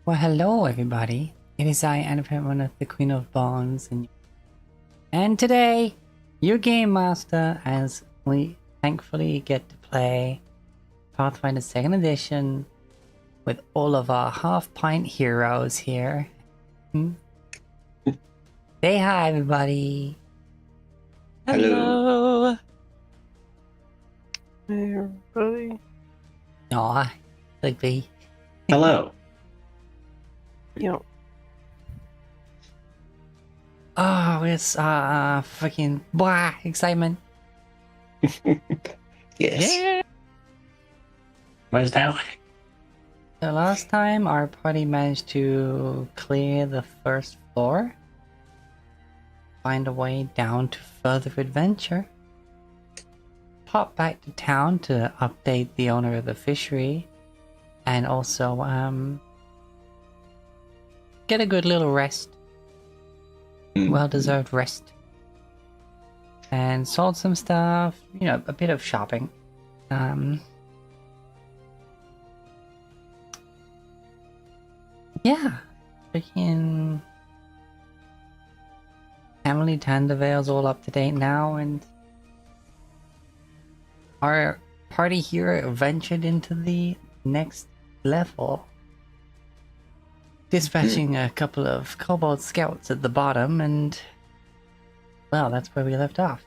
Well, hello everybody. It is I, Annapurna, the Queen of Bones, and today, your game master, as we thankfully get to play Pathfinder 2nd Edition with all of our Half-Pint heroes here. Say hi, everybody. Hello. Hey everybody. Aw, sleepy. Hello. Yo, Oh, it's freaking blah excitement. Yes. Yeah. Where's that? The last time our party managed to clear the first floor, find a way down to further adventure, pop back to town to update the owner of the fishery, and also get a good little rest. Well-deserved rest. And sold some stuff, you know, a bit of shopping. Yeah, freaking Emily Tandervale's all up to date now, and our party here ventured into the next level, dispatching a couple of kobold scouts at the bottom, and well, that's where we left off.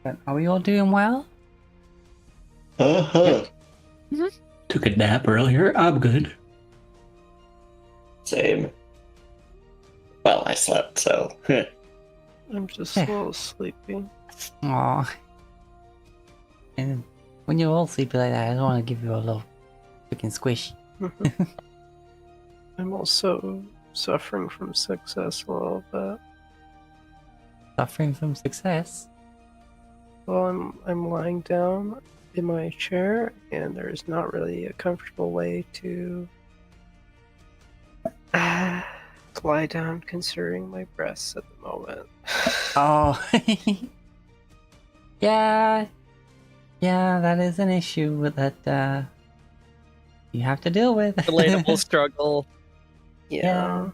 But are we all doing well? Uh-huh. Took a nap earlier. I'm good. Same. Well, I slept, so. I'm just a little sleepy. Aw. And when you're all sleepy like that, I don't want to give you a little freaking squish. I'm also suffering from success a little bit. Suffering from success. Well, I'm lying down in my chair, and there's not really a comfortable way to lie down considering my breasts at the moment. Oh. Yeah, that is an issue that you have to deal with. Relatable struggle. Yeah.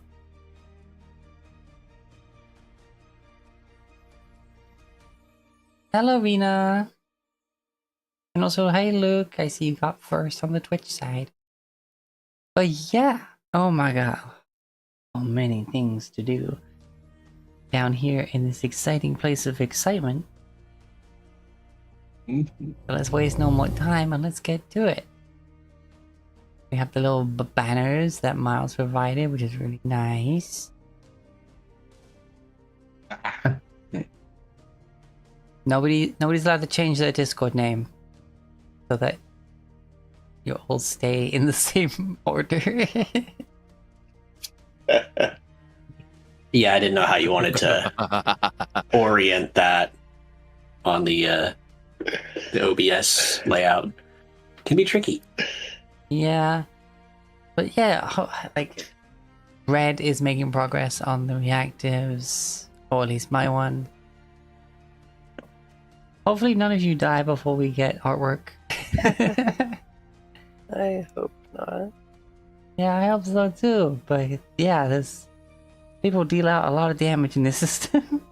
Hello, Rena. And also, hey, Luke. I see you got first on the Twitch side. But yeah, oh my god. So many things to do down here in this exciting place of excitement. So let's waste no more time and let's get to it. We have the little banners that Miles provided, which is really nice. Nobody's allowed to change their Discord name so that you all stay in the same order. Yeah, I didn't know how you wanted to orient that on the OBS layout. Can be tricky. Yeah, but yeah, like Red is making progress on the reactives, or at least my one. Hopefully none of you die before we get artwork. I hope not. Yeah, I hope so too, but yeah, there's people deal out a lot of damage in this system.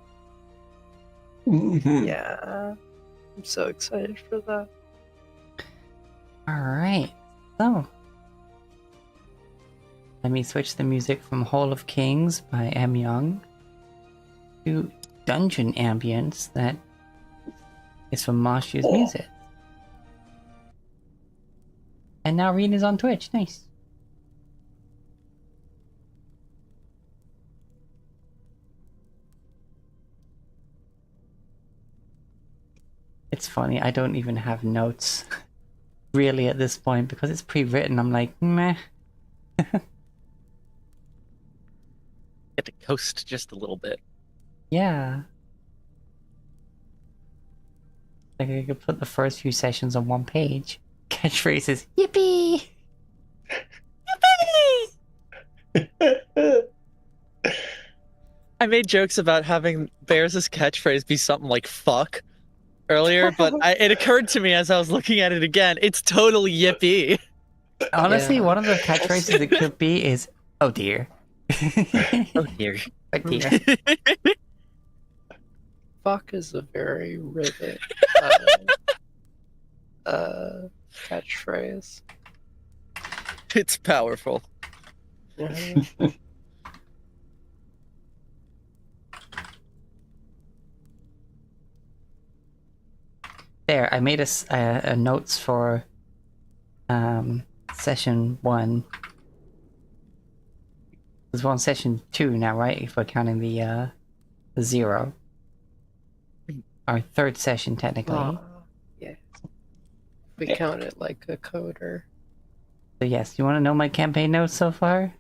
Yeah. I'm so excited for that. Alright, so let me switch the music from Hall of Kings by M. Young to Dungeon Ambience that is from Marshia's music. And now Rena's on Twitch, nice. It's funny, I don't even have notes really at this point because it's pre-written. I'm like, meh. Get to coast just a little bit. Yeah. Like I could put the first few sessions on one page. Catchphrases, yippee! Yippee! I made jokes about having Bears' catchphrase be something like "fuck" earlier, but it occurred to me as I was looking at it again. It's totally yippee. Honestly, Yeah. one of the catchphrases it could be is, "Oh dear." Oh dear. Oh dear. Fuck is a very rivet catchphrase. It's powerful. Yeah. There, I made a notes for session 1. There's one session 2 now, right? If we're counting the 0. Our third session, technically. Yeah. We Yeah. count it like a coder. So yes, you want to know my campaign notes so far?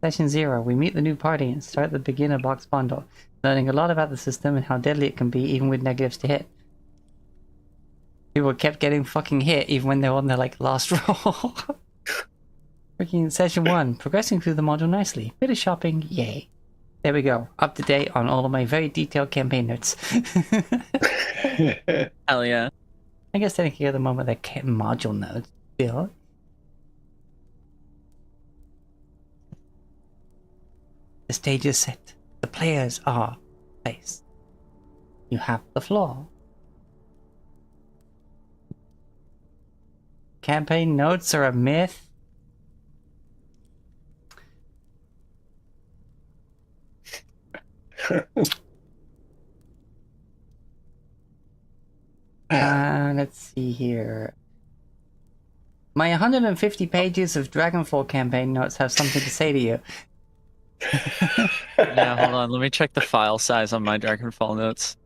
Session 0, we meet the new party and start the beginner box bundle, learning a lot about the system and how deadly it can be even with negatives to hit. People kept getting fucking hit even when they were on their like last roll. Freaking session 1, progressing through the module nicely. Bit of shopping, yay. There we go, up to date on all of my very detailed campaign notes. Hell yeah. I guess technically at the moment they're module notes still. The stage is set. The players are placed. You have the floor. Campaign notes are a myth. Let's see here. My 150 pages of Dragonfall campaign notes have something to say to you. Yeah, hold on. Let me check the file size on my Dragonfall notes.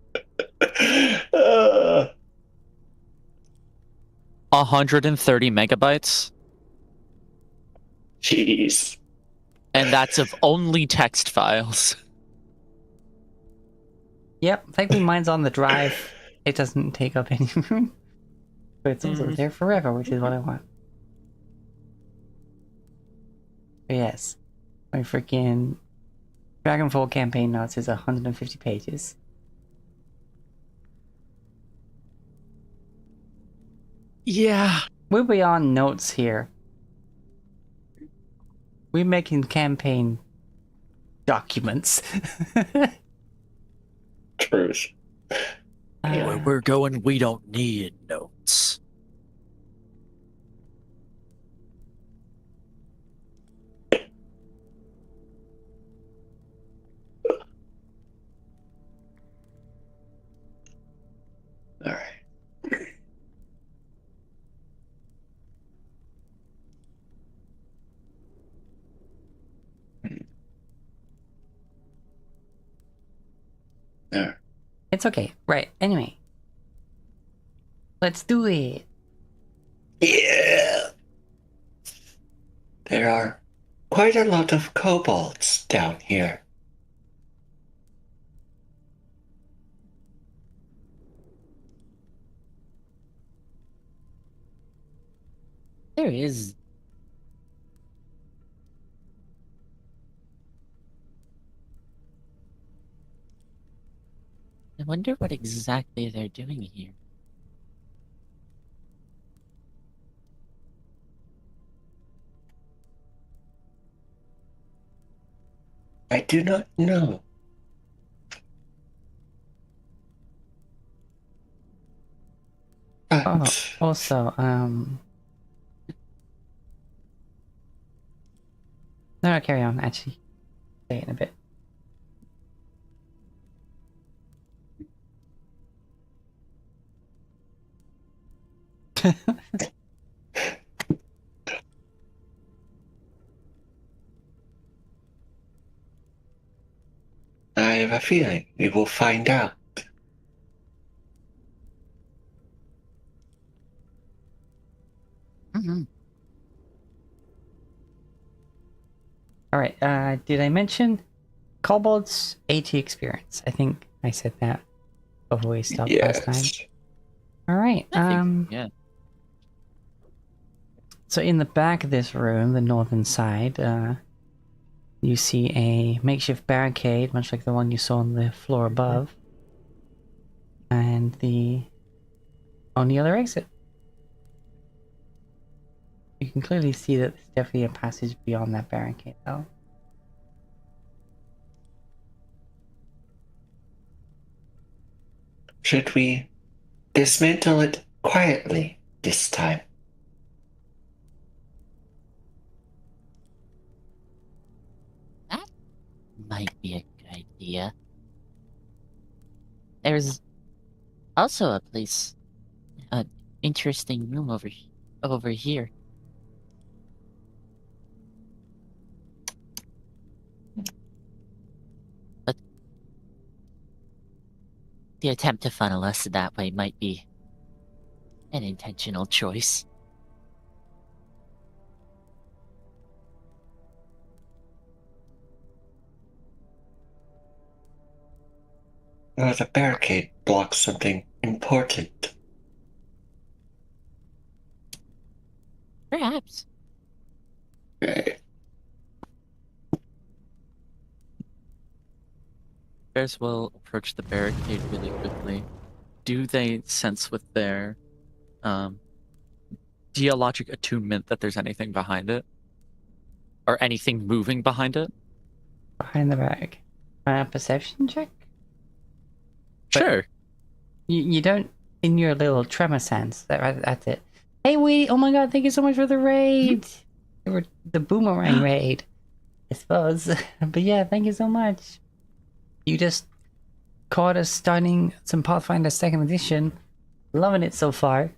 130 megabytes, Jeez. and that's of only text files. Yep, thankfully mine's on the drive. It doesn't take up any room. But it's also there forever, which is what I want. But yes, my freaking Dragonfall campaign notes is 150 pages. Yeah. We're beyond notes here. We're making campaign documents. Truth. Where we're going, we don't need notes. All right. All right. It's okay. Right. Anyway. Let's do it. Yeah. There are quite a lot of kobolds down here. There is. I wonder what exactly they're doing here. I do not know. But Oh, also, no, carry on, actually. Say it in a bit. I have a feeling we will find out. Mm-hmm. Alright, did I mention Kobold's AT experience? I think I said that before we stopped last time. Yes. Alright, Yeah. so in the back of this room, the northern side, you see a makeshift barricade, much like the one you saw on the floor above, and the only other exit. You can clearly see that there's definitely a passage beyond that barricade, though. Should we dismantle it quietly this time? Might be a good idea. There's also a place, an interesting room over here. But the attempt to funnel us that way might be an intentional choice. Or the barricade blocks something important. Perhaps. Right. Bears will approach the barricade really quickly. Do they sense with their geologic attunement that there's anything behind it? Or anything moving behind it? Behind the back. Perception check? Sure. You don't, in your little tremor sense, that's it. Hey, wait, oh my god, thank you so much for the raid! The boomerang raid, I suppose. But yeah, thank you so much. You just caught us starting some Pathfinder 2nd edition. Loving it so far.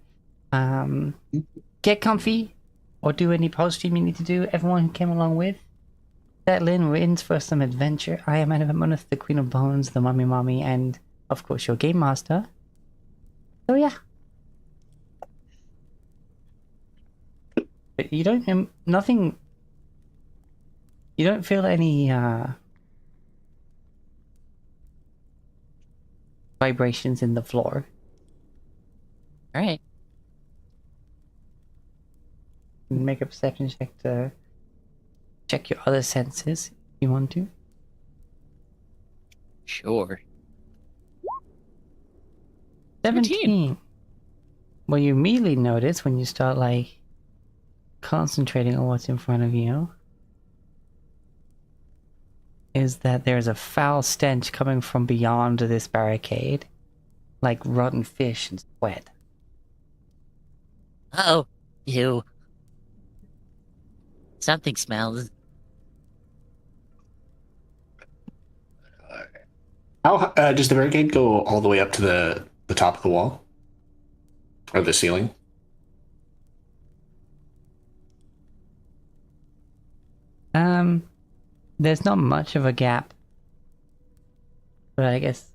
Get comfy, or do any post-stream you need to do. Everyone who came along with. Settle in, we're in for some adventure. I am Moneth, the Queen of Bones, the Mummy Mommy, and of course your Game Master. So yeah. But you don't, nothing, you don't feel any, vibrations in the floor. Alright. Make a perception check to check your other senses if you want to. Sure. 17. Well, you immediately notice when you start, like, concentrating on what's in front of you is that there's a foul stench coming from beyond this barricade, like rotten fish and sweat. Uh-oh. Ew. Something smells. How does the barricade go all the way up to the top of the wall or the ceiling? There's not much of a gap, but I guess,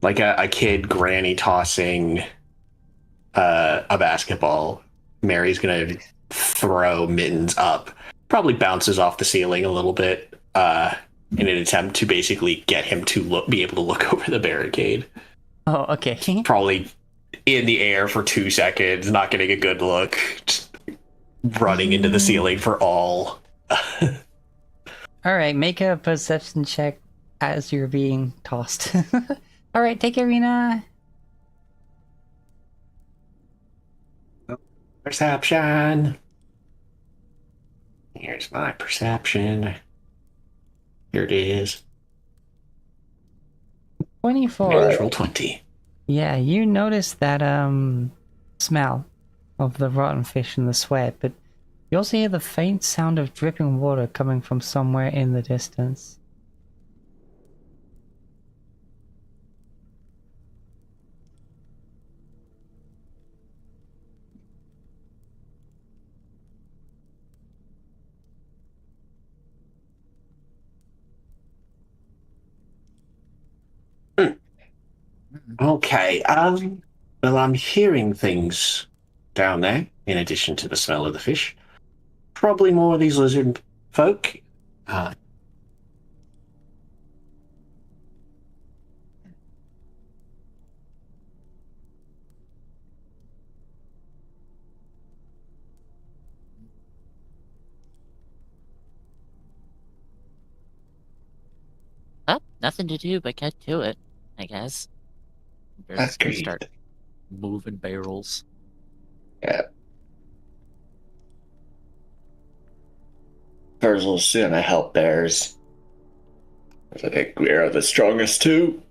Like a kid granny tossing a basketball. Mary's gonna throw Mittens up. Probably bounces off the ceiling a little bit in an attempt to basically get him to be able to look over the barricade. Oh, okay. Probably in the air for 2 seconds, not getting a good look, just running into the ceiling for all. Alright, make a perception check as you're being tossed. Alright, take it, Rena. Perception. Here's my perception. Here it is. 24. Natural 20. Yeah, you notice that smell of the rotten fish and the sweat, but you also hear the faint sound of dripping water coming from somewhere in the distance. Okay, well, I'm hearing things down there, in addition to the smell of the fish. Probably more of these lizard folk. nothing to do but get to it, I guess. Bears is gonna Agreed. start moving barrels. Yeah. Virgil's gonna help bears. I think we are the strongest too.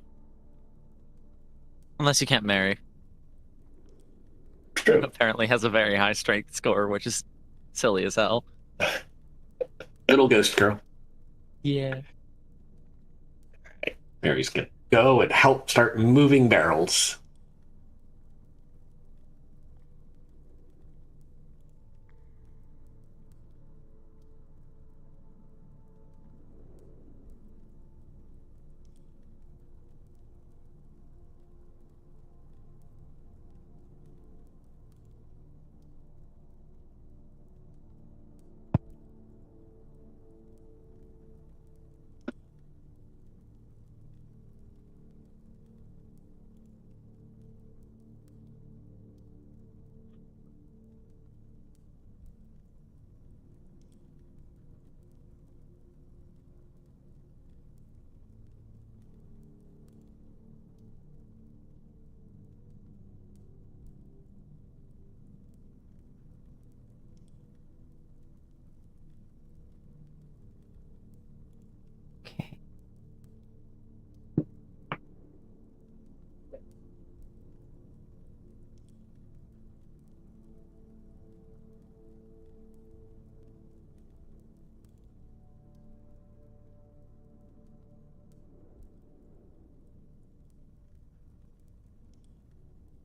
Unless you can't marry. True. Apparently has a very high strength score, which is silly as hell. Little ghost girl. Yeah. Mary's gonna go and help start moving barrels. Okay.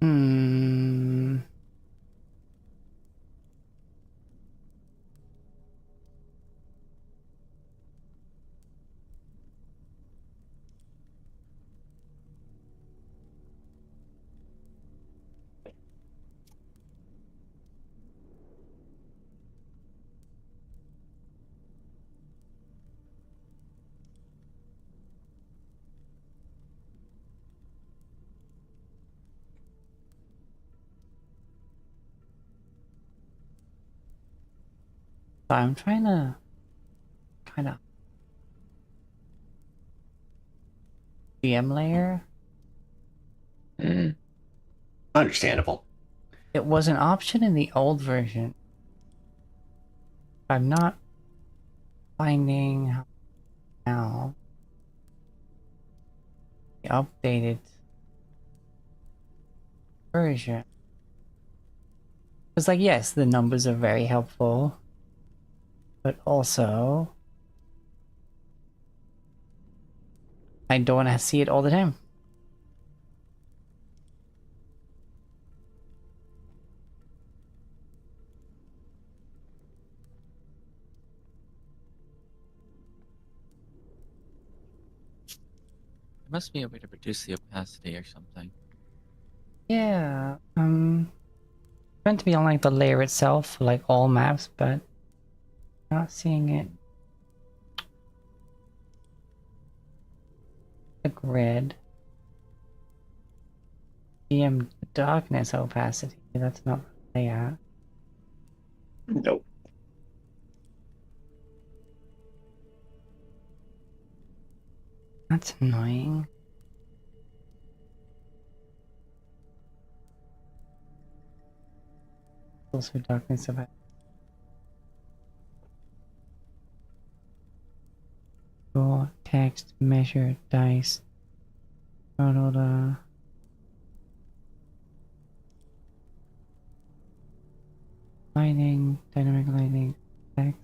Hmm. So I'm trying to kind of GM layer. Understandable. It was an option in the old version. I'm not finding how now the updated version. It's like, yes, the numbers are very helpful, but also I don't want to see it all the time. There must be a way to reduce the opacity or something. Yeah, meant to be on like the layer itself, for, like all maps, but not seeing it. The grid. DM darkness opacity. That's not layer. Nope. That's annoying. Also darkness opacity. Draw, text, measure, dice. Total, lighting, dynamic lighting, text.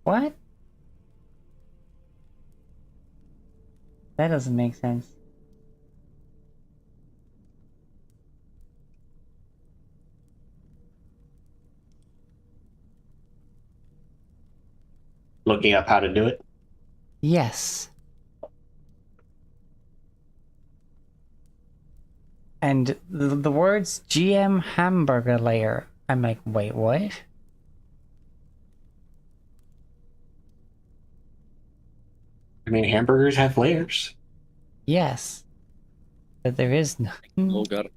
What? That doesn't make sense. Looking up how to do it. Yes. And the words GM hamburger layer. I'm like, wait, what? I mean, hamburgers have layers. Yes. But there is no. Oh god.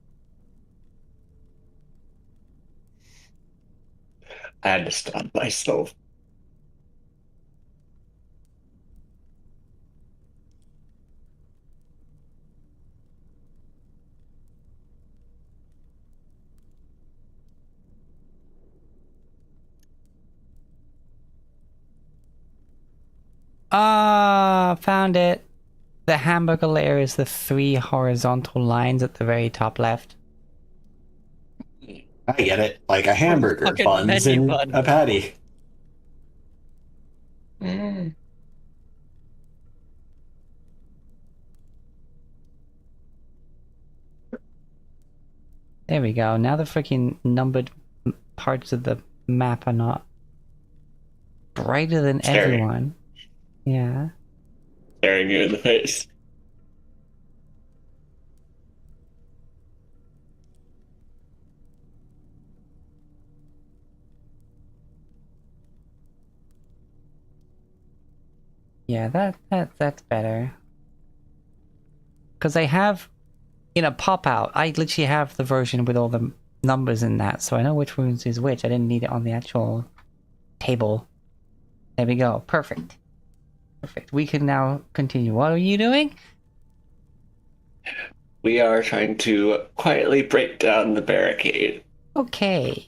I had to stop myself. Ah, found it. The hamburger layer is the 3 horizontal lines at the very top left. I get it. Like a hamburger, Fucking buns, menu and bun. a patty. There we go. Now the freaking numbered parts of the map are not brighter than Scary. everyone. Yeah. Staring you in the face. Yeah, that's better. Because I have, in a pop-out, I literally have the version with all the numbers in that, so I know which runes is which. I didn't need it on the actual table. There we go. Perfect. Perfect. We can now continue. What are you doing? We are trying to quietly break down the barricade. Okay.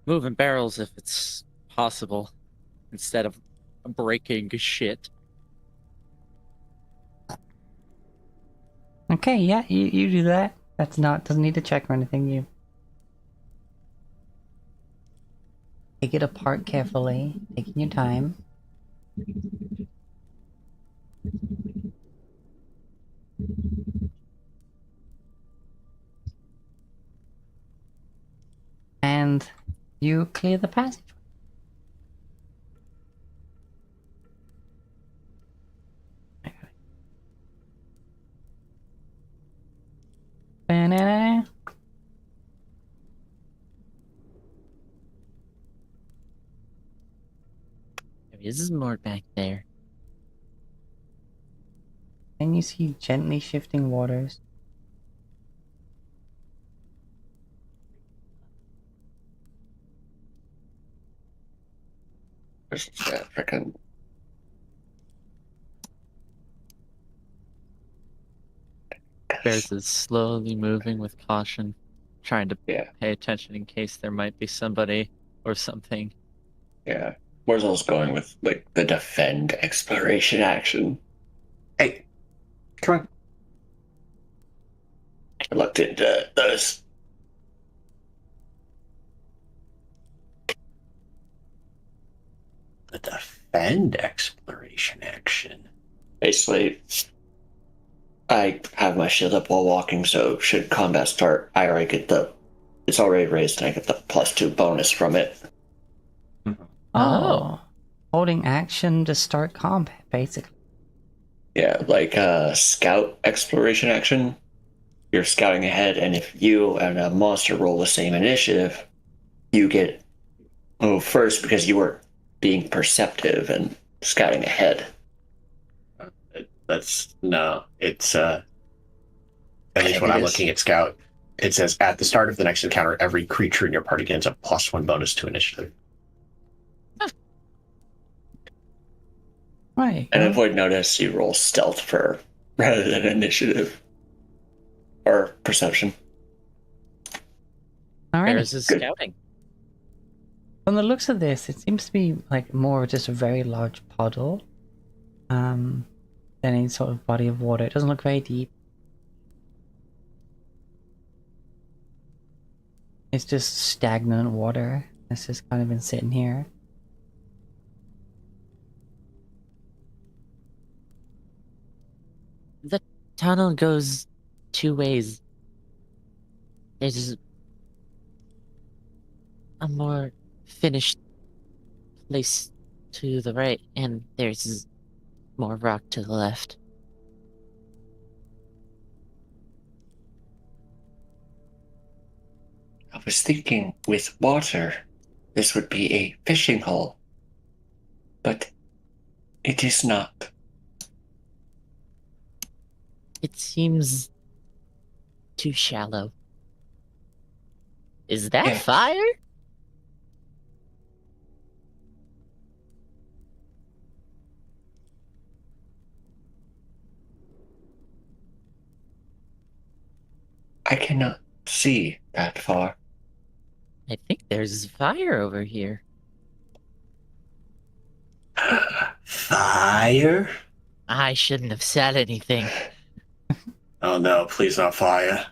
Moving barrels if it's possible, instead of breaking shit. Okay, yeah, you do that. Doesn't need to check or anything. You take it apart carefully, taking your time. And you clear the passage. Banana. There is more back there. And you see gently shifting waters. There's that freaking. Bears is slowly moving with caution, trying to Yeah, pay attention in case there might be somebody or something. yeah. Wurzel's going with like the defend exploration action. Hey, come on. I looked into those. The defend exploration action. Basically, I have my shield up while walking, so should combat start, I already get the. It's already raised, and I get the +2 bonus from it. Oh. Holding action to start combat, basically. Yeah, like scout exploration action. You're scouting ahead, and if you and a monster roll the same initiative, you get move first because you were being perceptive and scouting ahead. That's no. It's at least think when it I'm is. looking at Scout, it says at the start of the next encounter, every creature in your party gains a +1 bonus to initiative. Right. And avoid notice, you roll stealth for rather than initiative or perception. Alright. Bears is Good. scouting. From the looks of this, it seems to be like more just a very large puddle. Than any sort of body of water. It doesn't look very deep. It's just stagnant water. It's just kind of been sitting here. tunnel goes two ways. There's a more finished place to the right, and there's more rock to the left. I was thinking with water, this would be a fishing hole. But it is not. It seems too shallow. Is that Yes. fire? I cannot see that far. I think there's fire over here. Fire? I shouldn't have said anything. Oh no, please not fire.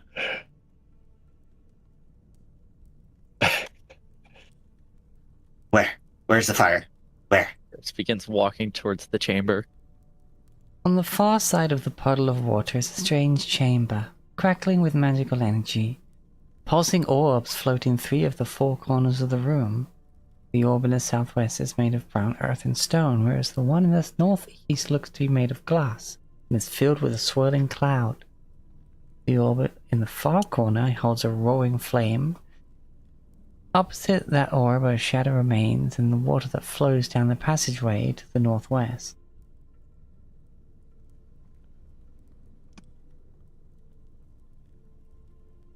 Where? Where's the fire? Where? Bears begins walking towards the chamber. On the far side of the puddle of water is a strange chamber, crackling with magical energy. Pulsing orbs float in 3 of the 4 corners of the room. The orb in the southwest is made of brown earth and stone, whereas the one in the northeast looks to be made of glass and is filled with a swirling cloud. The orb in the far corner holds a roaring flame. Opposite that orb, a shadow remains in the water that flows down the passageway to the northwest.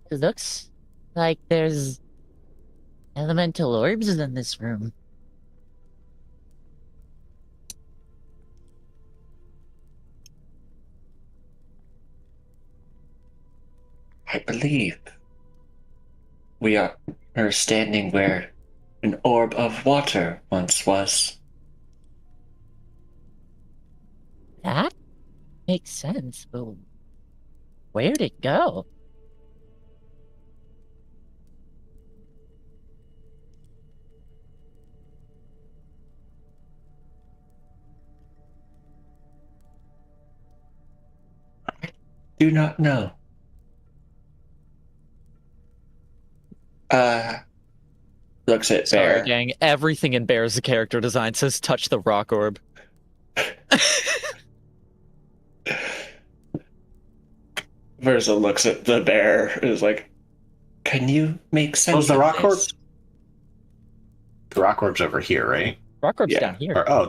It looks like there's elemental orbs in this room. I believe we are standing where an orb of water once was. That makes sense, but where'd it go? Do not know. Looks at Sorry, Bear. gang. Everything in Bear's character design says touch the rock orb. Versa looks at the bear and is like, can you make sense What's the of rock orb? this? The rock orb's over here, right? Rock orb's Yeah. down here. I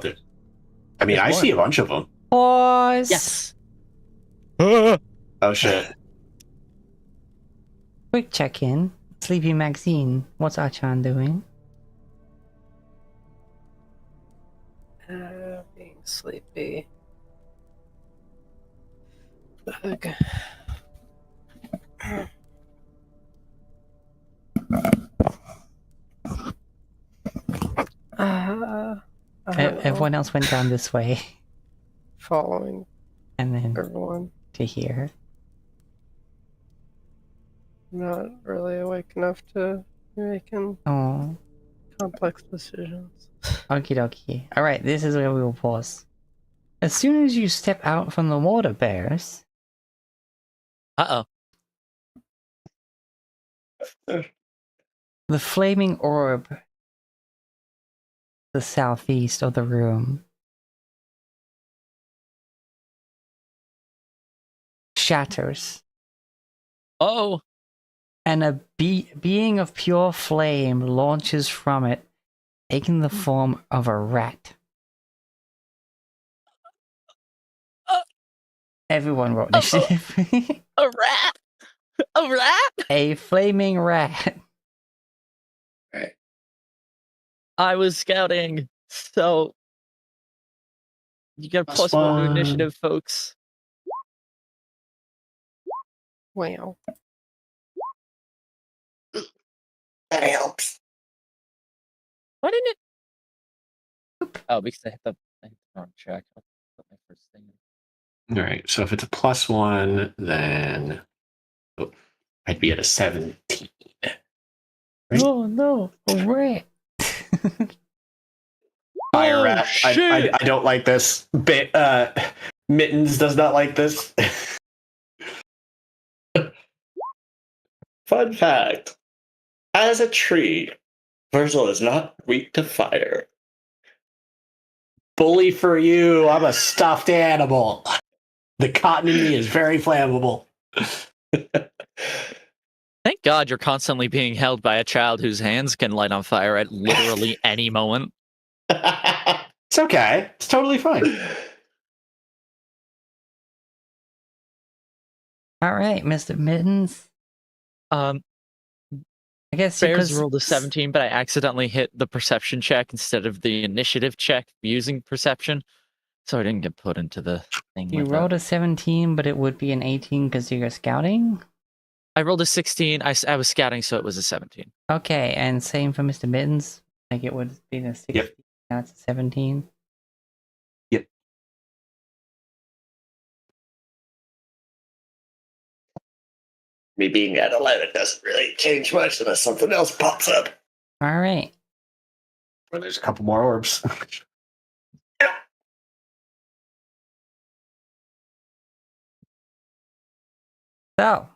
mean, There's I more. see a bunch of them. Pause! Yes. Oh shit. Quick check-in. Sleepy Maxine, what's Achan doing? Being sleepy. Okay. I don't know. Everyone else went down this way, Following and then everyone. to here. Not really awake enough to be making Oh, complex decisions. okie dokie. Alright, this is where we will pause. As soon as you step out from the water, bears, Uh-oh. the flaming orb, the southeast of the room, shatters, Oh. and a being of pure flame launches from it, taking the form of a rat. Everyone wrote initiative. A rat? A rat? A flaming rat. Right. I was scouting, so you get Plus plus 1 to one. initiative, folks. Wow. That helps. Why didn't it? Oh, because I hit the wrong track. I'll put my first thing in. All right. So if it's a +1, then I'd be at a 17. Right? Oh no, a rat. Fire Oh, rat. shit. I don't like this. Mittens does not like this. Fun fact. As a tree, Virgil is not weak to fire. Bully for you. I'm a stuffed animal. The cotton in me is very flammable. Thank God you're constantly being held by a child whose hands can light on fire at literally any moment. It's okay. It's totally fine. All right, Mr. Mittens. Um, I guess you Bears could rolled a 17, but I accidentally hit the perception check instead of the initiative check using perception, so I didn't get put into the thing. You with that. rolled a 17, but it would be an 18 because you're scouting. I rolled a 16. I was scouting, so it was a 17. Okay, and same for Mr. Mittens. Like it would be a 16. Yep. Now it's a 17. Me being at 11 doesn't really change much unless something else pops up. All right. Or there's a couple more orbs. So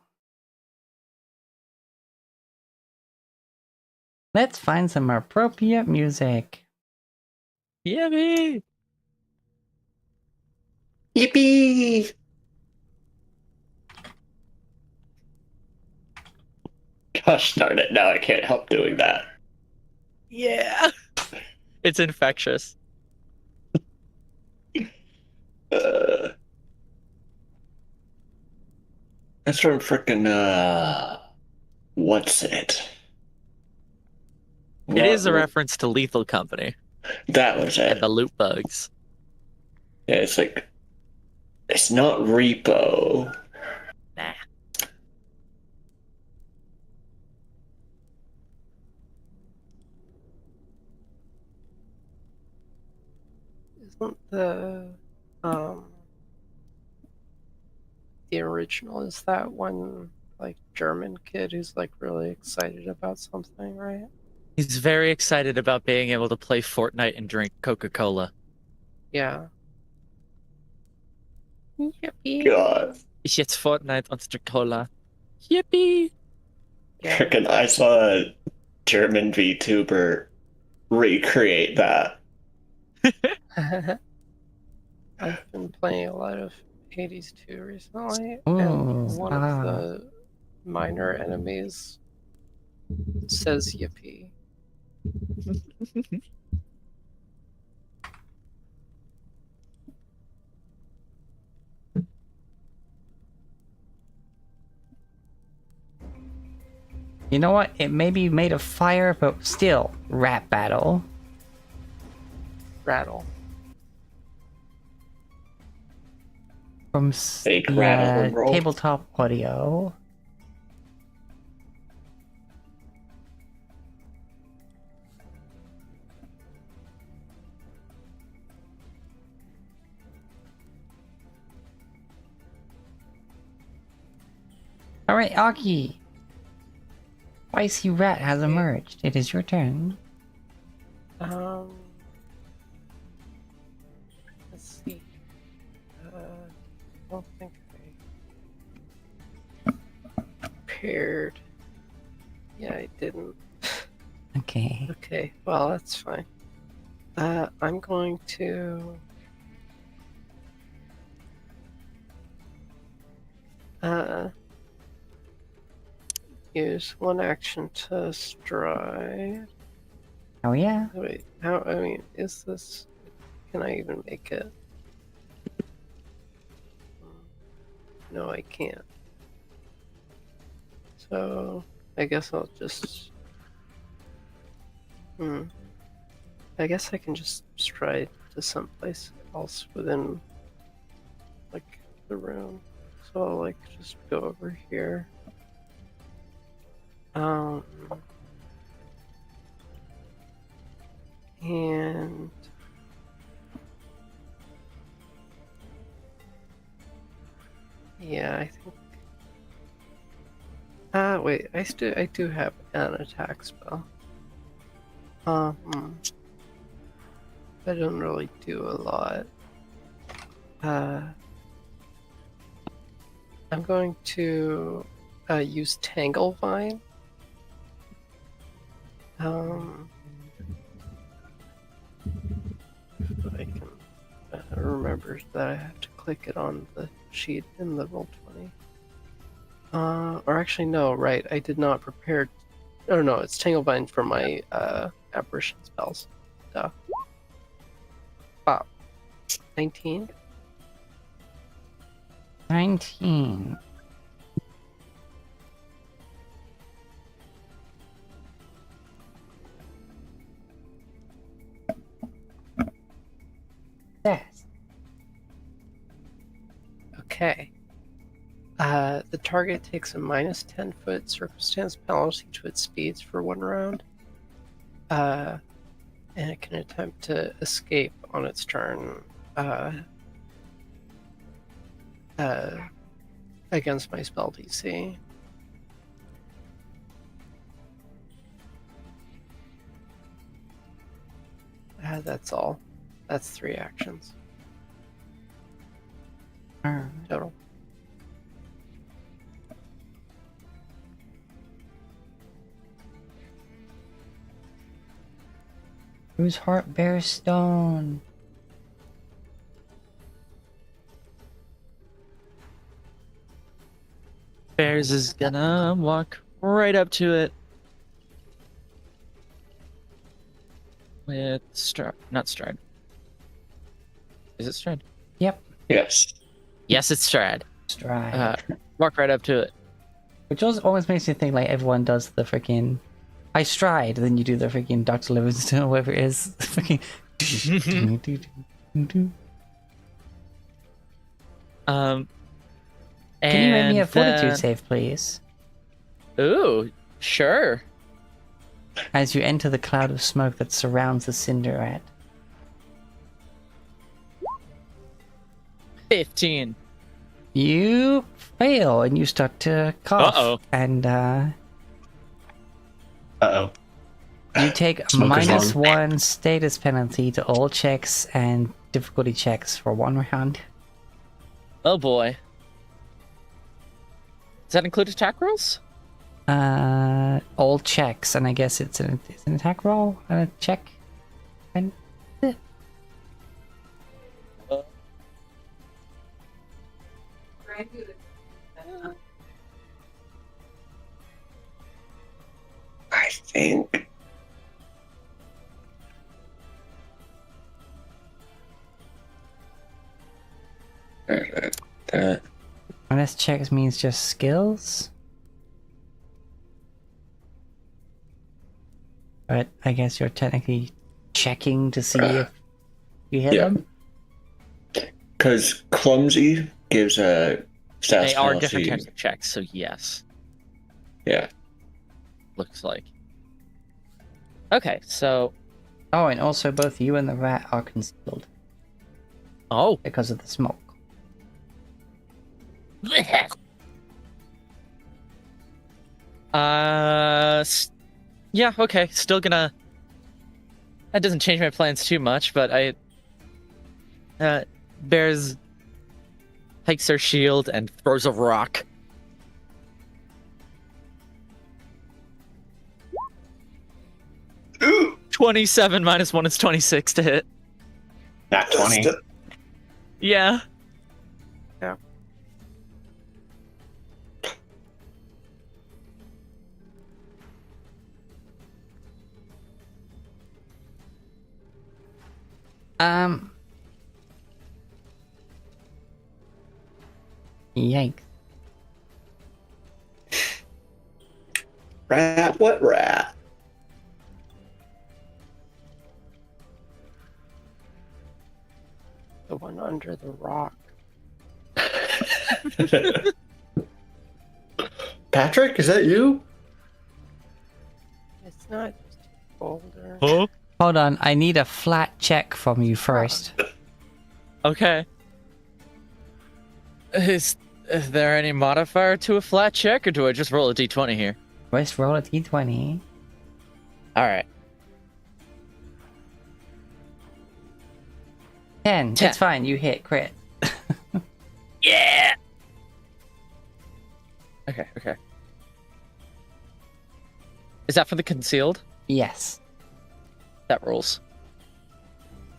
let's find some appropriate music. Yippee! Yippee! Gosh darn it, now I can't help doing that. Yeah! It's infectious. That's from frickin' what's it? It is a reference to Lethal Company That was and it. the loot bugs. Yeah, it's like, it's not Repo. Nah. Isn't the original, is that one like German kid who's like really excited about something, right? He's very excited about being able to play Fortnite and drink Coca-Cola. Yeah. Yippee. God. Ich jetzt Fortnite und drink Cola. Yippee! Yeah. Frickin' I saw a German VTuber recreate that. I've been playing a lot of Hades 2 recently, Ooh, and one ah. of the minor enemies says yippee. You know what? It may be made of fire, but still, rap battle. Rattle. From Fake rattle and roll. tabletop audio. Alright, Aki. Spicy Rat has emerged. It is your turn. Let's see. I don't think I prepared. Yeah, I didn't. Okay. Okay, well, that's fine. I'm going to use one action to stride. Oh yeah. Wait, how? I mean, is this? Can I even make it? No, I can't. So I guess I'll just. I guess I can just stride to someplace else within, like, the room. So I'll, like, just go over here. And yeah, I think. Wait, I do have an attack spell. I don't really do a lot. I'm going to use Tanglevine. If I can remember that I have to click it on the sheet in the Roll20. Or actually, no, right, I did not prepare. Oh no, it's Tanglevine for my apparition spells. Duh. Wow. 19? 19. Yes. Okay. The target takes a minus 10-foot circumstance penalty to its speeds for 1 round. And it can attempt to escape on its turn against my spell DC. That's all. That's 3 actions total. Whose heart bears stone? Bears is gonna walk right up to it. With stride. Not stride. Is it stride? Yep. Yes. Yes, it's stride. Stride. Walk right up to it. Which always makes me think like everyone does the freaking I stride, then you do the freaking Dr. Livingston or whatever it is. Freaking Can you make me a fortitude save, please? Ooh, sure. As you enter the cloud of smoke that surrounds the Cinderat. 15. You fail and you start to cough. Uh-oh. And Uh-oh. you take a Smoke is minus long. 1 status penalty to all checks and difficulty checks for 1 round. Oh boy. Does that include attack rolls? All checks, and I guess it's an attack roll and a check. And I think. minus checks means just skills. But I guess you're technically checking to see if you hit Yeah. them. Because clumsy gives a status They are penalty. different types of checks, so yes. Yeah. Looks like. Okay, so. Oh, and also both you and the rat are concealed Oh. because of the smoke. Yeah, okay. Still gonna. That doesn't change my plans too much, but Bears takes her shield and throws a rock. Ooh. 27 minus 1 is 26 to hit. Not 20. Yeah. Yikes. Rat? What rat? The one under the rock. Patrick, is that you? It's not just a boulder. Oh. Hold on, I need a flat check from you first. Okay. Is there any modifier to a flat check, or do I just roll a d20 here? First roll a d20. Alright. 10. That's fine, you hit crit. Yeah! Okay. that for the concealed? Yes. That rolls.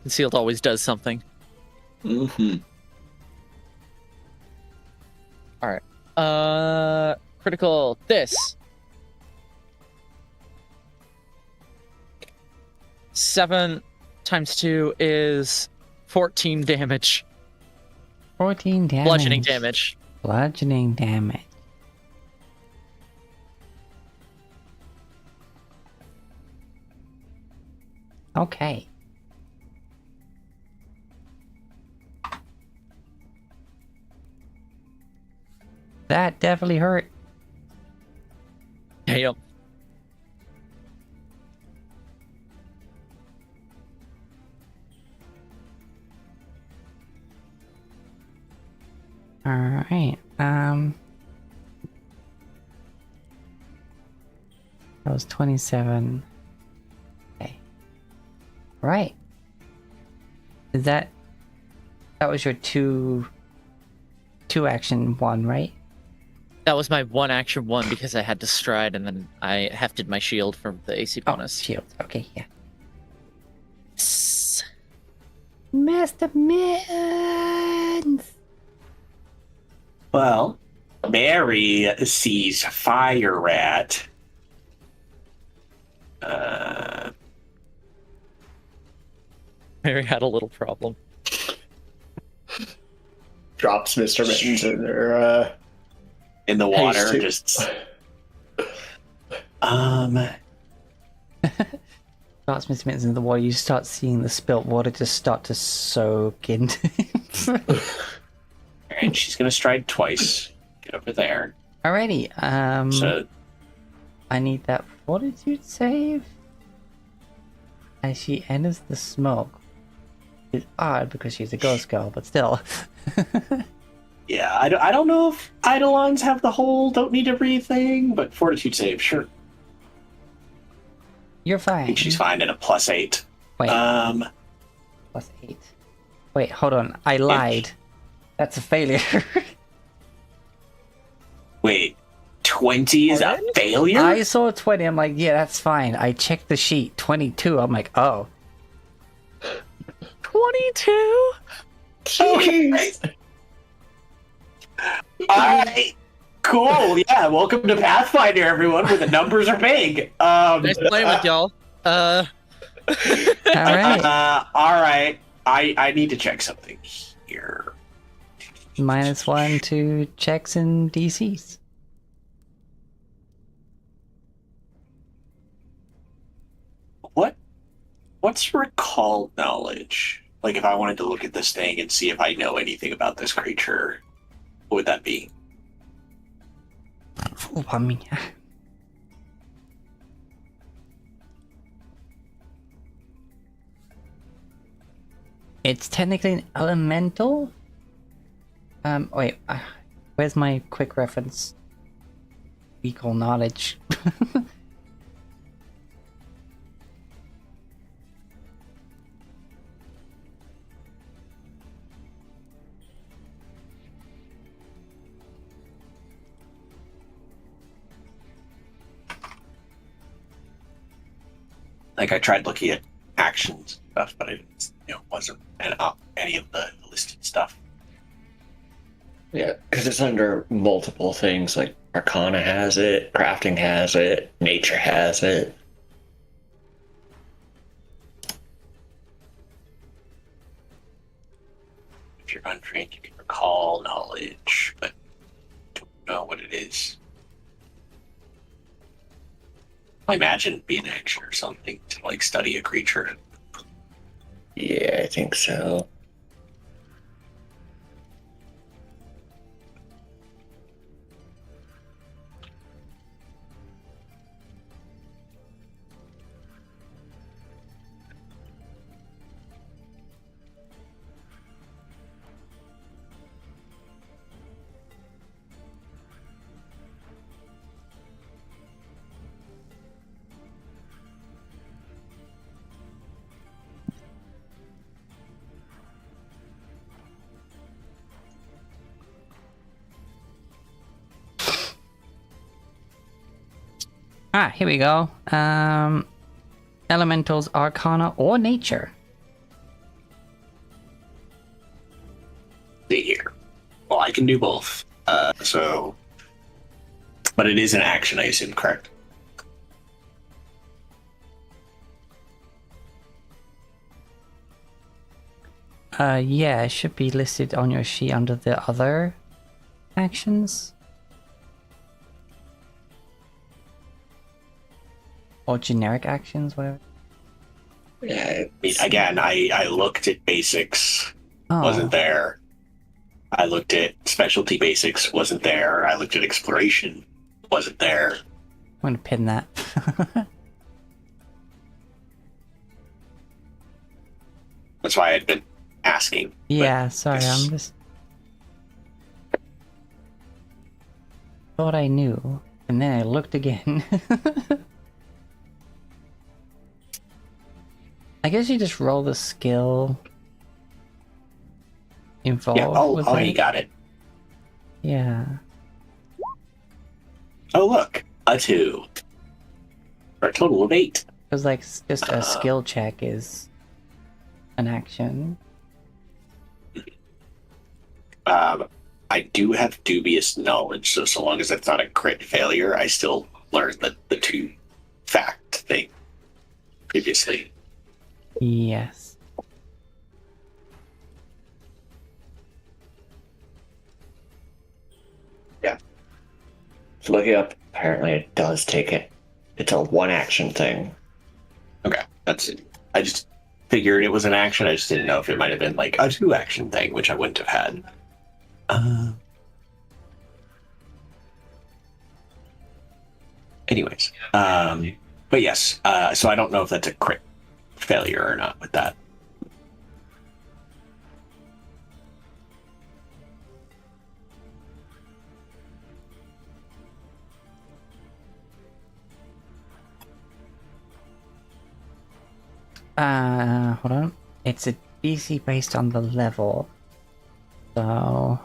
Concealed always does something. Mm-hmm. Critical this. 7 times 2 is 14 damage. 14 damage. Bludgeoning damage. Bludgeoning damage. Okay. That definitely hurt. Damn. Alright, that was 27. Okay. Right. Is that was your two action one, right? That was my 1 action 1 because I had to stride and then I hefted my shield from the AC bonus. Oh, shield. Okay, yeah. S- Master Mittens! Well, Mary sees Fire Rat. Mary had a little problem. Drops Mr. Mittens in their In the water, too. just Starts Mr. Mittens in the water, you start seeing the spilt water just start to soak into him. and she's gonna stride twice. Get over there. Alrighty, So I need that fortitude save. As she enters the smoke. It's odd because she's a ghost girl, but still. yeah, I don't know if Eidolons have the whole don't need to breathe thing, but fortitude save, sure. You're I fine. think she's fine at a +8. Wait, +8. Wait, hold on. I lied. That's a failure. Wait, 20 is a failure? I saw 20. I'm like, yeah, that's fine. I checked the sheet. 22. I'm like, oh. 22? Okay. Alright. Cool. Yeah, welcome to Pathfinder, everyone, where the numbers are big. Nice playing with y'all. Alright. Alright. I need to check something here. -1 to checks and DCs. What's recall knowledge? Like, if I wanted to look at this thing and see if I know anything about this creature, what would that be? Oh, I mean, it's technically an elemental. Wait, where's my quick reference? Recall knowledge. Like, I tried looking at actions and stuff, but it wasn't any of the listed stuff. Yeah, because it's under multiple things. Like Arcana has it, Crafting has it, Nature has it. If you're untrained, you can recall knowledge, but don't know what it is. I imagine it'd be an action or something to like study a creature. Yeah, I think so. Ah, here we go. Elementals, Arcana, or Nature. See here. Well, I can do both. But it is an action, I assume, correct? Yeah, it should be listed on your sheet under the other actions. Or generic actions, whatever. Yeah, I mean, again, I looked at basics, Oh, wasn't there. I looked at specialty basics, wasn't there. I looked at exploration, wasn't there. I'm gonna pin that. That's why I'd been asking. Yeah, sorry, yes. I'm just... Thought I knew, and then I looked again. I guess you just roll the skill involved Yeah, with you got it. Yeah. Oh, look, a 2. For a total of 8. Because, like, just a skill check is an action. I do have dubious knowledge, so long as it's not a crit failure, I still learned the 2 fact thing previously. Yes. So looking up, apparently it does take it. It's a 1 action thing. Okay, that's it. I just figured it was an action. I just didn't know if it might have been like a 2 action thing, which I wouldn't have had. Anyways, but yes, so I don't know if that's a crit failure or not with that. Hold on. It's a DC based on the level. So...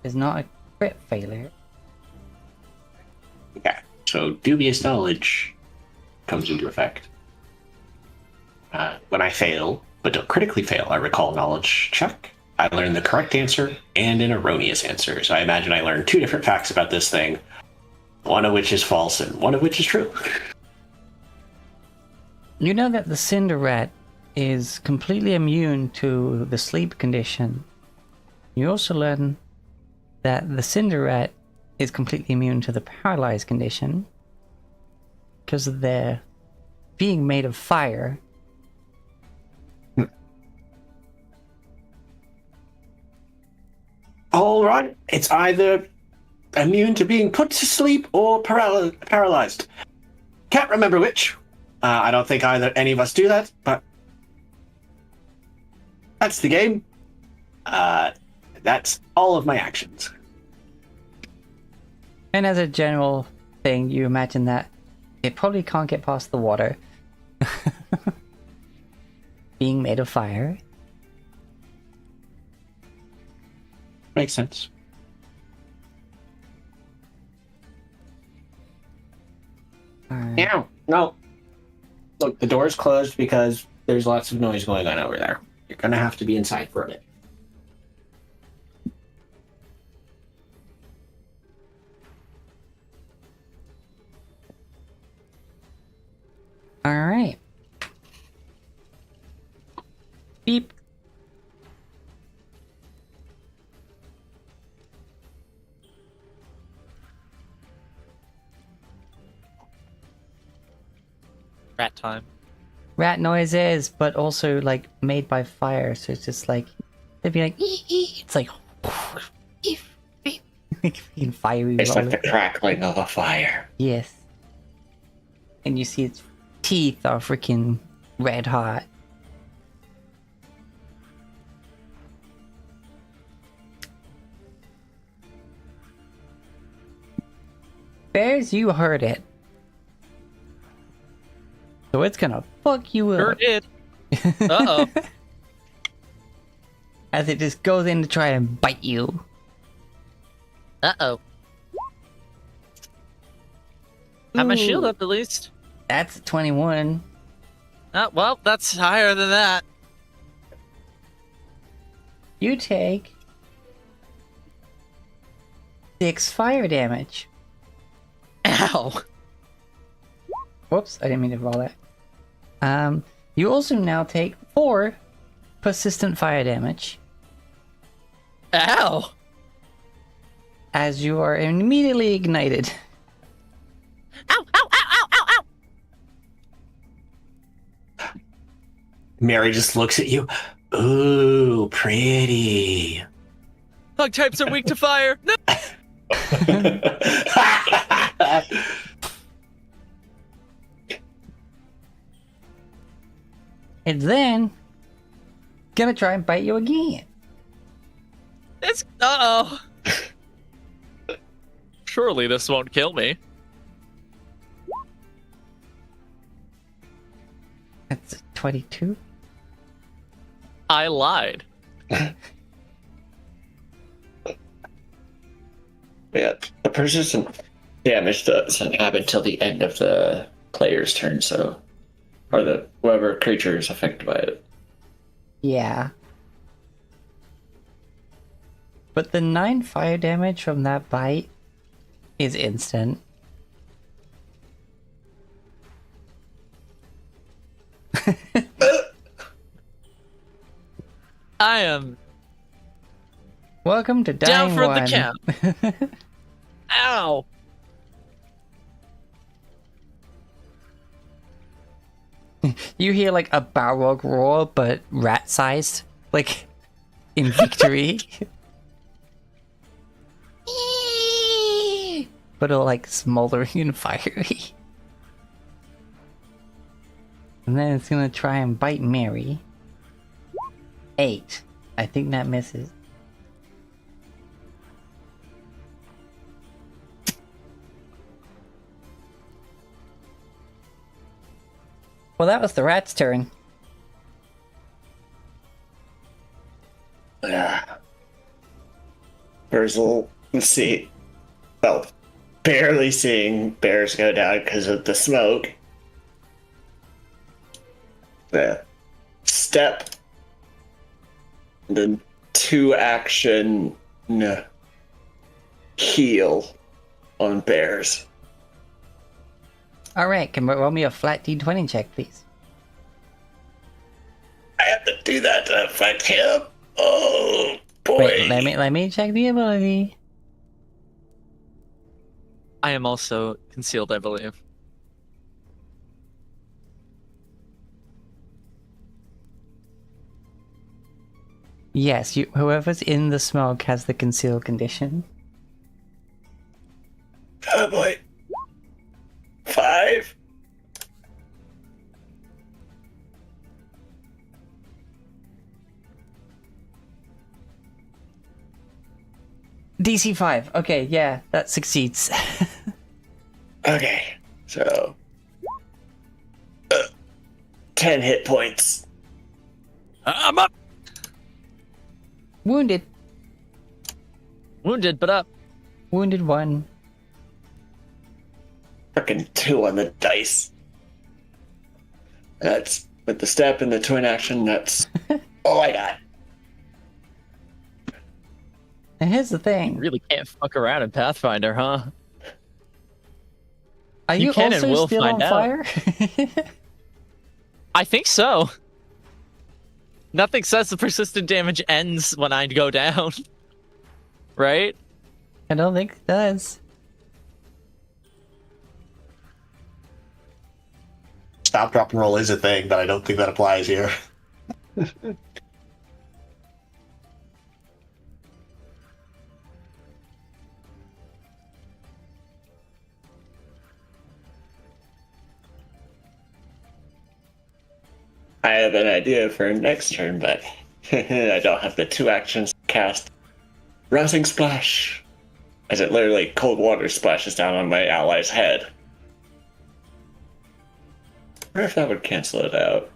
It's not a crit failure. Okay, so dubious knowledge comes into effect. When I fail, but don't critically fail, I recall knowledge check. I learn the correct answer and an erroneous answer. So I imagine I learned 2 different facts about this thing, one of which is false and one of which is true. You know that the Cinder Rat is completely immune to the sleep condition. You also learn that the Cinder Rat is completely immune to the paralyzed condition because of their being made of fire. All right, it's either immune to being put to sleep or paralyzed. Can't remember which. I don't think any of us do that, but that's the game. That's all of my actions. And as a general thing, you imagine that it probably can't get past the water. Being made of fire. Makes sense. Yeah, no. Look, the door's closed because there's lots of noise going on over there. You're gonna have to be inside for a bit. Alright. Beep. Rat time. Rat noises, but also like made by fire, so it's just like they'd be like it's like fucking fiery. It's like the roller. crackling of a fire. Yes. And you see its teeth are freaking red hot. Bears, you heard it. So it's gonna fuck you Sure up. did. Uh-oh. As it just goes in to try and bite you. Uh-oh. Have my shield up at least. That's 21. Well, that's higher than that. You take 6 fire damage. Ow. Whoops, I didn't mean to roll that. You also now take 4 persistent fire damage Ow. as you are immediately ignited. Ow, ow, ow, ow, ow, ow! Mary just looks at you. Ooh, pretty. Bug types are weak to fire. No. And then gonna try and bite you again. It's uh-oh. Surely this won't kill me. That's 22. I lied. Yeah, the persistent damage doesn't happen till the end of the player's turn, so or the whoever creature is affected by it. Yeah. But the 9 fire damage from that bite is instant. I am Welcome to down Dying for One. the count. Ow. You hear like a Balrog roar, but rat-sized, like in victory. But all like smoldering and fiery. And then it's gonna try and bite Mary. 8. I think that misses. Well, that was the rat's turn. Urzel, see, well, barely seeing bears go down because of the smoke. The step, the 2 action heal on bears. Alright, can you roll me a flat d20 check, please? I have to do that to affect him. Oh boy! Wait, let me check the ability. I am also concealed, I believe. Yes, whoever's in the smoke has the conceal condition. Oh boy! 5. DC 5. Okay, yeah, that succeeds. Okay, so 10 hit points. I'm up. Wounded. Wounded, but up. Wounded 1. Fucking 2 on the dice. That's with the step and the twin action. That's all I got. And here's the thing. Really can't fuck around in Pathfinder, huh? Are You you can and also will still on find out. fire? I think so. Nothing says the persistent damage ends when I go down. Right? I don't think it does. Stop, drop, and roll is a thing, but I don't think that applies here. I have an idea for next turn, but I don't have the 2 actions to cast Rousing Splash, as it literally cold water splashes down on my ally's head. I wonder if that would cancel it out.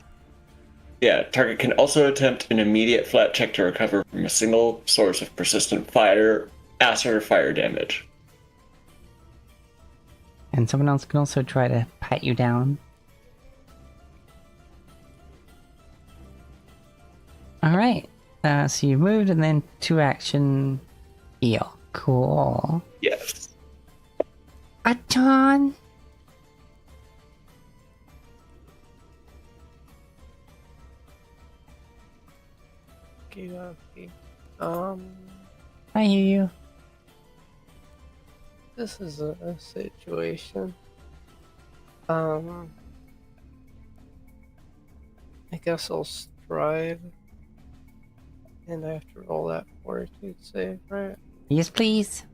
Yeah, target can also attempt an immediate flat check to recover from a single source of persistent fire acid or fire damage. And someone else can also try to pat you down. Alright. So you moved and then 2 action heal. Cool. Yes. John! Okay. I hear you. This is a situation. I guess I'll stride. And I have to roll that fortitude save, right? Yes, please.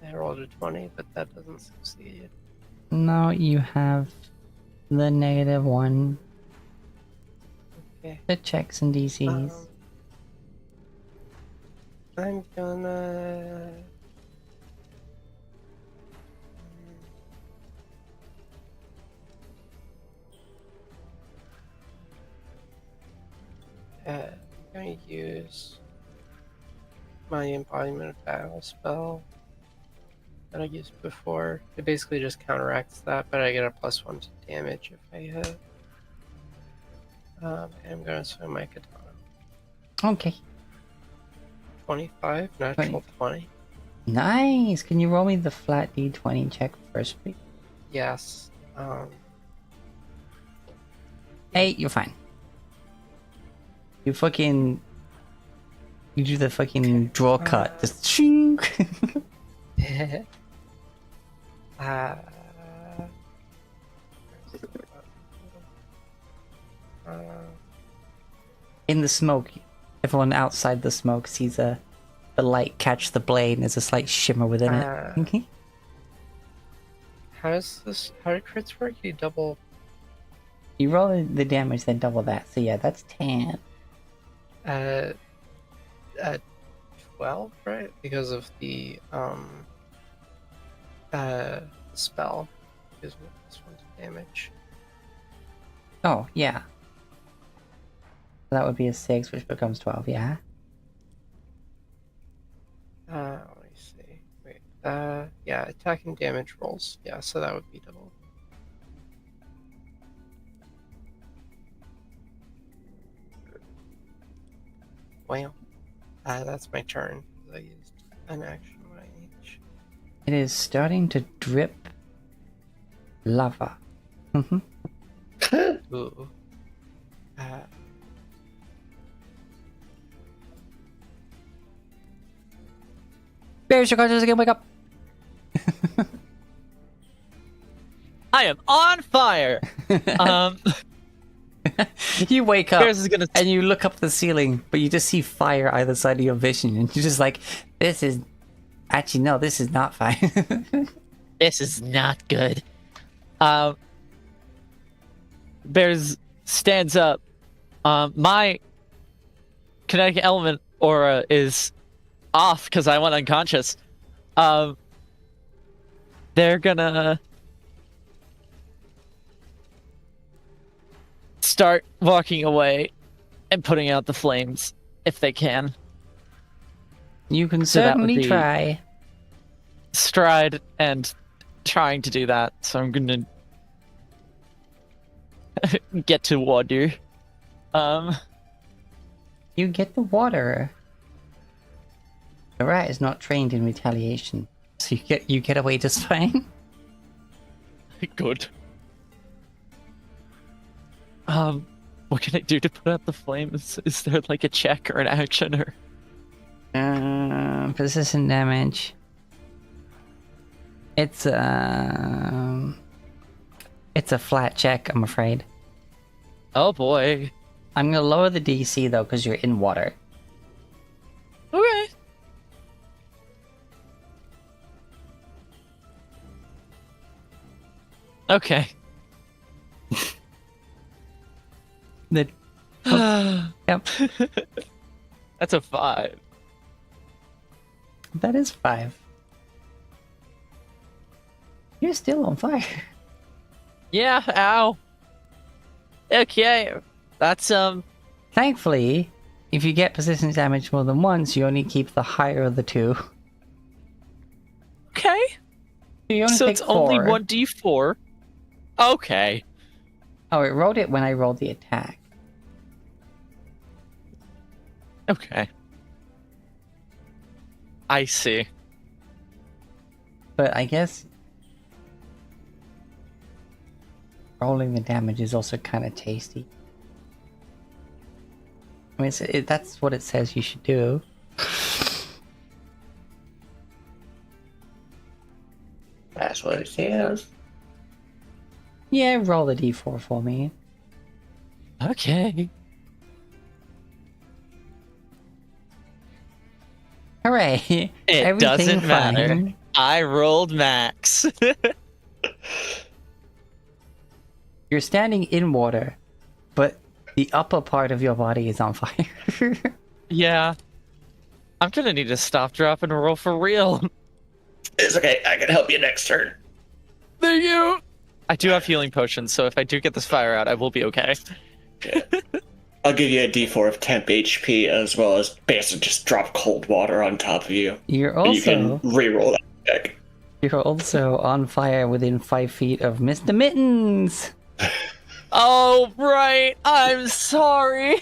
And I rolled a 20, but that doesn't succeed. No, you have the -1. Okay. The checks and DCs. I'm gonna... I'm gonna use my embodiment of battle spell that I used before. It basically just counteracts that, but I get a +1 to damage if I hit. And I'm gonna swing my katana. Okay. 25, natural 20. Nice! Can you roll me the flat d20 check first, please? Yes. 8, you're fine. You do the fucking draw cut. Just shing! In the smoke, everyone outside the smoke sees the light catch the blade and there's a slight shimmer within it. How do crits work? You double... You roll the damage, then double that. So yeah, that's 10. 12, right? Because of the spell. Gives me +1 to damage. Oh, yeah. That would be a 6, which becomes 12, yeah? Let me see. Wait. Yeah, attack and damage rolls. Yeah, so that would be double. Well, that's my turn. I used an action when I each. It is starting to drip lava. Ooh. Bears, your conscious again, wake up! I am on fire. You wake up Bears is gonna. and you look up the ceiling, but you just see fire either side of your vision, and you're just like, this is... Actually, no, this is not fine. This is not good. Bears stands up. My kinetic element aura is off because I went unconscious. They're gonna start walking away and putting out the flames if they can. You can So that would certainly be- try. Stride and trying to do that, so I'm gonna get to water. You get the water. The rat is not trained in retaliation, so you get away just fine. Good. What can I do to put out the flames? Is there like a check or an action or? Persistent damage. It's a flat check, I'm afraid. Oh boy. I'm gonna lower the DC though, because you're in water. Okay. Okay. The yep, That's a 5. that is 5. You're still on fire. Yeah, ow. Okay. That's Thankfully, if you get persistent damage more than once, you only keep the higher of the two. okay. You only So take it's only 4. 1d4. Okay. Oh, it rolled it when I rolled the attack. Okay. I see. But I guess rolling the damage is also kind of tasty. I mean, that's what it says you should do. That's what it says. Yeah, roll the d4 for me. Okay. Hooray! It Everything doesn't matter. fine. I rolled max. You're standing in water, but the upper part of your body is on fire. Yeah. I'm gonna need to stop, drop, and roll for real. It's okay. I can help you next turn. Thank you. I do have healing potions, so if I do get this fire out, I will be okay. I'll give you a D4 of temp HP as well as basically just drop cold water on top of you. You're You can also reroll that check. you're also on fire within 5 feet of Mr. Mittens. Oh, right. I'm sorry.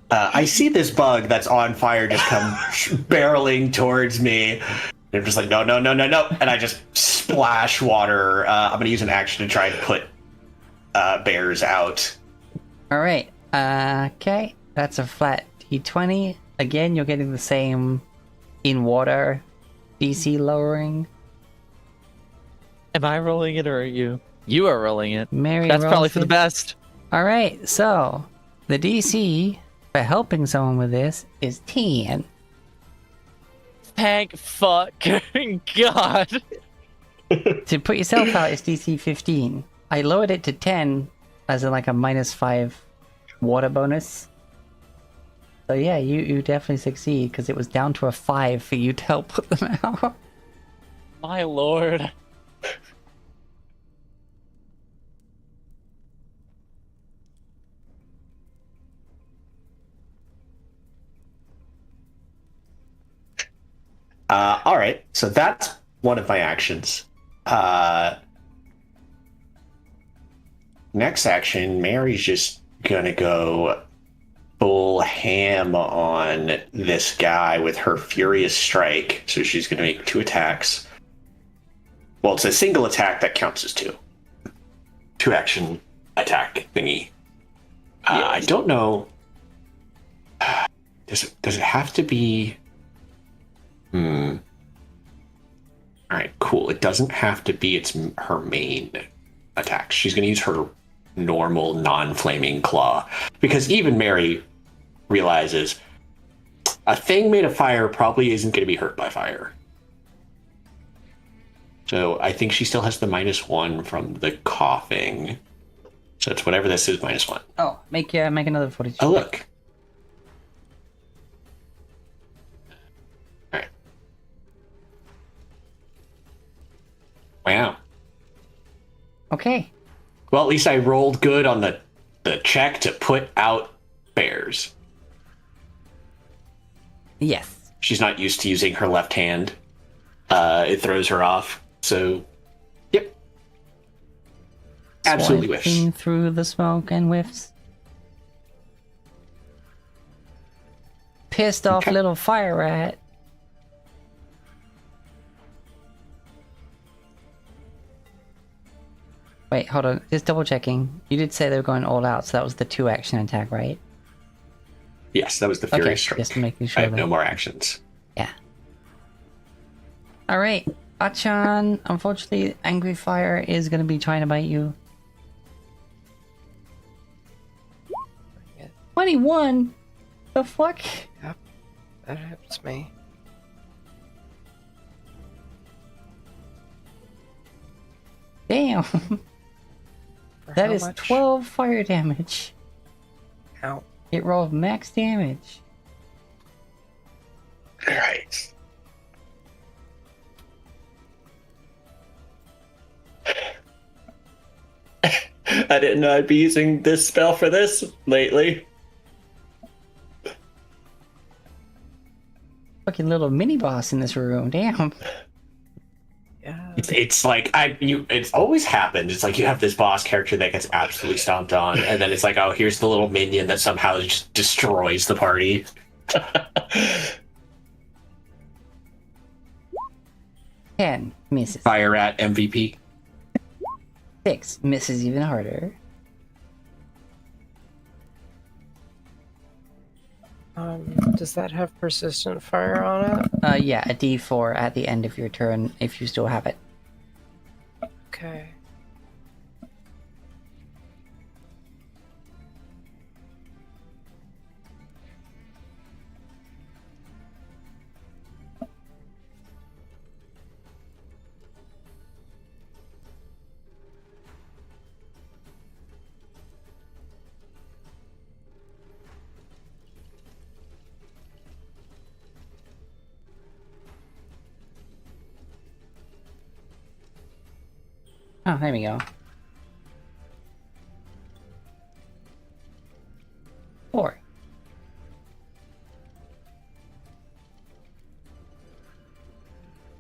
I see this bug that's on fire just come barreling towards me. I'm just like, no, no, no, no, no. And I just splash water. I'm going to use an action to try to put bears out. All right. Okay. That's a flat d20. Again, you're getting the same in water DC lowering. Am I rolling it or are you? You are rolling it. Mary That's probably rolls for the it. best. All right. So the DC for helping someone with this is 10. Thank fucking God. To put yourself out, it's DC 15. I lowered it to 10 as in like a -5 water bonus. So yeah, you definitely succeed because it was down to a 5 for you to help put them out. My lord. All right, so that's one of my actions. Next action, Mary's just gonna go full ham on this guy with her Furious Strike. So she's gonna make 2 attacks. Well, it's a single attack that counts as 2. 2 action attack thingy. I don't know. Does it have to be? All right, cool. It doesn't have to be her main attack. She's going to use her normal non-flaming claw because even Mary realizes a thing made of fire probably isn't going to be hurt by fire. So I think she still has the -1 from the coughing. So it's whatever this is -1. Oh, make another 42. Oh, look. All right. Wow. Okay. Well, at least I rolled good on the check to put out bears. Yes. She's not used to using her left hand. It throws her off. So, yep. Absolutely whiffs. Swiping through the smoke and whiffs. Pissed off Okay. little fire rat. Wait, hold on. Just double checking. You did say they were going all out, so that was the 2 action attack, right? Yes, that was the Okay, Furious Strike. just making I sure have that... no more actions. Yeah. Alright. Achan, unfortunately, Angry Fire is gonna be trying to bite you. Bring it. 21? The fuck? That helps me. Damn. For That how is much? 12 fire damage. Ow. It rolled max damage. Alright. I didn't know I'd be using this spell for this lately. Fucking little mini boss in this room. Damn. Yeah. It's like it's always happened. It's like you have this boss character that gets absolutely stomped on, and then it's like, oh, here's the little minion that somehow just destroys the party. 10 misses. Fire Rat MVP. 6 misses even harder. Does that have persistent fire on it? Yeah, a d4 at the end of your turn if you still have it. Okay. Oh, there we go. 4.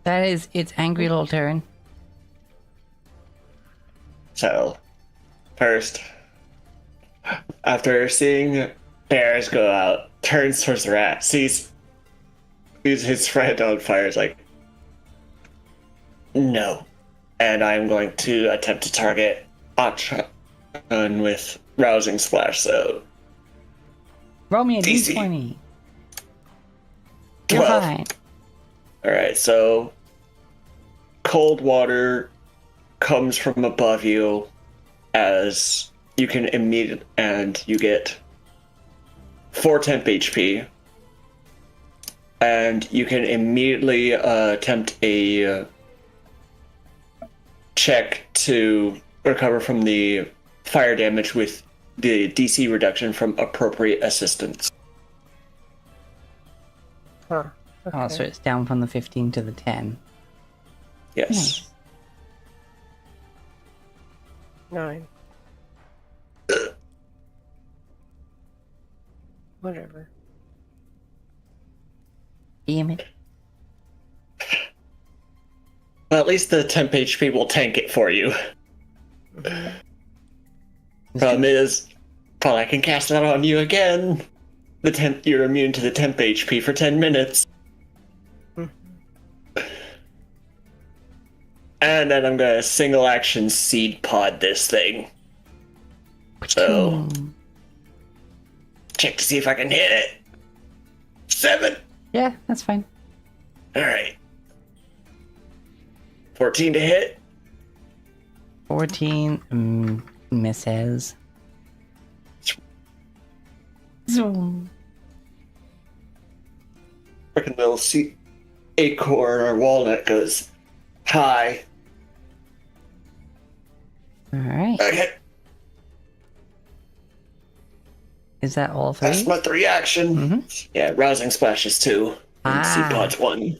That is its angry little turn. So, first, after seeing bears go out, turns towards the rat, sees his friend on fire, is like, no. And I'm going to attempt to target Atron with Rousing Splash, so Roll me a DC. d20. You're 12. fine. Alright, so cold water comes from above you as you can immediately, and you get 4 temp HP. And you can immediately attempt a check to recover from the fire damage with the DC reduction from appropriate assistance. Huh. Okay. Oh, so it's down from the 15 to the 10. Yes. Nice. 9. Whatever. Damn it. Well, at least the temp HP will tank it for you. Problem is, probably I can cast that on you again. You're immune to the temp HP for 10 minutes. And then I'm gonna single action seed pod this thing. So, check to see if I can hit it. 7! Yeah, that's fine. Alright. 14 to hit. 14 misses. Zoom. Freaking little acorn or walnut goes high. Alright. Okay, Is that all 3? that's my 3 action. Mhm. Yeah, Rousing Splash is 2. And Seed Pod's 1.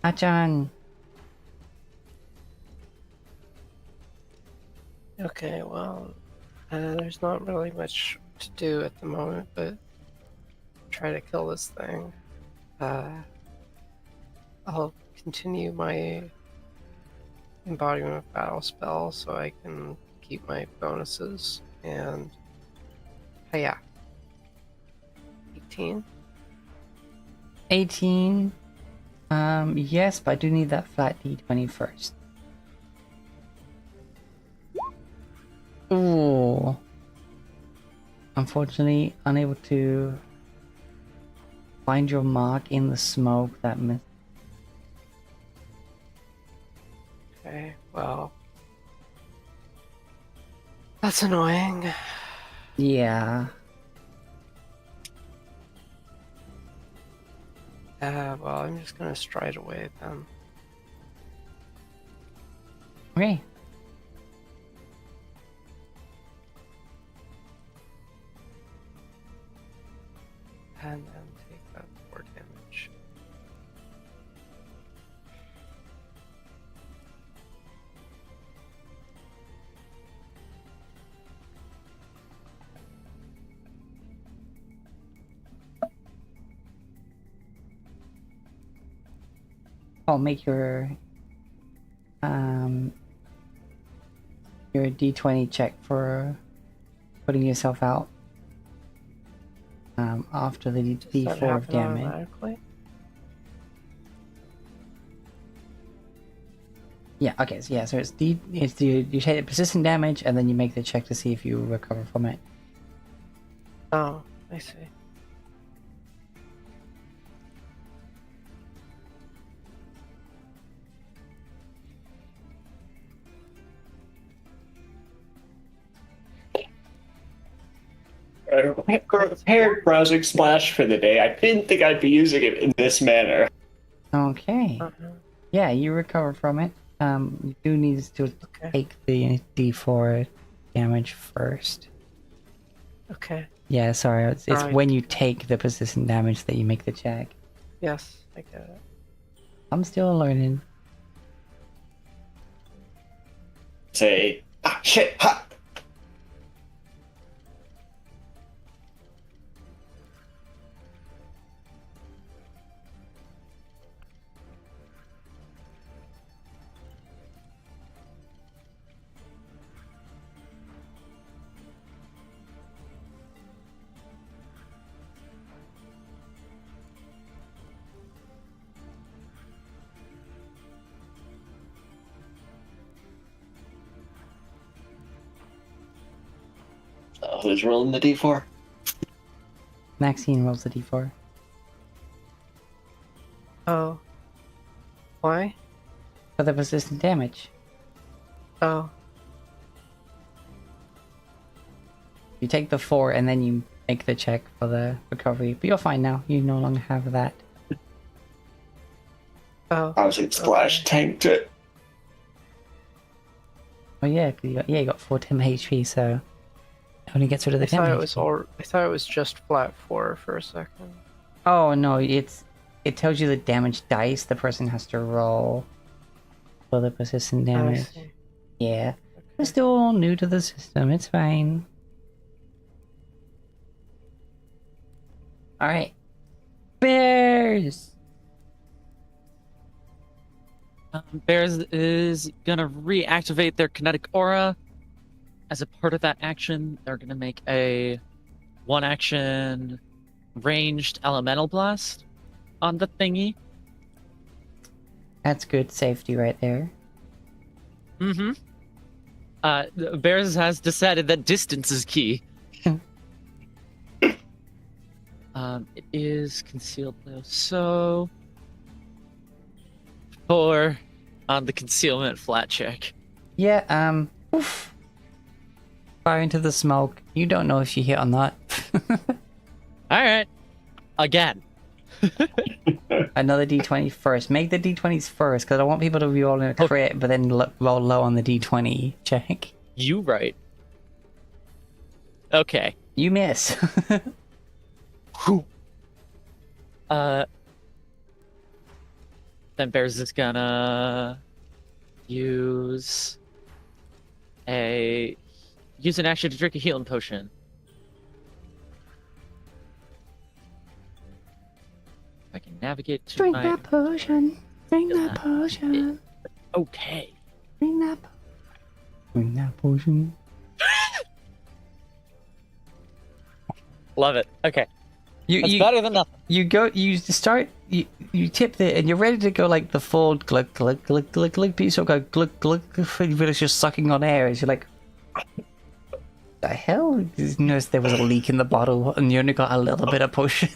Achan. Okay, well, there's not really much to do at the moment, but try to kill this thing. I'll continue my embodiment of battle spell so I can keep my bonuses, and yeah, 18. 18. Yes, but I do need that flat d20 first. Ooh. Unfortunately, unable to Find your mark in the smoke that Okay, well. That's annoying. Yeah. Well, I'm just gonna stride away then. Okay. And then take that 4 damage. I'll make your D20 check for putting yourself out. After the Does that D4 of happen damage. automatically? Yeah, okay, so yeah, so it's you take the persistent damage and then you make the check to see if you recover from it. Oh, I see. Prepared browsing splash for the day. I didn't think I'd be using it in this manner. Okay. Uh-huh. Yeah, you recover from it. You do need to Okay. take the D4 damage first. Okay. Yeah, sorry, it's Alright. when you take the persistent damage that you make the check. Yes, I get it. I'm still learning. Say, shit, ha! Who's rolling the D4? Maxine rolls the D4. Oh. Why? For the persistent damage. Oh. You take the 4 and then you make the check for the recovery. But you're fine now. You no longer have that. Oh. Browsing splash tanked it. Oh yeah, 'cause you got 14 HP, so it only gets rid of the I thought damage. I thought it was just flat 4 for a second. Oh no, it tells you the damage dice the person has to roll for the persistent I damage. see. Yeah, we're Okay. still new to the system. It's fine. All right, bears. Bears is gonna reactivate their kinetic aura. As a part of that action, they're gonna make a 1-action ranged elemental blast on the thingy. That's good safety right there. Mm-hmm. Bears has decided that distance is key. It is concealed though, so 4 on the concealment flat check. Yeah. Oof. Fire into the smoke. You don't know if you hit or not. All right, again. Another D20 first. Make the D20s first, because I want people to roll in a Okay. crit, but then roll low on the D20 check. You right. Okay. You miss. Whew. Then Bears is gonna use an action to drink a healing potion. If I can navigate to Drink my that potion. Drink that potion. okay. Drink that. Drink that potion. Love it. Okay. That's You better than nothing. you start you tip it and you're ready to go like the full glug glug glug glug glug, but you sort of go glug glug, but it's just sucking on air. And you're like, the hell? You noticed there was a leak in the bottle and you only got a little bit of potion.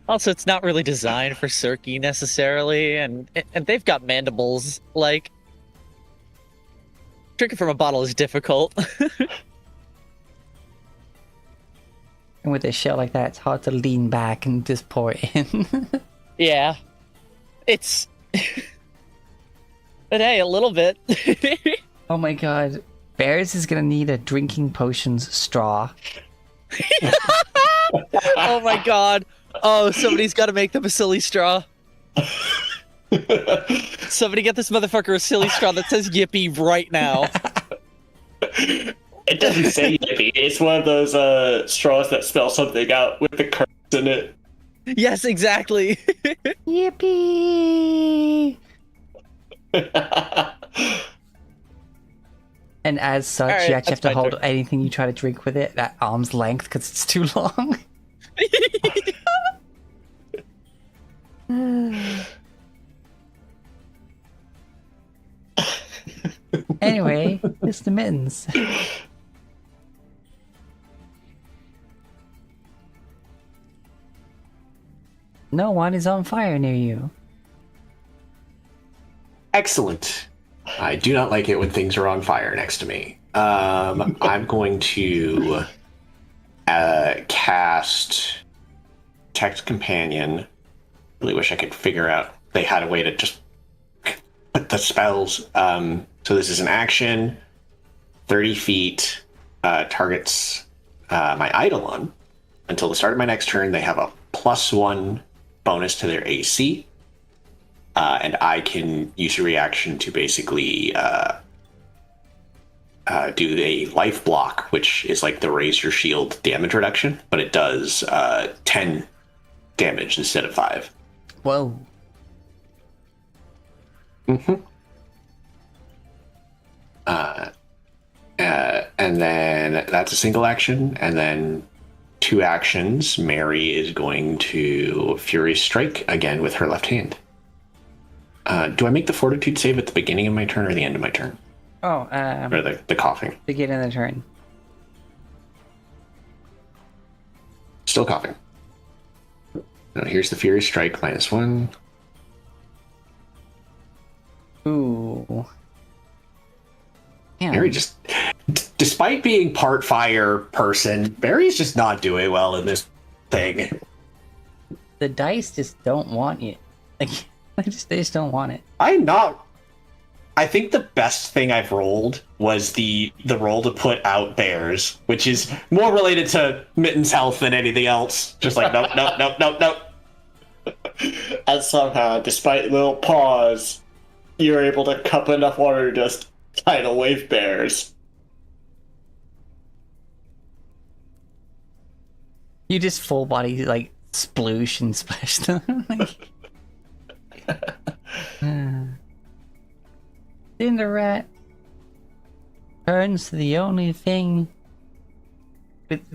Also, it's not really designed for Cirque necessarily, and they've got mandibles. Like, drinking from a bottle is difficult. And with a shell like that, it's hard to lean back and just pour it in. Yeah, it's. But hey, a little bit. Oh my god. Bears is gonna need a drinking potions straw. Oh my god. Oh, somebody's got to make them a silly straw. Somebody get this motherfucker a silly straw that says Yippee right now. It doesn't say yippee. It's one of those straws that spell something out with the curves in it. Yes, exactly. Yippee! And as such, Alright, you actually have that's to my hold turn. anything you try to drink with it at arm's length because it's too long. Anyway, it's the mittens. No one is on fire near you. Excellent. I do not like it when things are on fire next to me. I'm going to cast Text Companion. Really wish I could figure out they had a way to just put the spells. So this is an action, 30 feet, targets my Eidolon. Until the start of my next turn, they have a +1 bonus to their AC. And I can use a reaction to basically do a life block, which is like the raise your shield damage reduction, but it does 10 damage instead of 5. Whoa. Mm-hmm. And then that's a single action, and then 2 actions. Mary is going to Fury Strike again with her left hand. Do I make the Fortitude save at the beginning of my turn or the end of my turn? Oh, Or the coughing? beginning of the turn. Still coughing. No, here's the Fury Strike -1. Ooh. Damn. Mary just, despite being part fire person, Mary's just not doing well in this thing. The dice just don't want it. Like, they just don't want it. I think the best thing I've rolled was the roll to put out bears, which is more related to Mitten's health than anything else. Just like, nope, nope, nope, nope, nope. And somehow, despite little pause, you're able to cup enough water to just tidal wave bears. You just full body, like, sploosh and splash them. Cinder Rat turns to the only thing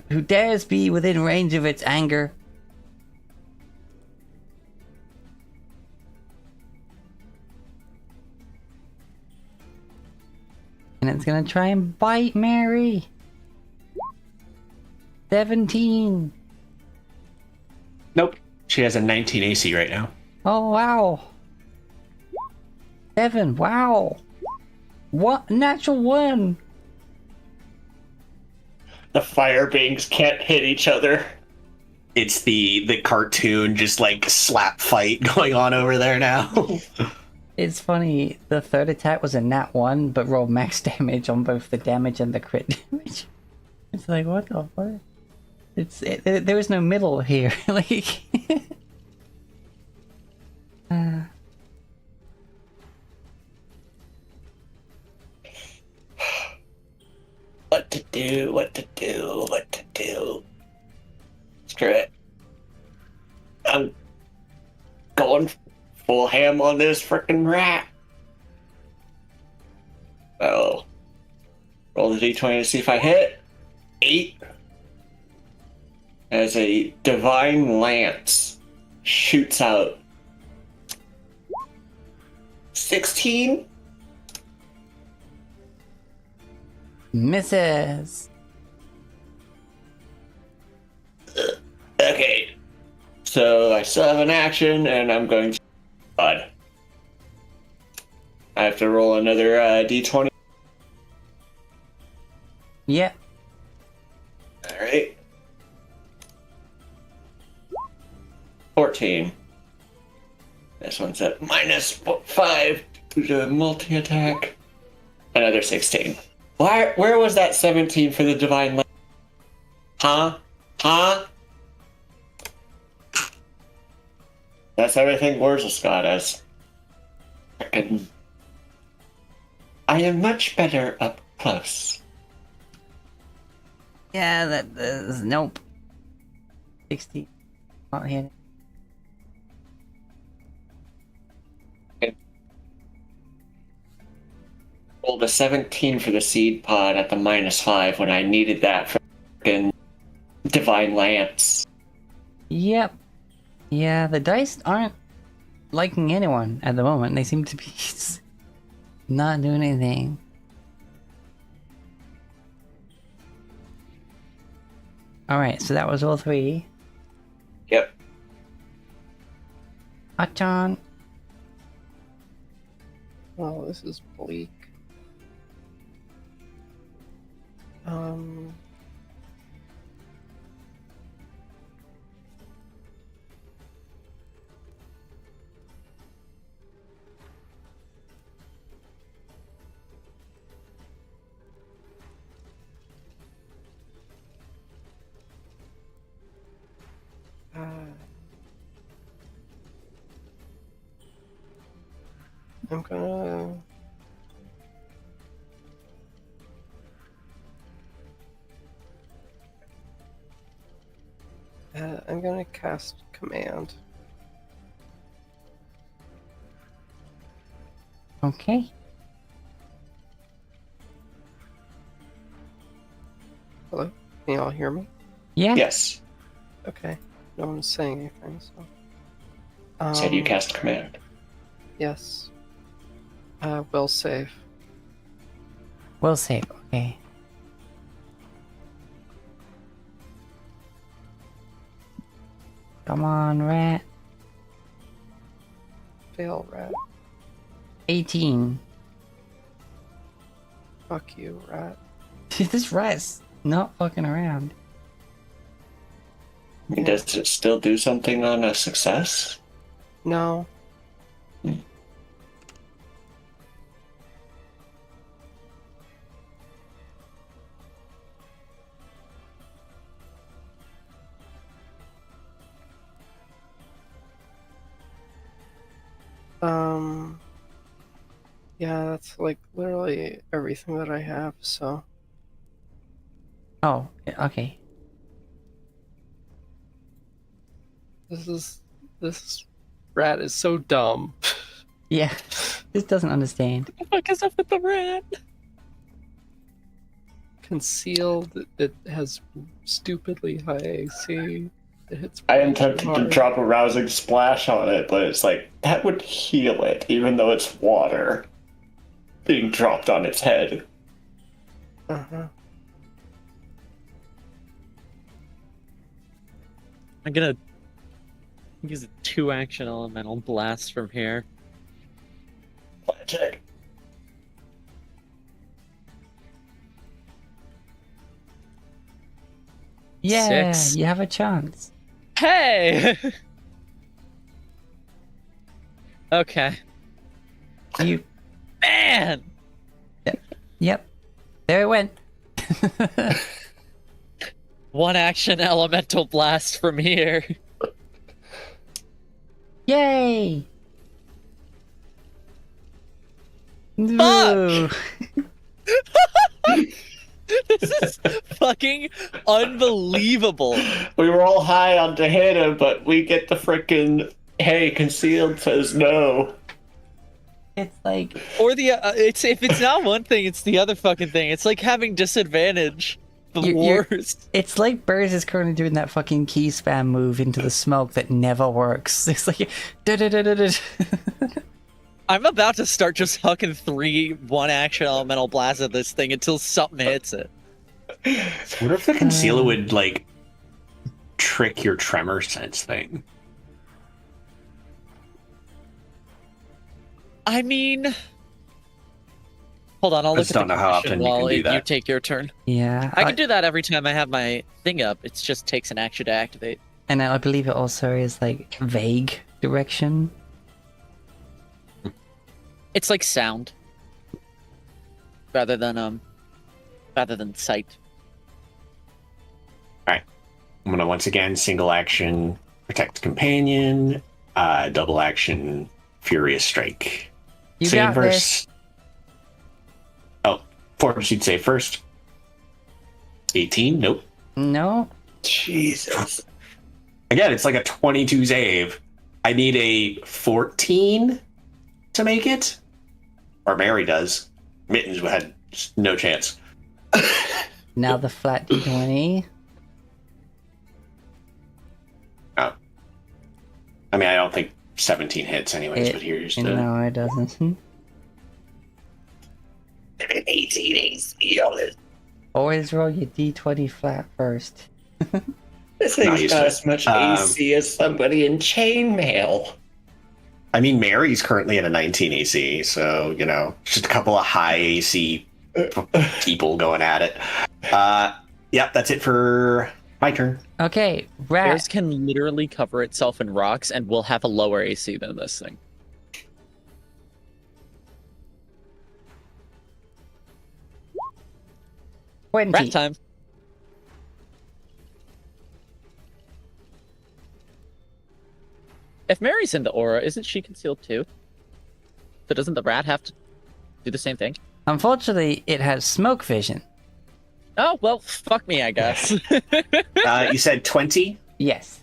who dares be within range of its anger. And it's gonna try and bite Mary. 17. Nope. She has a 19 AC right now. Oh, wow. 7, wow. What? Natural 1. The fire beings can't hit each other. It's the cartoon just like slap fight going on over there now. It's funny, the third attack was a nat 1, but rolled max damage on both the damage and the crit damage. It's like, what the fuck? There is no middle here. Like, What to do, what to do, what to do. Screw it. I'm going full ham on this frickin' rat. Oh. Roll the d20 to see if I hit. 8. As a divine lance shoots out. 16? misses. Okay. So I still have an action, and I'm going to. God. I have to roll another d20. Yep. Alright. 14. This one's at -5 due to multi-attack. Another 16. Where was that 17 for the Divine Lance? Huh? That's everything Wurzel's got as. Frickin'. I am much better up close. Yeah, that is nope. 60. Not hitting. Rolled a 17 for the seed pod at the -5 when I needed that for frickin' Divine Lance. Yep. Yeah, the dice aren't liking anyone at the moment. They seem to be not doing anything. Alright, so that was all 3. Yep. Achan. Oh, this is bleak. I'm gonna. I'm gonna cast command. Okay. Hello? Can you all hear me? Yeah. Yes. Okay. No one's saying anything, so. Said you cast command. Yes. Will save. We'll save. Okay. Come on, rat. Fail, rat. 18. Fuck you, rat. This rat's not fucking around. I mean, does it still do something on a success? No. Yeah, that's like literally everything that I have, so. Oh, okay. This rat is so dumb. Yeah. This doesn't understand. What the fuck is up with the rat? Concealed, it has stupidly high AC. It hits I way am too tempted to hard. drop a rousing splash on it, but it's like, that would heal it, even though it's water being dropped on its head. Uh-huh. I'm gonna use a 2-action elemental blast from here. Check. Yeah, 6. you have a chance. Hey! Okay. You. Man! Yep. There it went. 1-action elemental blast from here. Yay! Fuck! This is fucking unbelievable. We were all high on to hit him, but we get the frickin' hey, concealed says no. It's like Or the it's if it's not one thing, it's the other fucking thing. It's like having disadvantage. The You're- worst. it's like Burrs is currently doing that fucking key spam move into the smoke that never works. It's like da-da-da-da-da. I'm about to start just hucking 3 1-action elemental blasts at this thing until something hits it. What if the concealer would like trick your tremor sense thing? I mean, hold on. I'll I look just at the don't know how condition often you while can do you that. take your turn. Yeah. I can do that every time I have my thing up. It just takes an action to activate. And I believe it also is like vague direction. It's like sound rather than sight. I'm gonna once again single action protect companion, double action furious strike. You Save got verse. Oh, fortitude save first. 18. Nope. No. Jesus. Again, it's like a 22 save. I need a 14 to make it, or Mary does. Mittens had no chance. Now the flat d20. I mean, I don't think 17 hits anyways, but here's the... No, it doesn't. 18 AC on it. Always roll your d20 flat first. This Not thing's used got to it. as much AC as somebody in chainmail. I mean, Mary's currently at a 19 AC, so, you know, just a couple of high AC people going at it. Yep, that's it for my turn. Okay, Bears rat. can literally cover itself in rocks and will have a lower AC than this thing. Rat 20. time. If Mary's in the aura, isn't she concealed too? So doesn't the rat have to do the same thing? Unfortunately, it has smoke vision. Oh, well, fuck me, I guess. You said 20? Yes.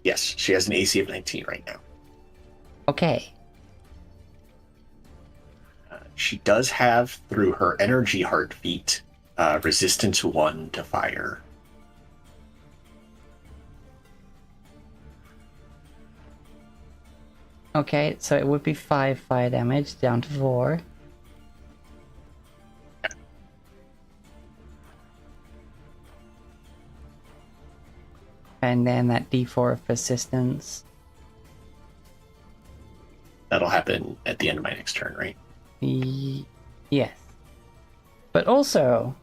Yes, she has an AC of 19 right now. Okay. She does have, through her energy heartbeat, resistance 1 to fire. Okay, so it would be 5 fire damage down to 4. And then that d4 of persistence. That'll happen at the end of my next turn, right? Yes. But also,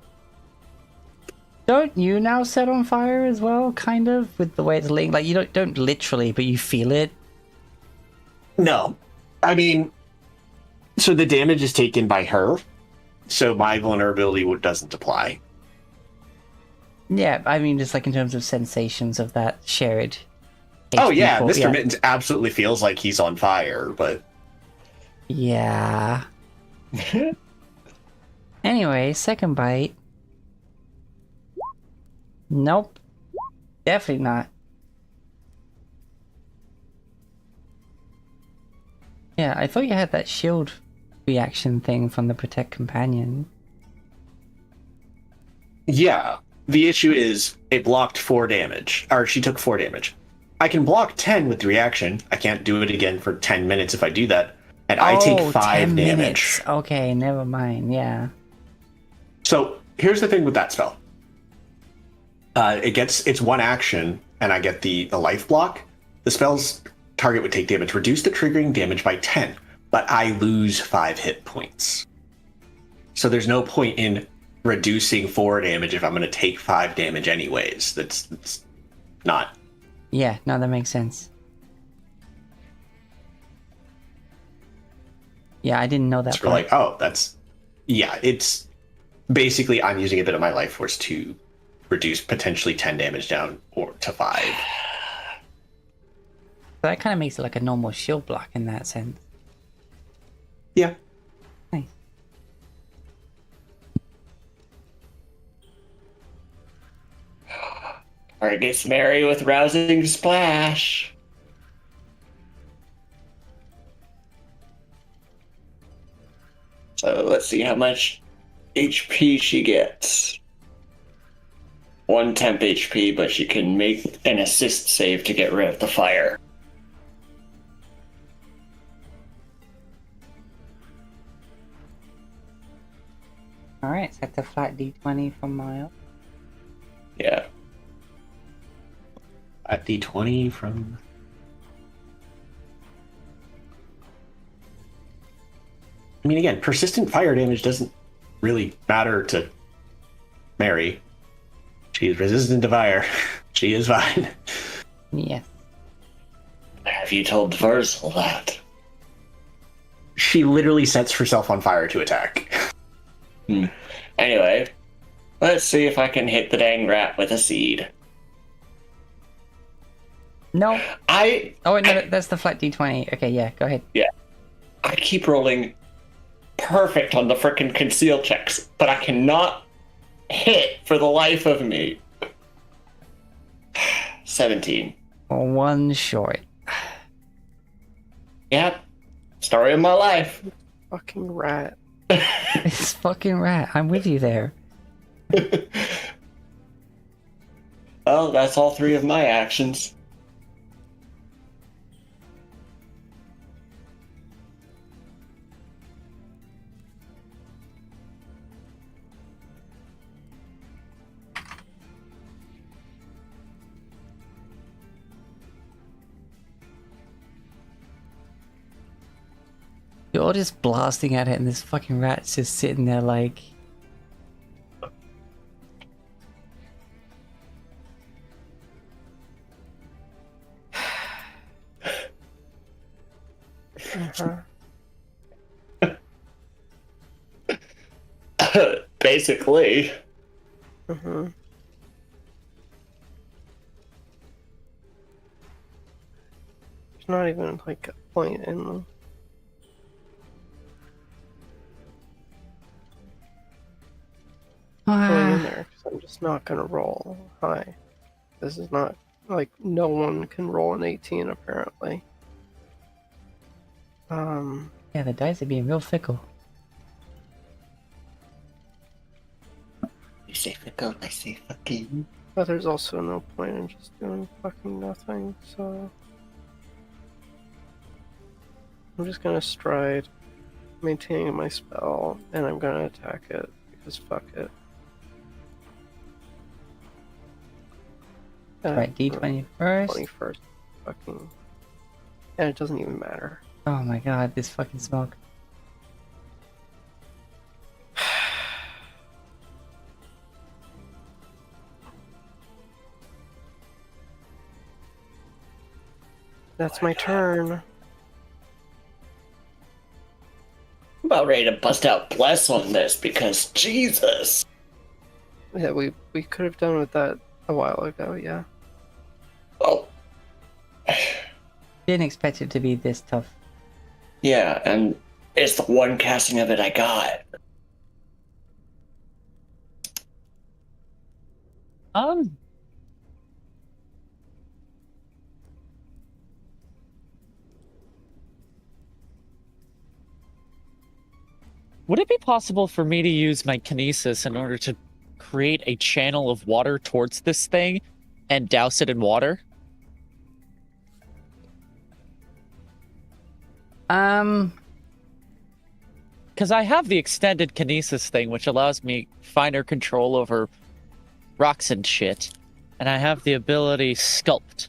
don't you now set on fire as well, kind of, with the way it's linked? Like, you don't literally, but you feel it. No. I mean, so the damage is taken by her, so my vulnerability doesn't apply. Yeah, I mean, just like in terms of sensations of that shared. Oh HP yeah, pool, Mr. Mittens absolutely feels like he's on fire, but Yeah. Anyway, second bite. Nope. Definitely not. Yeah, I thought you had that shield reaction thing from the Protect Companion. yeah, the issue is it blocked 4 damage, or she took 4 damage. I can block 10 with the reaction. I can't do it again for 10 minutes if I do that, and I take 5 10 damage. minutes. Okay, never mind. Yeah. So here's the thing with that spell. It's 1 action, and I get the life block. The spell's target would take damage, reduce the triggering damage by 10, but I lose 5 hit points. So there's no point in reducing 4 damage if I'm going to take 5 damage anyways. That's not. Yeah, no, that makes sense. Yeah, I didn't know that. We're like, oh, that's. Yeah, it's basically I'm using a bit of my life force to reduce potentially 10 damage down or to 5. So that kind of makes it like a normal shield block in that sense. Yeah. Nice. Targets Mary with rousing splash. So let's see how much HP she gets. 1 temp HP, but she can make an assist save to get rid of the fire. Alright, set the flat d20 from Miles. Yeah. At D20 from. I mean, again, persistent fire damage doesn't really matter to Mary. She's resistant to fire. She is fine. Yes. Have you told Verzel that? She literally sets herself on fire to attack. Anyway, let's see if I can hit the dang rat with a seed. No. I Oh, wait, no, that's the flat d20. Okay, yeah, go ahead. I keep rolling perfect on the frickin' conceal checks, but I cannot hit for the life of me. 17. One short. Yep. Story of my life. Fucking rat. It's fucking rat. I'm with you there. Well, that's all 3 of my actions. You're just blasting at it, and this fucking rat's just sitting there like. Basically. Mm-hmm. There's not even like a point in them. Going in there because I'm just not gonna roll high. This is not like no one can roll an 18 apparently. Yeah, the dice are being real fickle. You say fickle, I say fucking. But there's also no point in just doing fucking nothing, so I'm just gonna stride, maintaining my spell, and I'm gonna attack it because fuck it. Right, d20 first. 21st. Fucking. And it doesn't even matter. Oh my god, this fucking smoke. That's my turn. I'm about ready to bust out bless on this because Jesus. Yeah, we could have done with that a while ago, yeah. Oh. Didn't expect it to be this tough. Yeah, and it's the one casting of it I got. Would it be possible for me to use my kinesis in order to create a channel of water towards this thing and douse it in water? Because I have the extended kinesis thing, which allows me finer control over rocks and shit. And I have the ability Sculpt,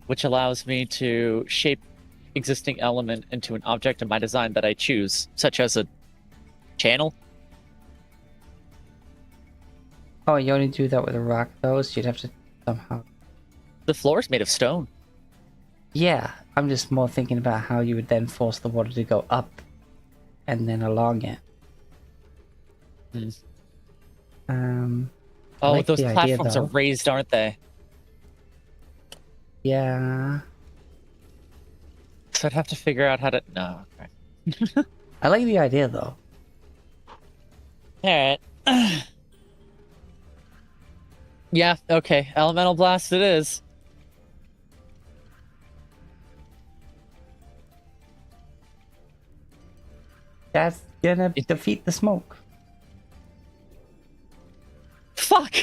which allows me to shape existing element into an object of my design that I choose, such as a channel. Oh, you only do that with a rock though, so you'd have to somehow. The floor is made of stone. Yeah, I'm just more thinking about how you would then force the water to go up and then along it. I Oh, like those the idea, platforms are though. raised, aren't they? Yeah. So I'd have to figure out how to. No. Okay. I like the idea though. All right. Yeah. Okay. Elemental blast. It is. That's gonna defeat the smoke. Fuck.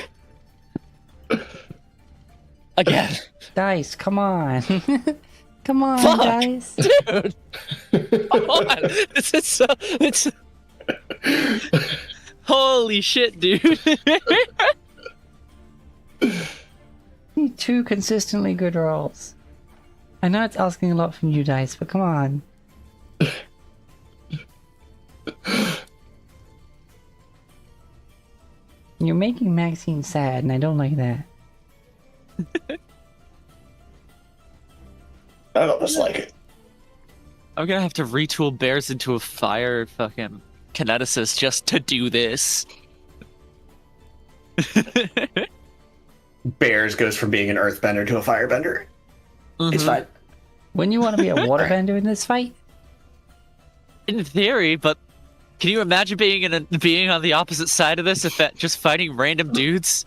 Again. Dice, come on. Come on, Fuck, guys. dude. Come on. This is so. It's. Holy shit, dude. Need 2 consistently good rolls. I know it's asking a lot from you guys, but come on. You're making Maxine sad, and I don't like that. I don't dislike it. I'm gonna have to retool bears into a fire fucking kineticist just to do this. Bears goes from being an earthbender to a firebender. It's Mhm. fine. Wouldn't you want to be a waterbender in this fight? In theory, but can you imagine being on the opposite side of this if that just fighting random dudes?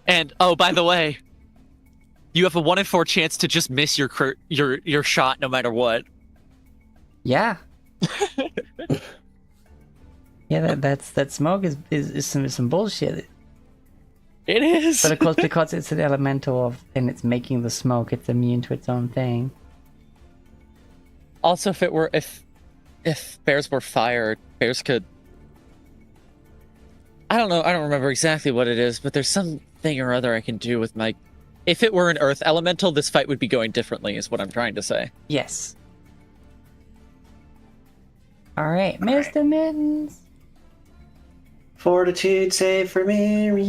And oh, by the way, you have a 1 in 4 chance to just miss your shot no matter what. Yeah. Yeah, that smoke is some bullshit. It is. But of course, because it's an elemental and it's making the smoke, it's immune to its own thing. Also, if bears were fire, bears could. I don't know. I don't remember exactly what it is, but there's something or other I can do with my. If it were an earth elemental, this fight would be going differently. Is what I'm trying to say. Yes. Alright, Mr. Mittens. Fortitude save for Mary.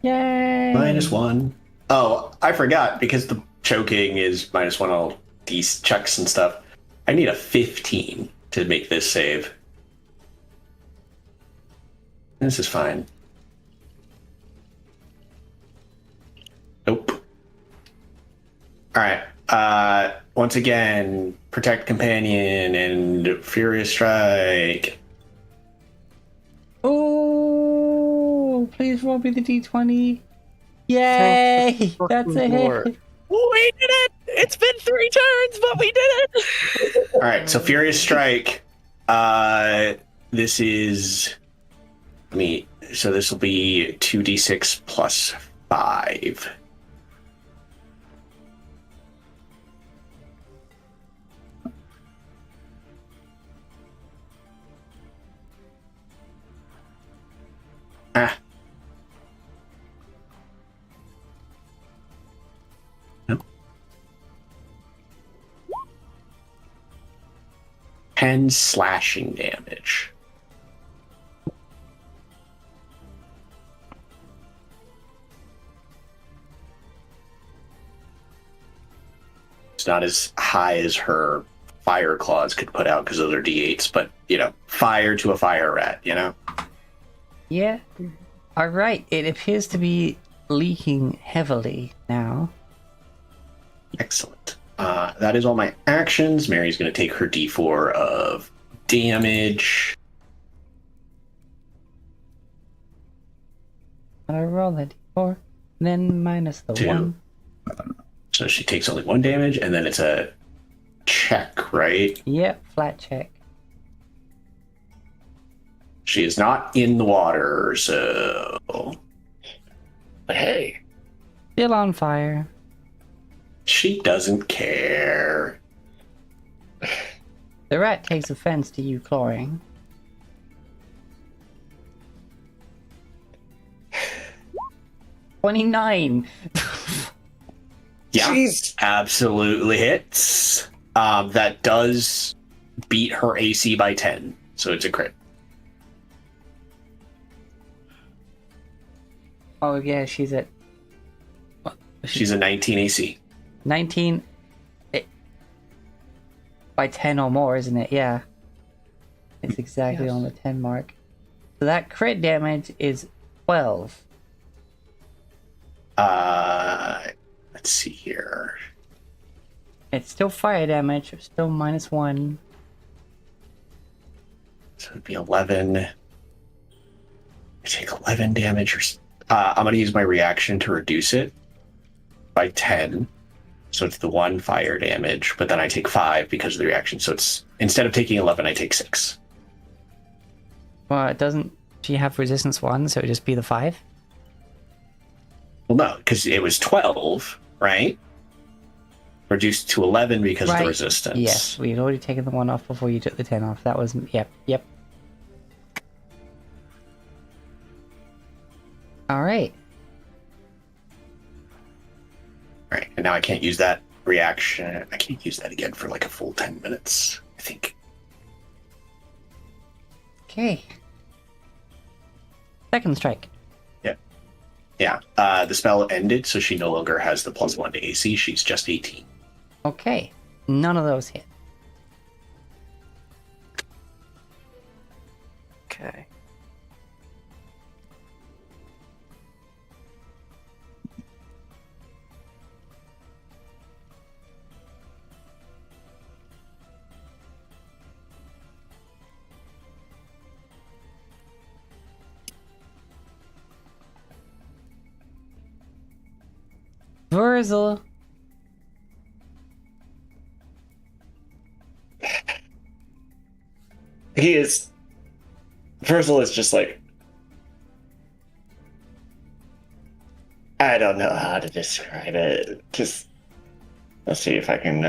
Yay! -1. Oh, I forgot because the choking is -1 on all these checks and stuff. I need a 15 to make this save. This is fine. Nope. Alright. Once again, protect companion and furious strike. Oh, please roll me the d20. Yay! Thank the That's a fucking hit. Lord. We did it! It's been 3 turns, but we did it! All right, so furious strike. This is so this will be 2d6 plus 5. Ah. Nope. 10 slashing damage. It's not as high as her fire claws could put out because those are d8s, but fire to a fire rat, Yeah. Alright, it appears to be leaking heavily now. Excellent. That is all my actions. Mary's going to take her d4 of damage. I roll that d4, then minus the 2. 1. So she takes only 1 damage, and then it's a check, right? Yep, flat check. She is not in the water, so. But hey, Still on fire. She doesn't care. The rat takes offense to you clawing. $29. Yeah, jeez. absolutely hits. That does beat her AC by 10, so it's a crit. Oh yeah, she's at what? She's a 19 AC. 19 by 10 or more, isn't it? Yeah. It's exactly Yes. on the 10 mark. So that crit damage is 12. Let's see here. It's still fire damage, it's still -1. So it'd be 11. I take 11 damage. I'm going to use my reaction to reduce it by 10. So it's the 1 fire damage, but then I take 5 because of the reaction. So it's instead of taking 11, I take 6. Well, it doesn't she have resistance 1, so it would just be the 5? Well, no, because it was 12, right? Reduced to 11 because of the resistance. Yes, we had already taken the 1 off before you took the 10 off. That was, yep. Alright. All right, and now I can't use that reaction. I can't use that again for like a full 10 minutes, I think. Okay. Second strike. Yeah. The spell ended, so she no longer has the +1 to AC. She's just 18. Okay. None of those hit. Okay. Verzel. He is. Virgil is just like. I don't know how to describe it. Just. Let's see if I can.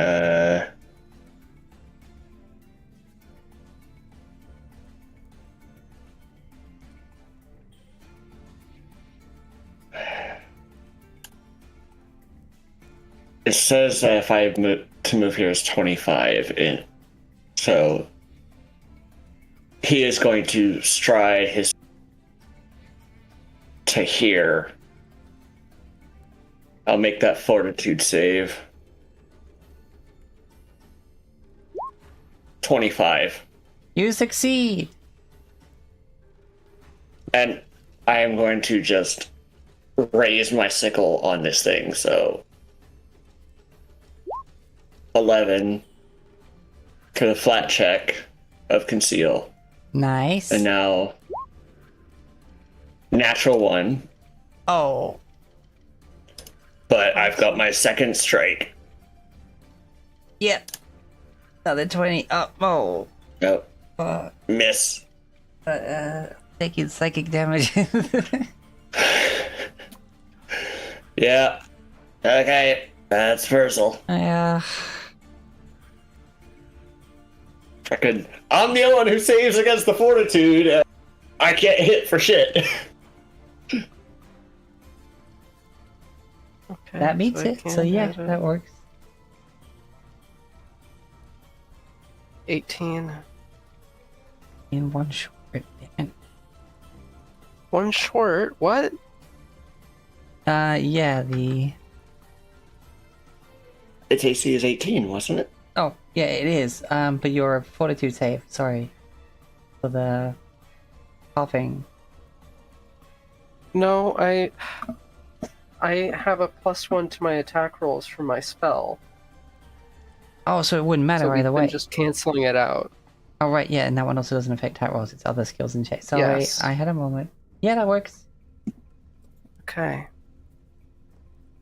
It says that if I move here is 25 in, so he is going to stride his to here. I'll make that fortitude save. 25. You succeed. And I am going to just raise my sickle on this thing, so 11 for the flat check of conceal. Nice. And now natural 1. Oh. But I've got my second strike. Yep. Another 20. Oh. Nope. Fuck. Miss. Taking psychic damage. Yeah. Okay. That's Virgil. Yeah. I'm the only one who saves against the fortitude. I can't hit for shit. Okay, That beats so I it. can So yeah, add a that works. 18. In one short. Damn One short? What? it. Yeah, the. Its AC is 18, wasn't it? Oh, yeah, it is. But your fortitude save. Sorry. For the coughing. No, I have a +1 to my attack rolls for my spell. Oh, so it wouldn't matter So we've either been way. just canceling it out. Oh, right, yeah, and that one also doesn't affect attack rolls. It's other skills and checks. Sorry, Yes. I had a moment. Yeah, that works. Okay.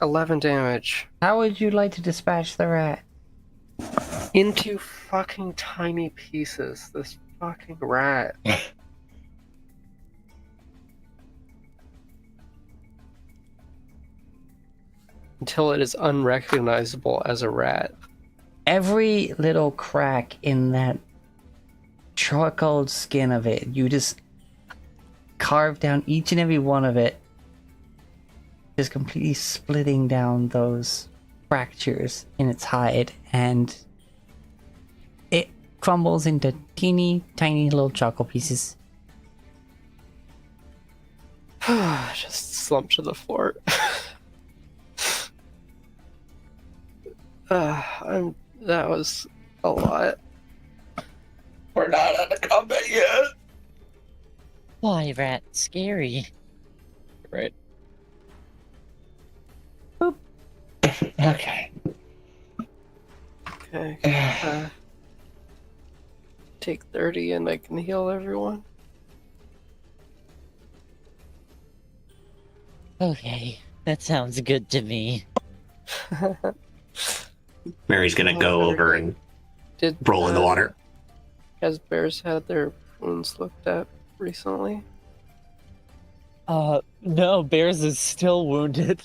11 damage. How would you like to dispatch the rat? Into fucking tiny pieces. This fucking rat. Until it is unrecognizable as a rat. Every little crack in that charcoal skin of it, you just carve down each and every one of it, just completely splitting down those fractures in its hide, and it crumbles into teeny tiny little charcoal pieces. Just slump to the floor. That was a lot. We're not out of combat yet. Why, rat? Scary. Right. Okay. Okay. Take 30 and I can heal everyone. Okay, that sounds good to me. Mary's gonna go over and Did roll in the water. Has bears had their wounds looked at recently? No, Bears is still wounded.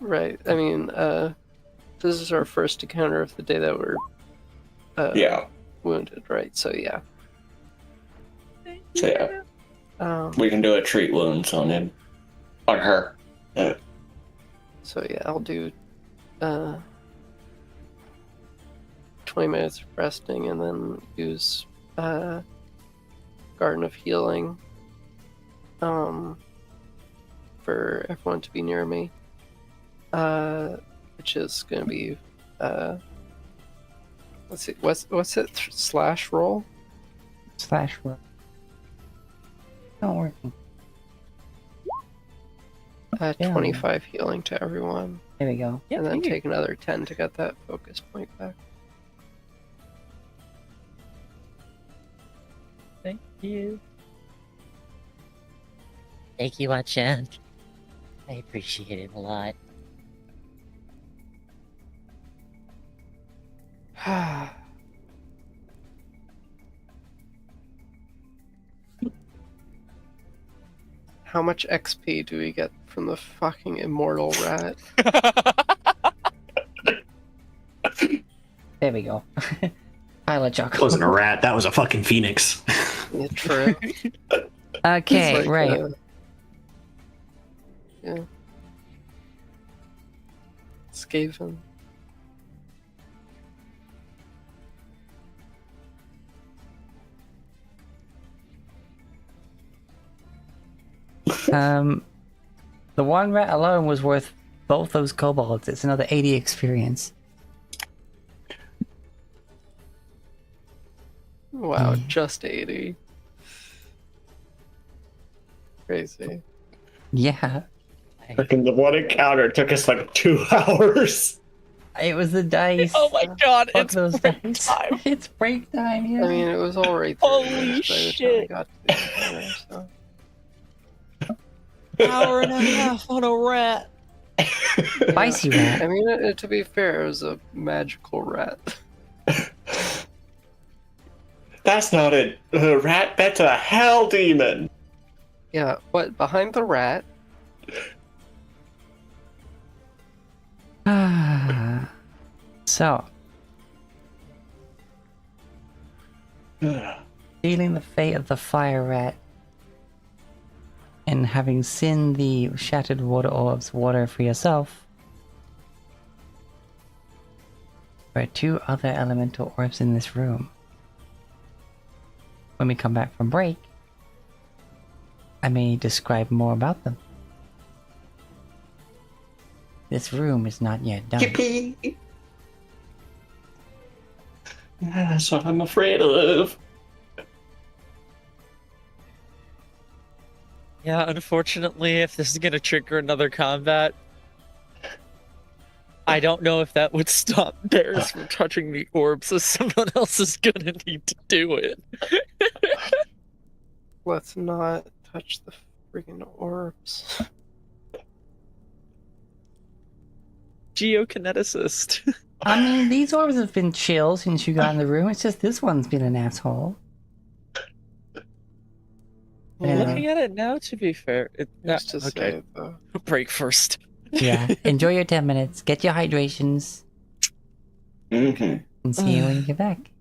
Right. I mean, this is our first encounter of the day that we're Yeah. wounded, right? So yeah. So yeah, we can do a treat wounds on him. On her. So yeah, I'll do 20 minutes of resting and then use Garden of Healing for everyone to be near me. Which is going to be let's see, what's it? Slash roll? Slash roll. Not working. Yeah. 25 healing to everyone. There we go. Yeah, and then thank you. take another 10 to get that focus point back. Thank you. Thank you, Achan. I appreciate it a lot. How much XP do we get from the fucking immortal rat? There we go. Pile of That chocolate. wasn't a rat. That was a fucking phoenix. Yeah, true. Okay, It's like, right. Yeah. Skaven. The one rat alone was worth both those kobolds. It's another 80 experience. Wow, just 80. Crazy. Yeah, Freaking the one encounter took us like 2 hours. it was the dice. Oh my god, Fuck it's those break dice. time. It's break time, yeah. I mean, it was already 30 Holy minutes by the time I shit. got to the encounter, so. Hour and a half on a rat. Spicy rat. I mean, to be fair, it was a magical rat. That's not a rat, that's a hell demon. Yeah, what? Behind the rat? So, feeling the fate of the fire rat and having seen the shattered water orbs water for yourself, there are 2 other elemental orbs in this room. When we come back from break, I may describe more about them. This room is not yet done. Yippee! That's what I'm afraid of. Yeah, unfortunately, if this is gonna trigger another combat, I don't know if that would stop bears from touching the orb, so someone else is gonna need to do it. Let's not touch the freaking orbs. Geokineticist. I mean, these orbs have been chill since you got in the room. It's just this one's been an asshole. Yeah, Looking at it now, to be fair, who's to okay. say, though? Break first. Yeah, enjoy your 10 minutes, get your hydrations, Mm-hmm. and see you when you get back.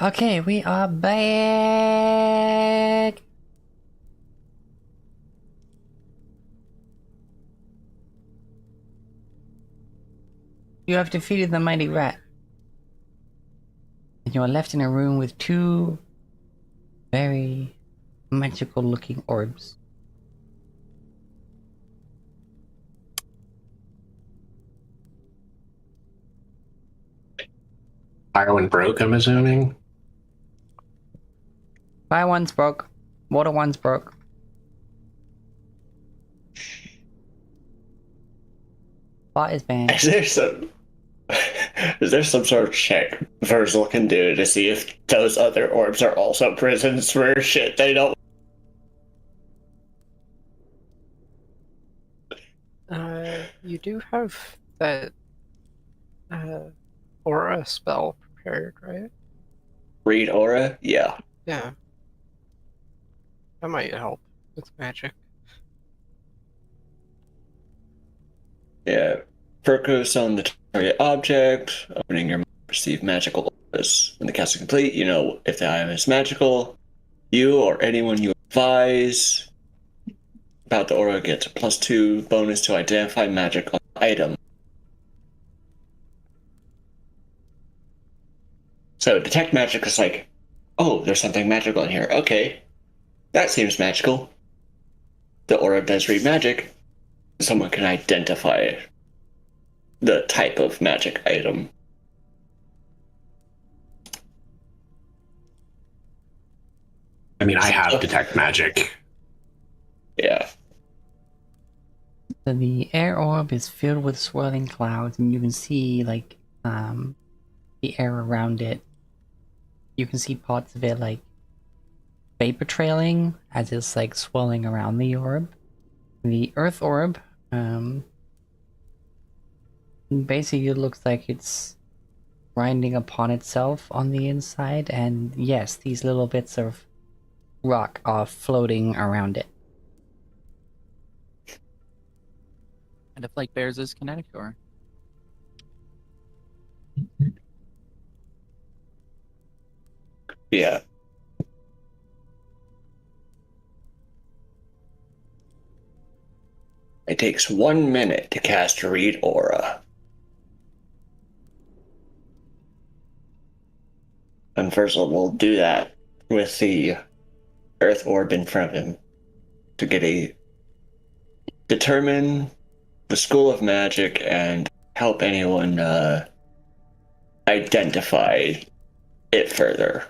Okay, we are back. You have defeated the mighty rat. And you are left in a room with two very magical looking orbs. Fire one broke, I'm assuming. Fire one's broke. Water one's broke. Spot is banned. Is there some sort of check Virgil can do to see if those other orbs are also prisons for shit they don't? You do have that aura spell prepared, right? Read aura? Yeah. Yeah. That might help with magic. Yeah. Focus on the target object, opening your mind to perceive magical auras. When the cast is complete, you know if the item is magical. You or anyone you advise about the aura gets a +2 bonus to identify magical item. So detect magic is like, oh, there's something magical in here. Okay, that seems magical. The aura does read magic. Someone can identify the type of magic item. I mean, I have detect magic. Yeah. So the air orb is filled with swirling clouds, and you can see like the air around it. You can see parts of it like vapor trailing as it's like swirling around the orb. The earth orb, basically it looks like it's grinding upon itself on the inside, and yes, these little bits of rock are floating around it. Kind of like Bears' kinetic aura. Yeah. It takes 1 minute to cast Read Aura. And Virgil will do that with the Earth Orb in front of him to get a determine the school of magic and help anyone identify it further.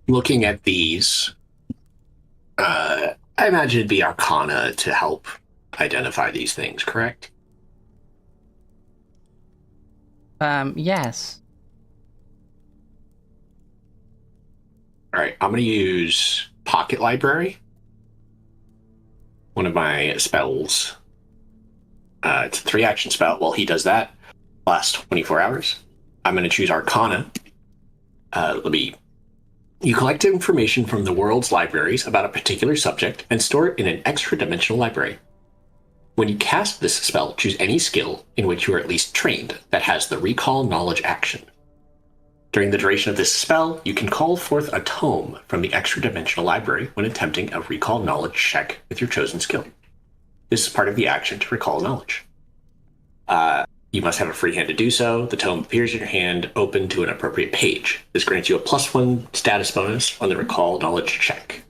Looking at these, I imagine it'd be Arcana to help identify these things, correct? Yes. All right, I'm going to use Pocket Library. One of my spells. It's a 3-action spell. While he does that, lasts 24 hours. I'm going to choose Arcana. You collect information from the world's libraries about a particular subject and store it in an extra-dimensional library. When you cast this spell, choose any skill in which you are at least trained that has the Recall Knowledge action. During the duration of this spell, you can call forth a tome from the extra-dimensional library when attempting a Recall Knowledge check with your chosen skill. This is part of the action to recall knowledge. You must have a free hand to do so. The tome appears in your hand, open to an appropriate page. This grants you a +1 status bonus on the recall knowledge check.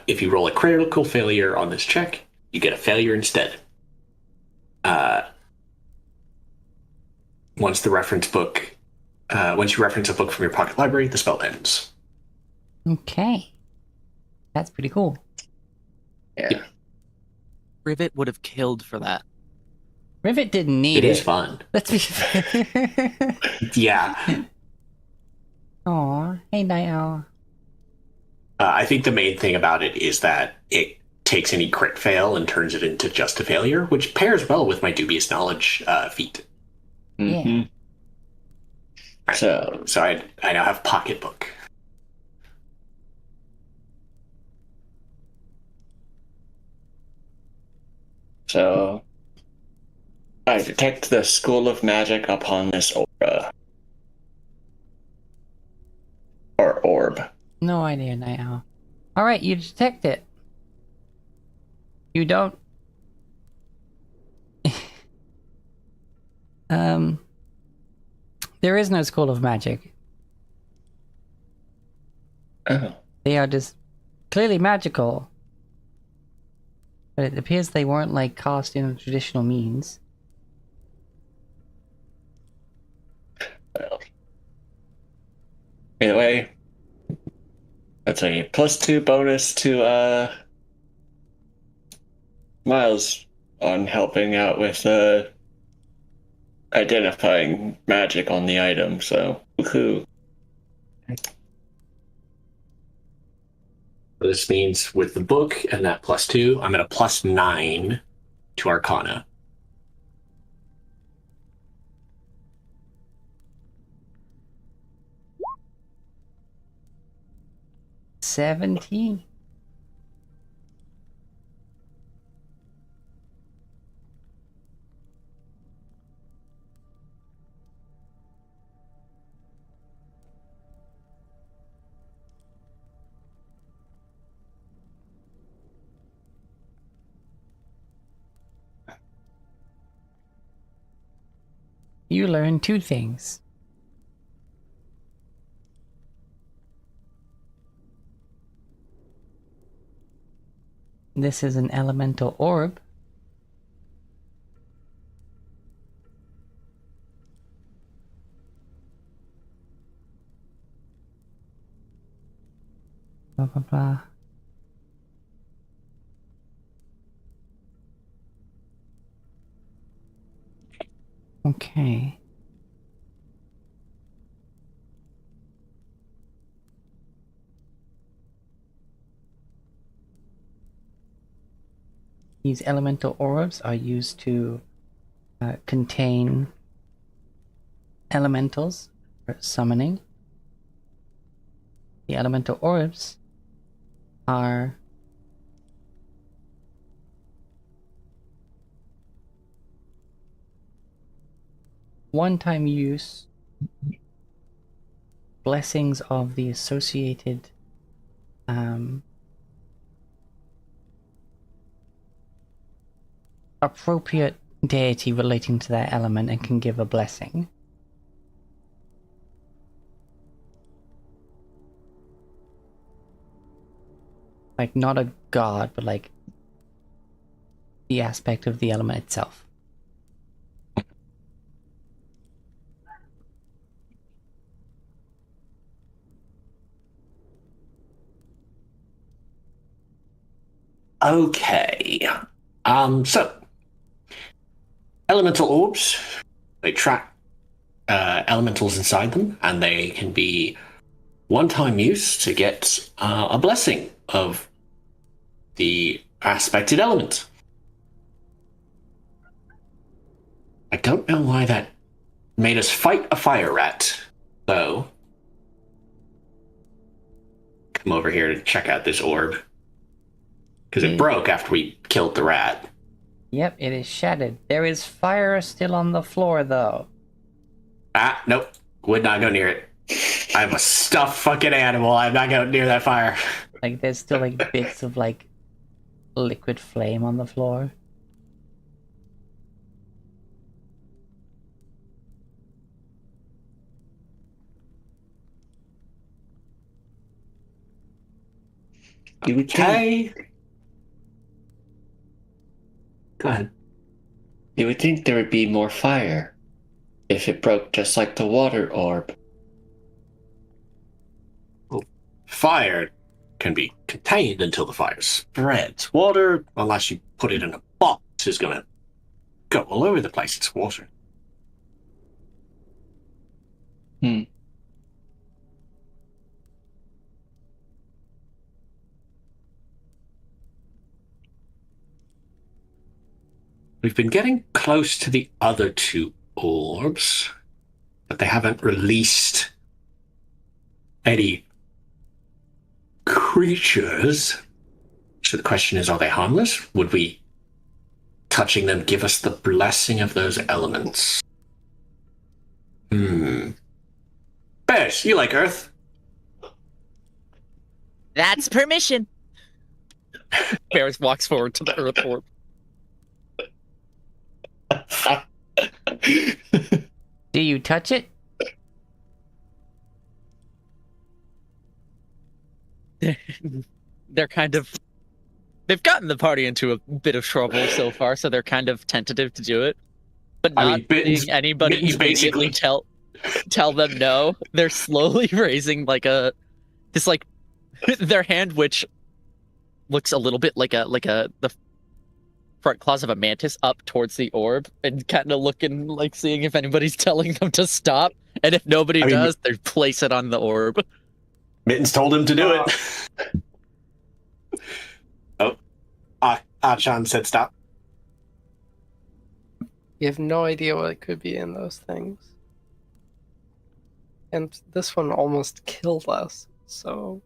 If you roll a critical failure on this check, you get a failure instead. Once you reference a book from your pocket library, the spell ends. Okay. That's pretty cool. Yeah. Rivet would have killed for that. Rivet didn't need It it. is fun. Let's be fair. Yeah. Aw, hey Night Owl. I think the main thing about it is that it takes any crit fail and turns it into just a failure, which pairs well with my dubious knowledge feat. Mm-hmm. Yeah. So I now have Pocketbook. I detect the school of magic upon this aura. Or orb. No idea, Night Owl. Alright, you detect it. You don't... There is no school of magic. Oh. They are just clearly magical. But it appears they weren't, like, cast in traditional means. Well. Either way, that's a +2 bonus to Miles on helping out with identifying magic on the item, so woohoo. This means with the book and that +2, I'm at a +9 to Arcana. $17. You learn 2 things. This is an elemental orb. Blah blah blah. Okay. These elemental orbs are used to contain elementals for summoning. The elemental orbs are one-time use blessings of the associated appropriate deity relating to that element and can give a blessing. Like, not a god, but like the aspect of the element itself. Okay. So elemental orbs, they track elementals inside them, and they can be one-time use to get a blessing of the aspected element. I don't know why that made us fight a fire rat, though. Come over here to check out this orb. Because it broke after we killed the rat. Yep, it is shattered. There is fire still on the floor, though. Ah, nope. Would not go near it. I'm a stuffed fucking animal. I'm not going near that fire. Like, there's still, like, bits of, like, liquid flame on the floor. You would Okay. Go ahead. You would think there would be more fire if it broke just like the water orb. Well, fire can be contained until the fire spreads. Water, unless you put it in a box, is going to go all over the place. It's water. Hmm. We've been getting close to the other 2 orbs, but they haven't released any creatures. So the question is, are they harmless? Would we touching them give us the blessing of those elements. Bears, you like Earth? That's permission. Barris walks forward to the earth orb. Do you touch it? They're kind of. They've gotten the party into a bit of trouble so far, so they're kind of tentative to do it. But I not mean, Mittens- seeing anybody Mittens immediately basically- tell them no. They're slowly raising their hand, which looks a little bit like the front claws of a mantis, up towards the orb, and kind of looking like seeing if anybody's telling them to stop. And if nobody does, they place it on the orb. Mittens told him to do it. Oh, Achan said stop. You have no idea what could be in those things. And this one almost killed us, so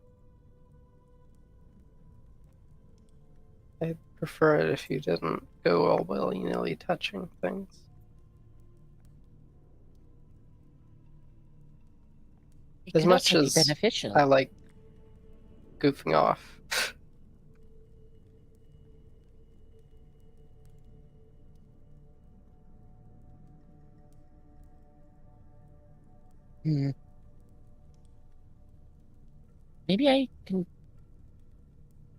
I'd prefer it if you didn't go all willy-nilly touching things. It As could much also be as beneficial. I like goofing off. Maybe I can.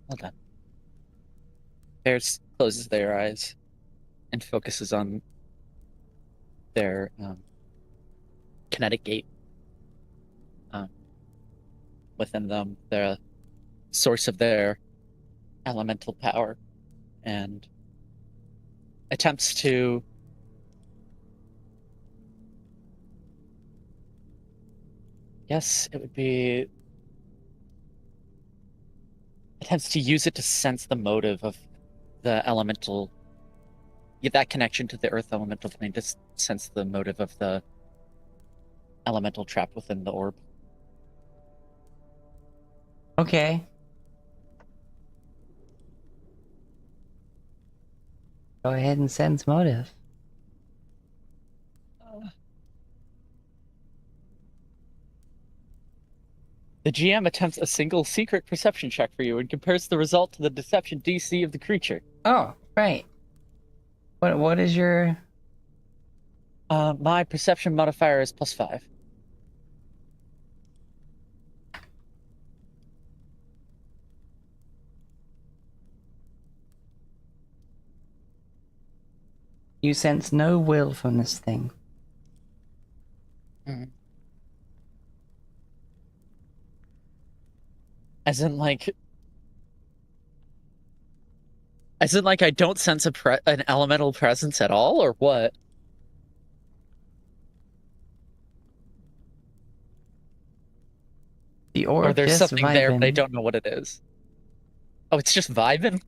Hold on. Bears closes their eyes and focuses on their kinetic gate within them, the source of their elemental power, and attempts to yes, it would be attempts to use it to sense the motive of the elemental, get that connection to the earth elemental plane to sense the motive of the elemental trap within the orb. Okay. Go ahead and sense motive. The GM attempts a single secret perception check for you and compares the result to the deception DC of the creature. Oh, right. What is your... My perception modifier is +5. You sense no will from this thing. As in, like I don't sense an elemental presence at all, or what? The orb Or there's just something there, but I vibing. don't know what it is. Oh, it's just vibing?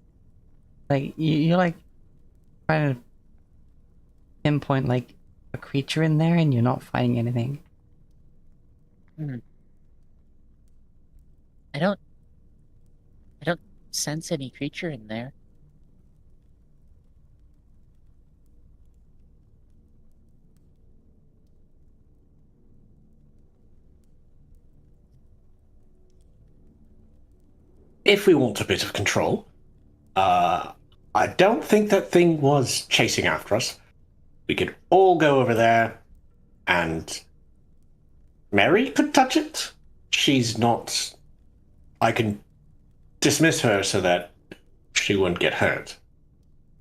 Like, you're like trying to pinpoint like a creature in there and you're not finding anything. I don't sense any creature in there. If we want a bit of control, I don't think that thing was chasing after us. We could all go over there, and Mary could touch it. She's not. I can dismiss her so that she wouldn't get hurt.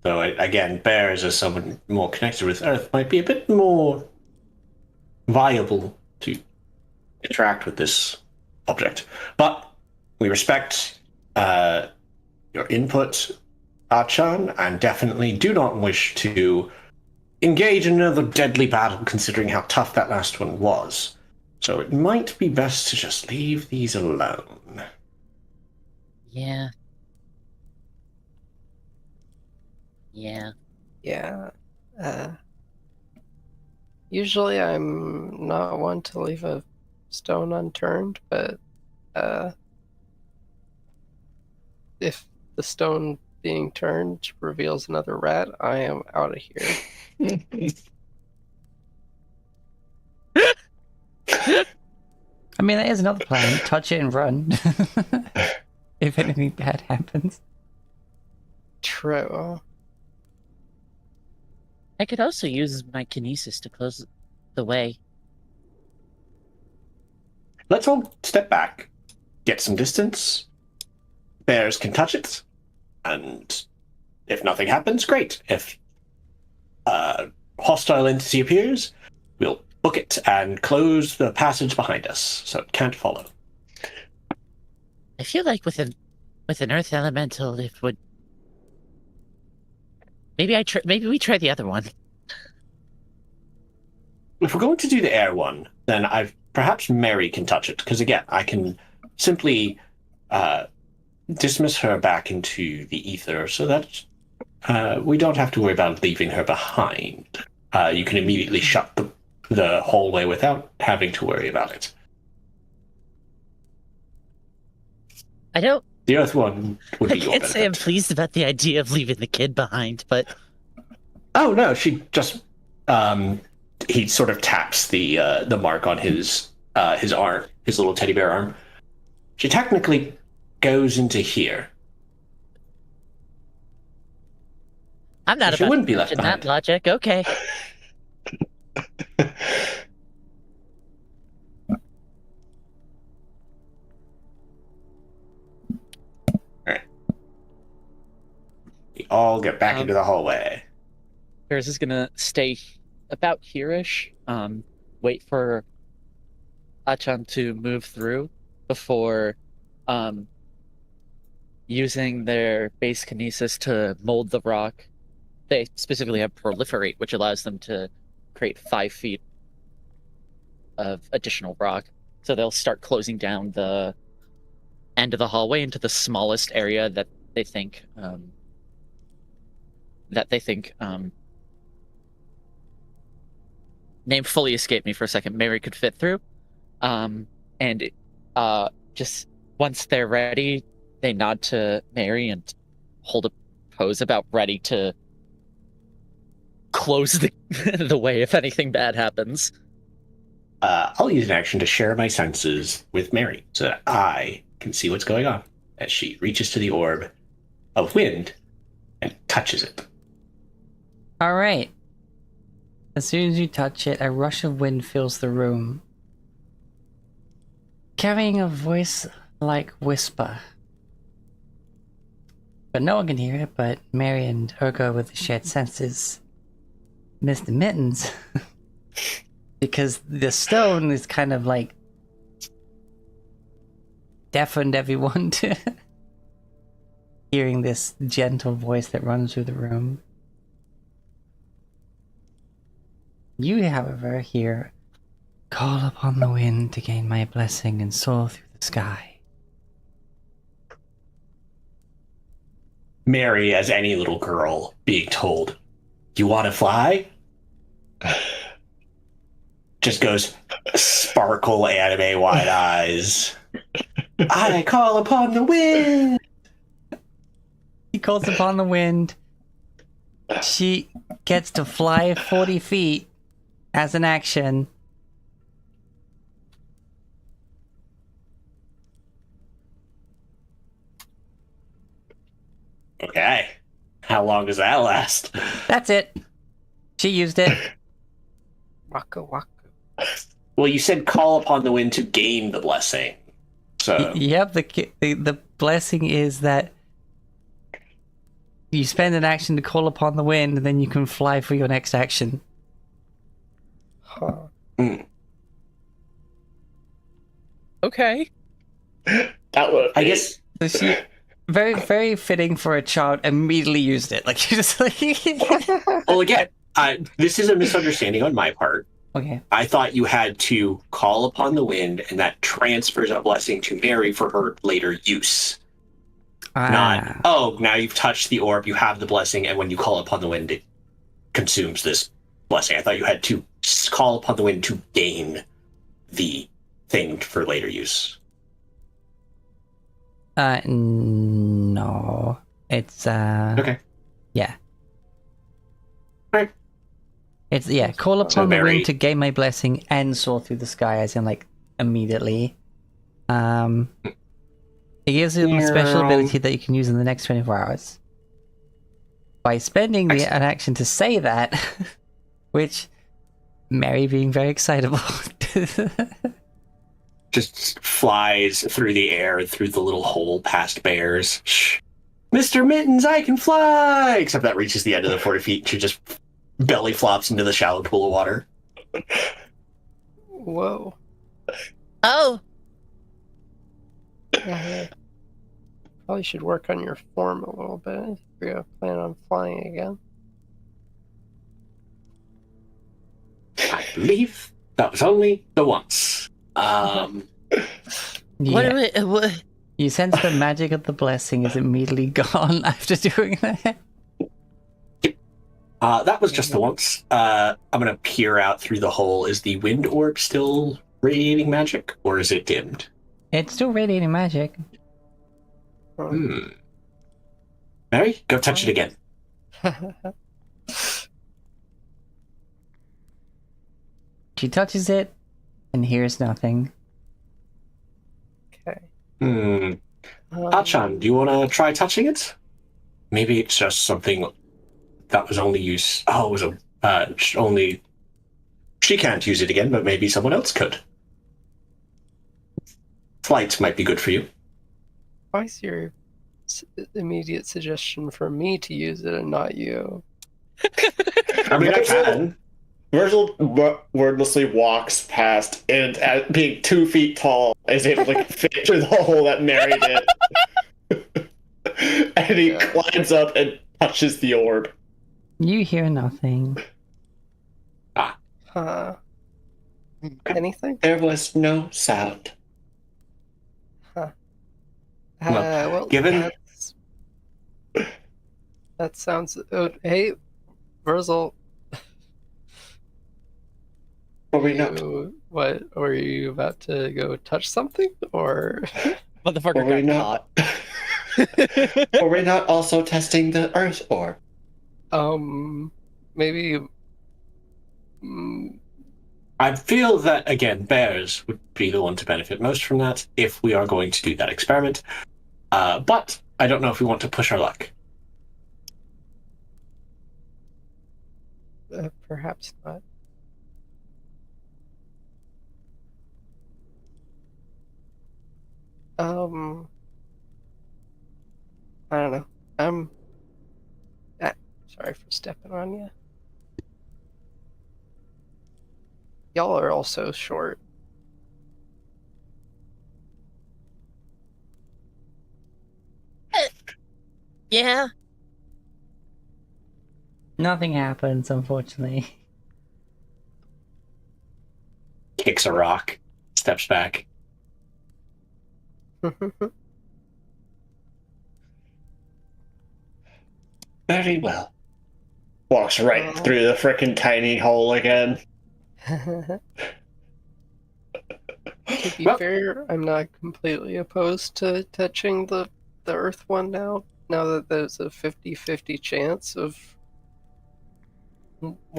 Though, again, Bears, as someone more connected with Earth, might be a bit more viable to interact with this object. But we respect your input, Achan, and definitely do not wish to engage in another deadly battle considering how tough that last one was. So it might be best to just leave these alone. Yeah. Yeah. Yeah. Usually I'm not one to leave a stone unturned, but if the stone being turned reveals another rat, I am out of here. I mean, that is another plan. Touch it and run. If anything bad happens. True. I could also use my kinesis to close the way. Let's all step back, get some distance. Bears can touch it, and if nothing happens, great. If a hostile entity appears, we'll book it and close the passage behind us so it can't follow. I feel like with an earth elemental, it would. Maybe we try the other one. If we're going to do the air one, then perhaps Mary can touch it, because again, I can simply dismiss her back into the ether so that we don't have to worry about leaving her behind. You can immediately shut the hallway without having to worry about it. The earth one would be I your can't say I'm benefit. pleased about the idea of leaving the kid behind, but Oh no, she just he sort of taps the mark on his arm, his little teddy bear arm. She technically goes into here. I'm not She about wouldn't to be left question that behind. logic. Okay. We all get back into the hallway. Bears is gonna stay about here-ish. Wait for Achan to move through before using their base kinesis to mold the rock. They specifically have proliferate, which allows them to create 5 feet of additional rock. So they'll start closing down the end of the hallway into the smallest area that they think name fully escaped me for a second. Mary could fit through. And just once they're ready, they nod to Mary and hold a pose about ready to close the way if anything bad happens. I'll use an action to share my senses with Mary so that I can see what's going on as she reaches to the orb of wind and touches it. Alright. As soon as you touch it, a rush of wind fills the room, carrying a voice like whisper. But no one can hear it but Mary and Urgo with the shared senses. Mr. Mittens. Because the stone is kind of like deafened everyone to hearing this gentle voice that runs through the room. You, however, hear, "Call upon the wind to gain my blessing and soar through the sky." Mary, as any little girl, being told, "You want to fly?" Just goes sparkle anime wide eyes. I call upon the wind. He calls upon the wind. She gets to fly 40 feet as an action. Okay. How long does that last? That's it. She used it. Waka waka. Well, you said call upon the wind to gain the blessing. So Yep, the blessing is that you spend an action to call upon the wind, and then you can fly for your next action. Huh. Okay. That would. I guess So she, very, very fitting for a child, immediately used it. Like, you're just like... well, again, this is a misunderstanding on my part. Okay. I thought you had to call upon the wind, and that transfers a blessing to Mary for her later use. Not, oh, now you've touched the orb, you have the blessing, and when you call upon the wind, it consumes this blessing. I thought you had to call upon the wind to gain the thing for later use. No. It's Okay. yeah. Alright. It's call So upon the very- wind to gain my blessing and soar through the sky, as in like immediately. It gives you a special ability that you can use in the next 24 hours. By spending an action to say that, which Mary being very excitable. Just flies through the air and through the little hole past bears. Shh. Mr. Mittens, I can fly! Except that reaches the end of the 40 feet. She just belly flops into the shallow pool of water. Whoa. Oh, Probably should work on your form a little bit if you're planning on flying again. I believe that was only the once. what do we? What? You sense the magic of the blessing is immediately gone after doing that. That was just the once. I'm going to peer out through the hole. Is the wind orb still radiating magic, or is it dimmed? It's still radiating magic. Mary, go touch it again. She touches it and hears nothing. Okay. Hachan, do you want to try touching it? Maybe it's just something that was only used. Oh, it was only. She can't use it again, but maybe someone else could. Flight might be good for you. Why is your immediate suggestion for me to use it and not you? I mean, I can. Virgil wordlessly walks past and, at being 2 feet tall, is able to fit through the hole that Mary did. And he climbs up and touches the orb. You hear nothing. Anything? There was no sound. Well, given- that sounds. Hey, Virgil. Were we not? What? Were you about to go touch something, or? Motherfucker Were we got not? Were we not also testing the Earth orb? Maybe. I feel that, again, bears would be the one to benefit most from that if we are going to do that experiment. But I don't know if we want to push our luck. Perhaps not. I don't know. Sorry for stepping on you. Y'all are also short. Yeah. Nothing happens, unfortunately. Kicks a rock, steps back. Very well. Walks right through the frickin' tiny hole again. To be Well- fair, I'm not completely opposed to touching the Earth one now that there's a 50-50 chance of.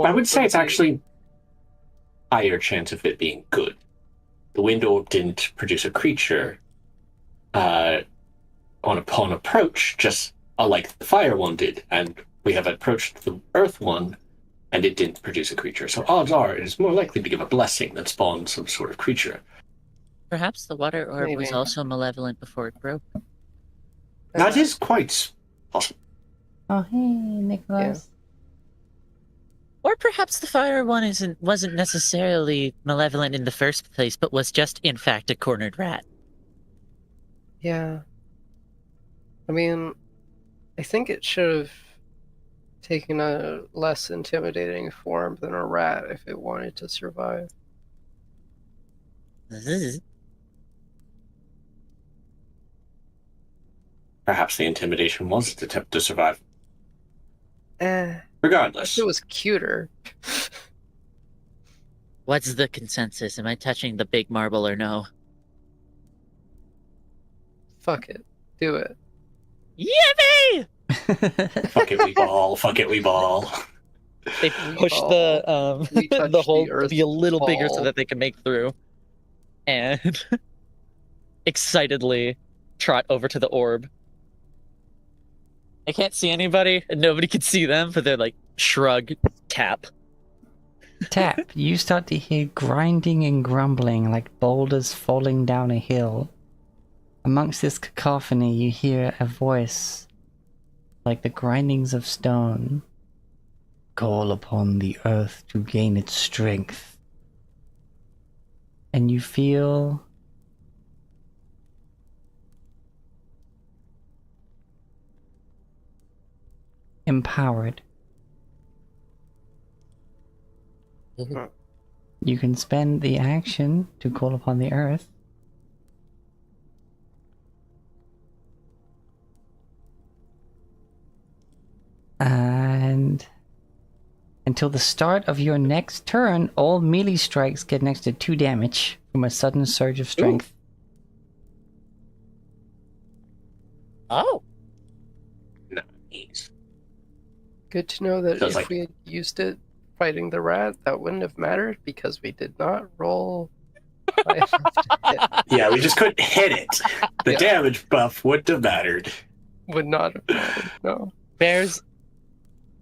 I would say it's actually higher chance of it being good. The wind orb didn't produce a creature upon approach, just like the fire one did, and we have approached the earth one, and it didn't produce a creature. So odds are it is more likely to give a blessing that spawns some sort of creature. Perhaps the water orb was Maybe. also malevolent before it broke. That is quite possible. Oh, hey, Nicholas. Or perhaps the fire one wasn't necessarily malevolent in the first place, but was just in fact a cornered rat. Yeah. I mean, I think it should have taken a less intimidating form than a rat if it wanted to survive. Perhaps the intimidation was to attempt to survive. If Regardless, it was cuter. What's the consensus? Am I touching the big marble or no? Fuck it. Do it. Yippee! Fuck it, we ball. Fuck it, we ball. They We push the We touch the hole the to be a little bigger so ball. that they can make through, and excitedly trot over to the orb. They can't see anybody, and nobody can see them, but they're like shrug, tap. Tap, you start to hear grinding and grumbling like boulders falling down a hill. Amongst this cacophony, you hear a voice like the grindings of stone. Call upon the earth to gain its strength. And you feel empowered. You can spend the action to call upon the earth. And until the start of your next turn, all melee strikes get next to 2 damage from a sudden surge of strength. Oh, Nice. Good to know that So it's if like- we had used it fighting the rat, that wouldn't have mattered because we did not roll high enough to hit. Yeah, we just couldn't hit it. The Yeah. damage buff wouldn't have mattered. Would not have mattered, no. Bears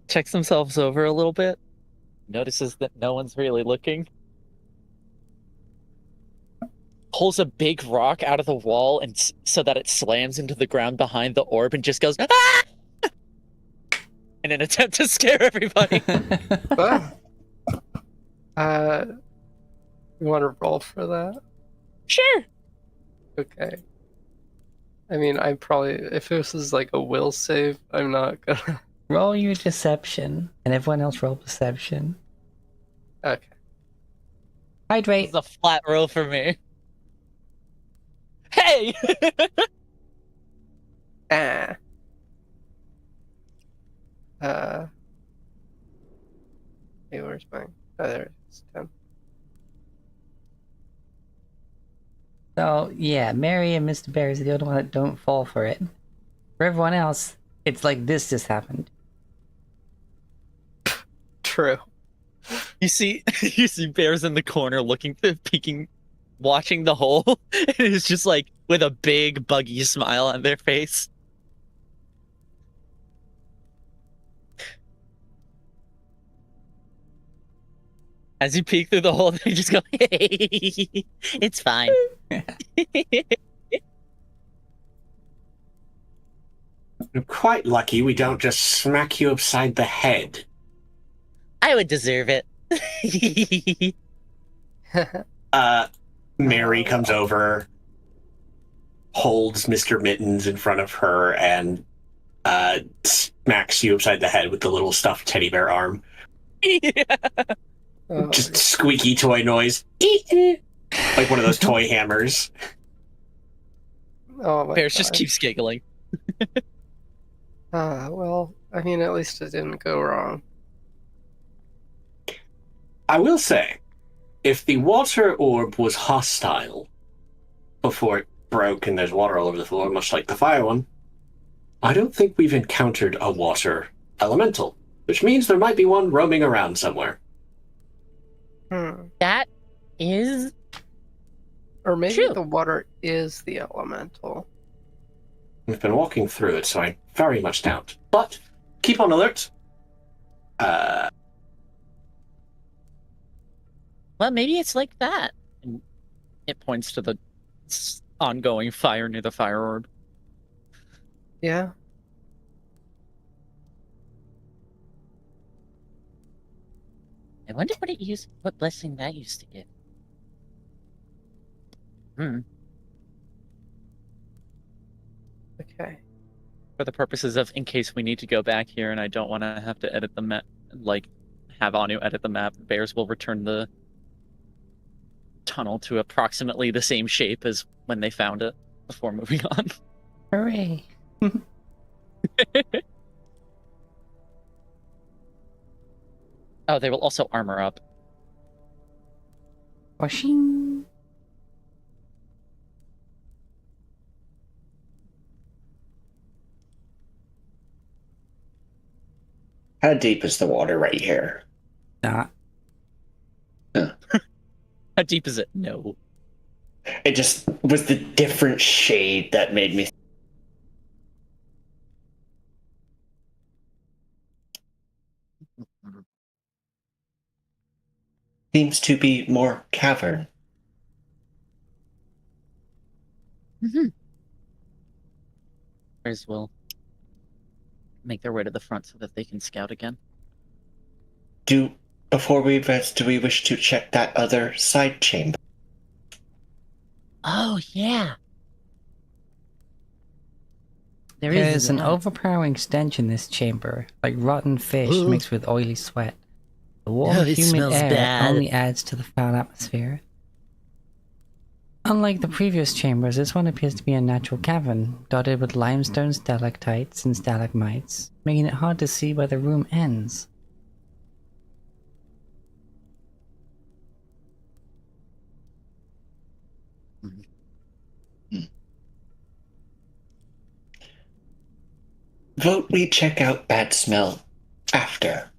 checks themselves over a little bit, notices that no one's really looking, pulls a big rock out of the wall and so that it slams into the ground behind the orb and just goes "Ah!" in an attempt to scare everybody. Ah. You want to roll for that? Sure. Okay. I mean, I probably, if this is like a will save, I'm not gonna. Roll your deception, and everyone else roll perception. Okay. Hydrate. It's a flat roll for me. Hey! Ah. Hey, where's mine? Oh, there it is. 10. So, yeah, Mary and Mr. Bear is the only one that don't fall for it. For everyone else, it's like this just happened. True. You see Bears in the corner looking, peeking, watching the hole, and it's just like with a big buggy smile on their face. As you peek through the hole, they just go, "Hey, it's fine." We're quite lucky we don't just smack you upside the head. I would deserve it. Mary comes over, holds Mr. Mittens in front of her, and smacks you upside the head with the little stuffed teddy bear arm. Oh, Just squeaky toy noise. Like one of those toy hammers. oh my Bears just gosh. keeps giggling. Well, I mean, at least it didn't go wrong. I will say, if the water orb was hostile before it broke and there's water all over the floor, much like the fire one, I don't think we've encountered a water elemental, which means there might be one roaming around somewhere. That is Or maybe True. the water is the elemental. We've been walking through it, so I very much doubt. But keep on alert. well, maybe it's like that. And it points to the ongoing fire near the fire orb. Yeah. I wonder what blessing that used to give. Okay. For the purposes of, in case we need to go back here and I don't want to have to edit the map, like, have Anu edit the map, Bears will return the tunnel to approximately the same shape as when they found it before moving on. Hooray. Oh, they will also armor up. Washing. How deep is the water right here? Not. How deep is it? No. It just was the different shade that made me. Seems to be more cavern. Players will make their way to the front so that they can scout again. Before we advance, do we wish to check that other side chamber? Oh, yeah. There There's is an that. overpowering stench in this chamber, like rotten fish Ooh. mixed with oily sweat. The warm, Oh, it humid smells air bad. only adds to the foul atmosphere. Unlike the previous chambers, this one appears to be a natural cavern, dotted with limestone stalactites and stalagmites, making it hard to see where the room ends. Vote we check out bad smell after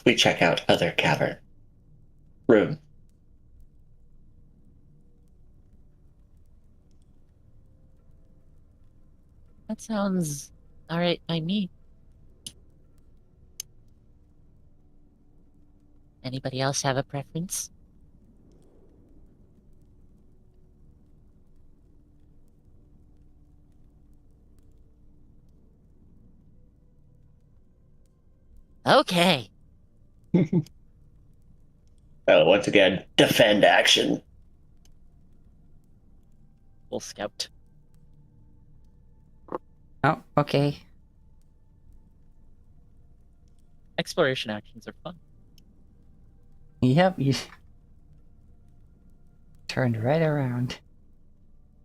we check out other cavern room. That sounds alright by me. Anybody else have a preference? Okay. Once again, defend action. We'll scout. Oh, okay. Exploration actions are fun. Yep, you turned right around.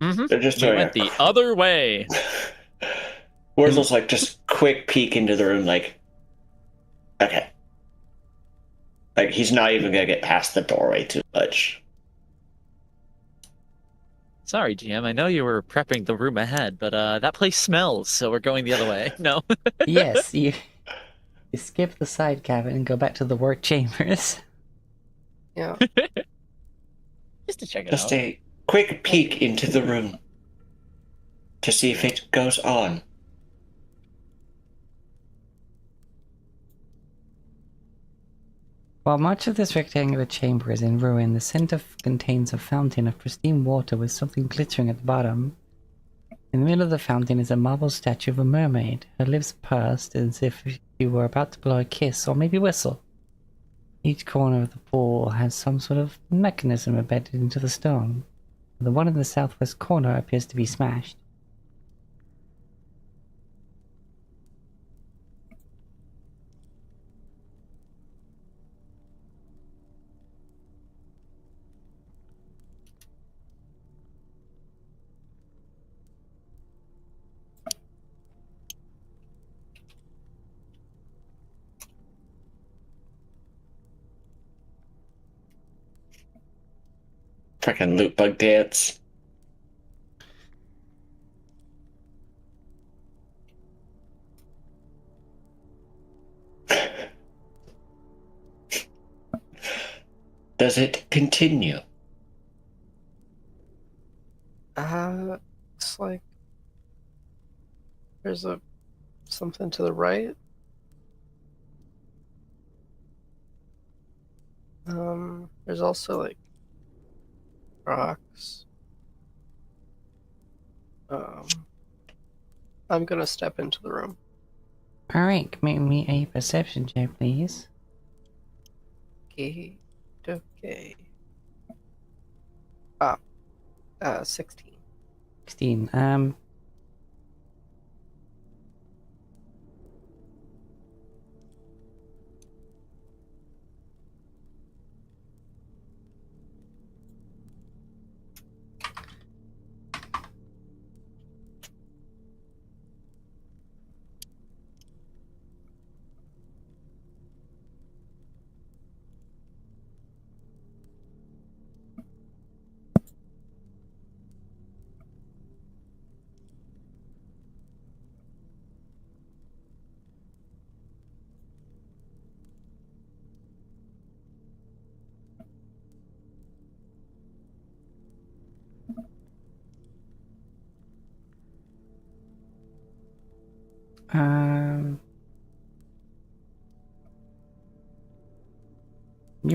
They're just We doing went the other way. Wurzel's like just quick peek into the room, like, okay. Like he's not even gonna get past the doorway too much. Sorry, GM. I know you were prepping the room ahead, but that place smells, so we're going the other way. No. Yes, you skip the side cabin and go back to the work chambers. Yeah. Just to check it Just out. a quick peek into the room to see if it goes on. While much of this rectangular chamber is in ruin, the center contains a fountain of pristine water with something glittering at the bottom. In the middle of the fountain is a marble statue of a mermaid, her lips pursed as if she were about to blow a kiss or maybe whistle. Each corner of the pool has some sort of mechanism embedded into the stone. The one in the southwest corner appears to be smashed. Frickin' loot bug dance. Does it continue? Looks like there's something to the right. There's also like rocks. I'm gonna step into the room. Alright, make me a perception check, please. Okay. 16. 16. You're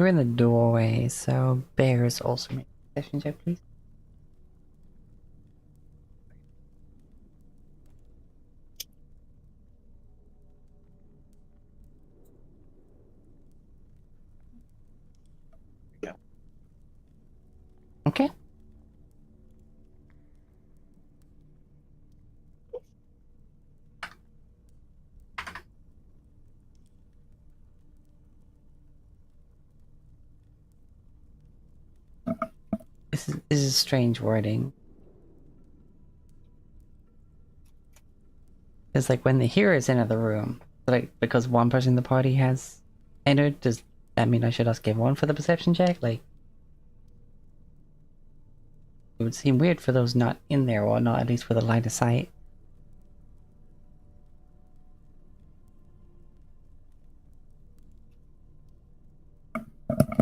in the doorway, so bears also make a perception check, please. Yeah. Okay. This is strange wording. It's like when the heroes enter the room, like because one person in the party has entered, does that mean I should ask everyone for the perception check? Like, it would seem weird for those not in there, or not at least with a line of sight.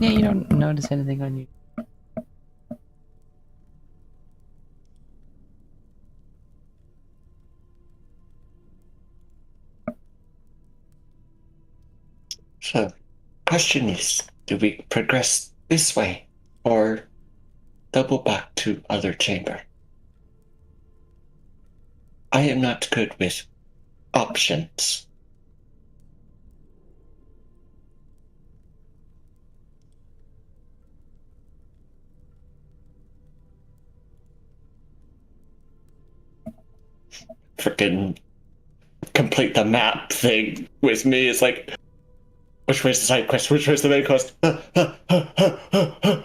Yeah, you don't notice anything on you. So, question is, do we progress this way or double back to other chamber? I am not good with options. Freaking complete the map thing with me is like, which way's the side quest? Which way's the main quest? I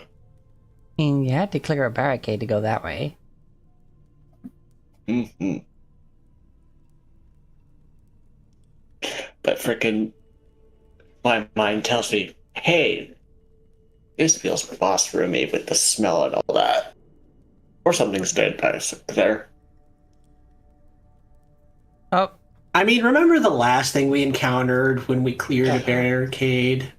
mean, you had to clear a barricade to go that way. Mm-hmm. But freaking, my mind tells me, hey, this feels boss roomy with the smell and all that. Or something's dead by there. Oh, I mean, remember the last thing we encountered when we cleared a barricade?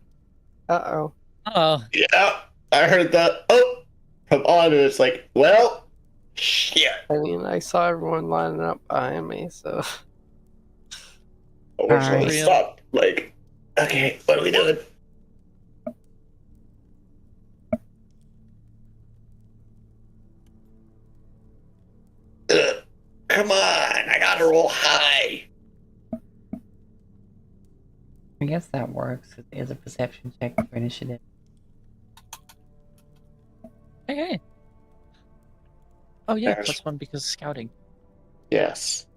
Uh-oh. Oh, Yeah, I heard that. Oh, from on, and it's like, well, shit. I mean, I saw everyone lining up behind me, so... We're supposed to Alright. stop. Like, okay, what are we doing? Come on, I gotta roll high. I guess that works. It is a perception check for initiative. hey. Oh yeah, There's- +1 because of scouting. Yes.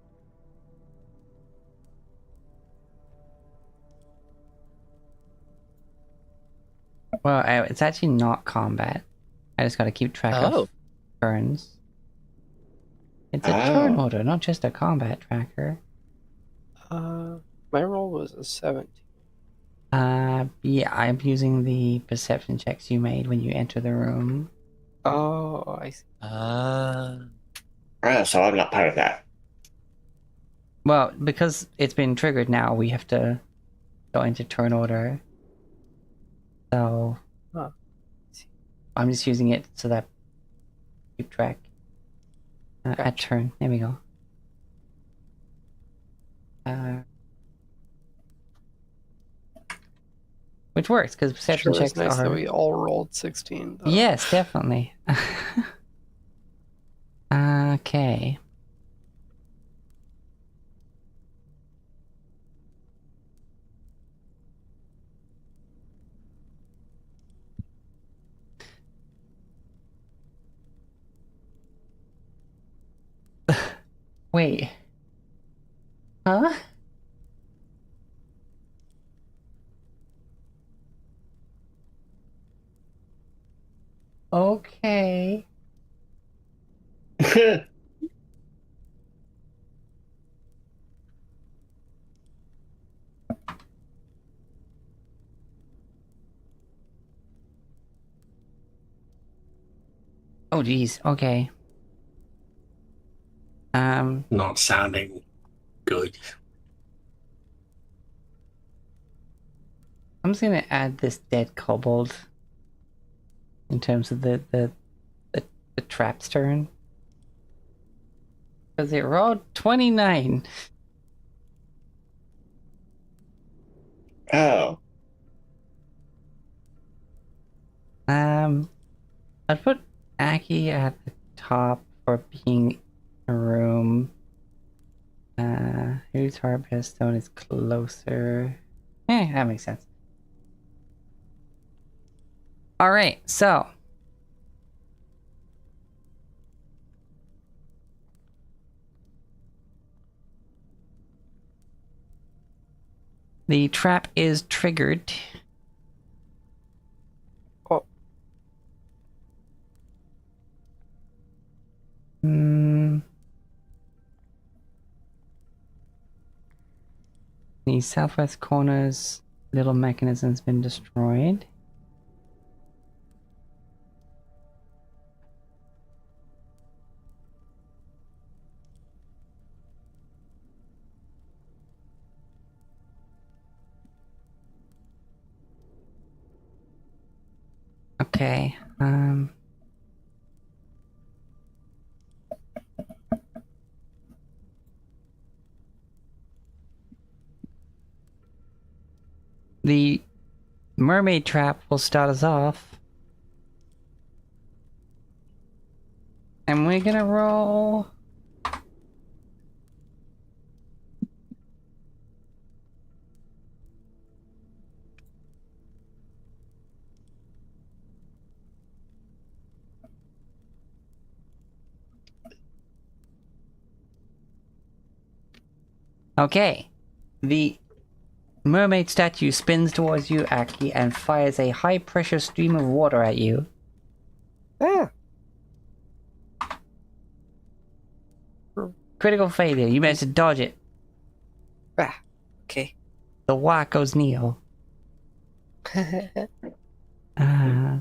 Well, it's actually not combat. I just gotta keep track Oh. of turns. It's a turn Oh. order, not just a combat tracker. My roll was a 17. Yeah, I'm using the perception checks you made when you enter the room. Oh, I see. So I'm not part of that. Well, because it's been triggered now, we have to go into turn order. So, Huh. I'm just using it so that keep track. At Gotcha. turn, there we go. Which works because perception Sure, it's checks nice that are. we all rolled 16, though. Yes, definitely. Okay. Wait. Huh? Okay. Oh, geez. Okay. Not sounding good. I'm just gonna add this dead kobold in terms of the trap's turn. Because it rolled 29. Oh, I'd put Aki at the top for being a room. Whose Harvest Stone is closer? That makes sense. Alright, so. The trap is triggered. Oh, The southwest corner's little mechanism's been destroyed. Okay, the mermaid trap will start us off. And we're gonna roll. Okay. The mermaid statue spins towards you, Aki, and fires a high pressure stream of water at you. ah, Critical failure. You managed to dodge it. okay. The whack goes Neo. Uh,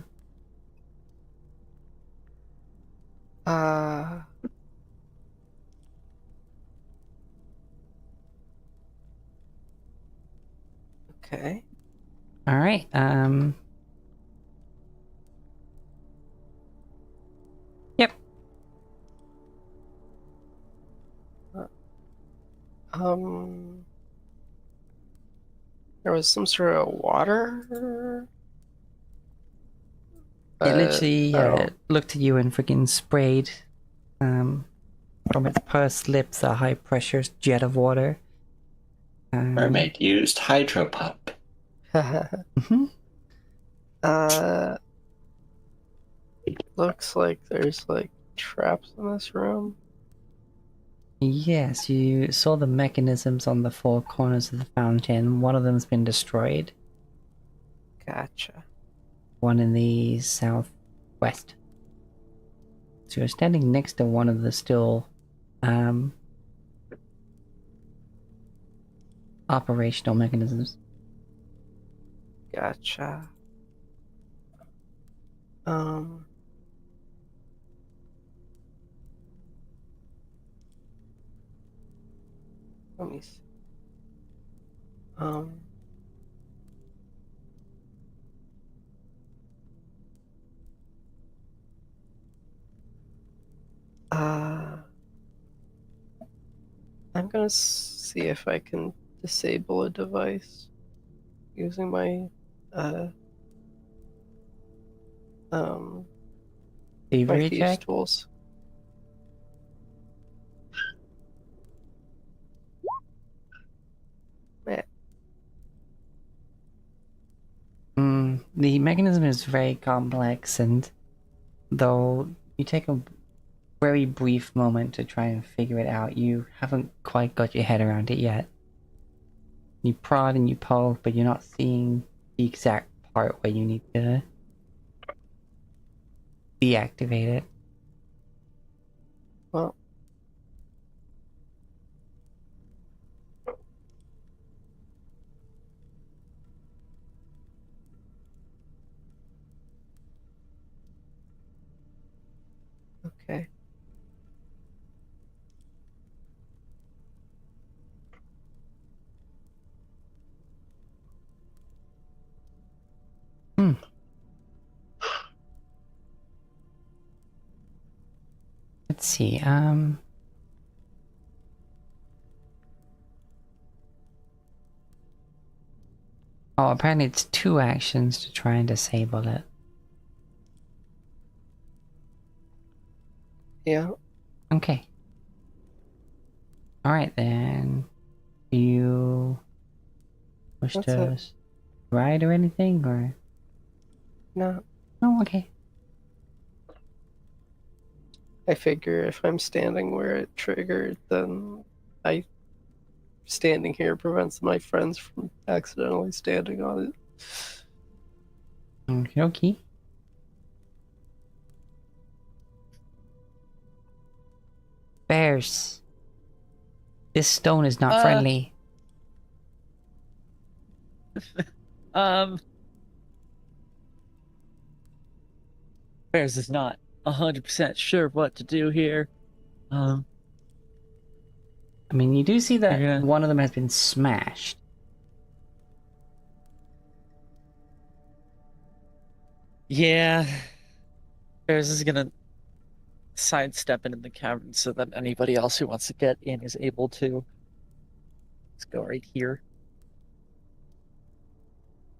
uh, okay. Alright, Yep. There was some sort of water. It literally oh, looked at you and freaking sprayed from its pursed lips a high pressure jet of water. mermaid used hydro pump. Mhm. looks like there's like traps in this room. Yes, you saw the mechanisms on the four corners of the fountain. One of them's been destroyed. Gotcha. One in the southwest. So you're standing next to one of the still operational mechanisms. Gotcha. Let me see. I'm gonna see if I can disable a device using my my Thievery thieves check? tools. Man, The mechanism is very complex, and though you take a very brief moment to try and figure it out, you haven't quite got your head around it yet. You prod and you pull, but you're not seeing the exact part where you need to deactivate it. well, okay. Let's see, Oh, apparently it's 2 actions to try and disable it. Yeah. Okay. Alright then. Do you wish That's to ride or anything, or? No. Oh, okay. I figure if I'm standing where it triggered, then standing here prevents my friends from accidentally standing on it. Okie dokie. Bears. This stone is not friendly. Bears is not 100% sure what to do here. I mean, you do see that Yeah. one of them has been smashed. Yeah. Bears is gonna sidestep into the cavern so that anybody else who wants to get in is able to. Let's go right here.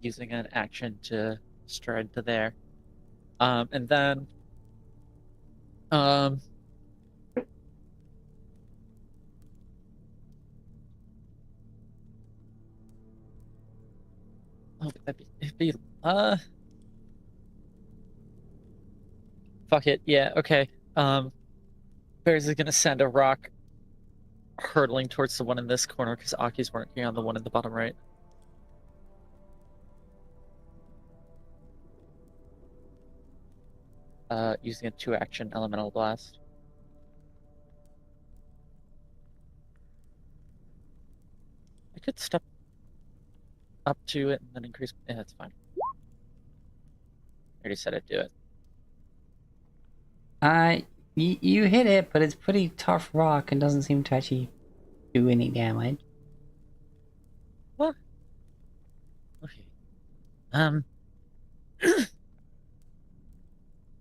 Using an action to stride to there. And then oh, it'd be fuck it, yeah, okay. Bears is gonna send a rock hurtling towards the one in this corner because Aki's working on the one in the bottom right. Using a 2-action elemental blast. I could step up to it and then increase. Yeah, that's fine. I already said I'd do it. You hit it, but it's pretty tough rock and doesn't seem to actually do any damage. What? Okay.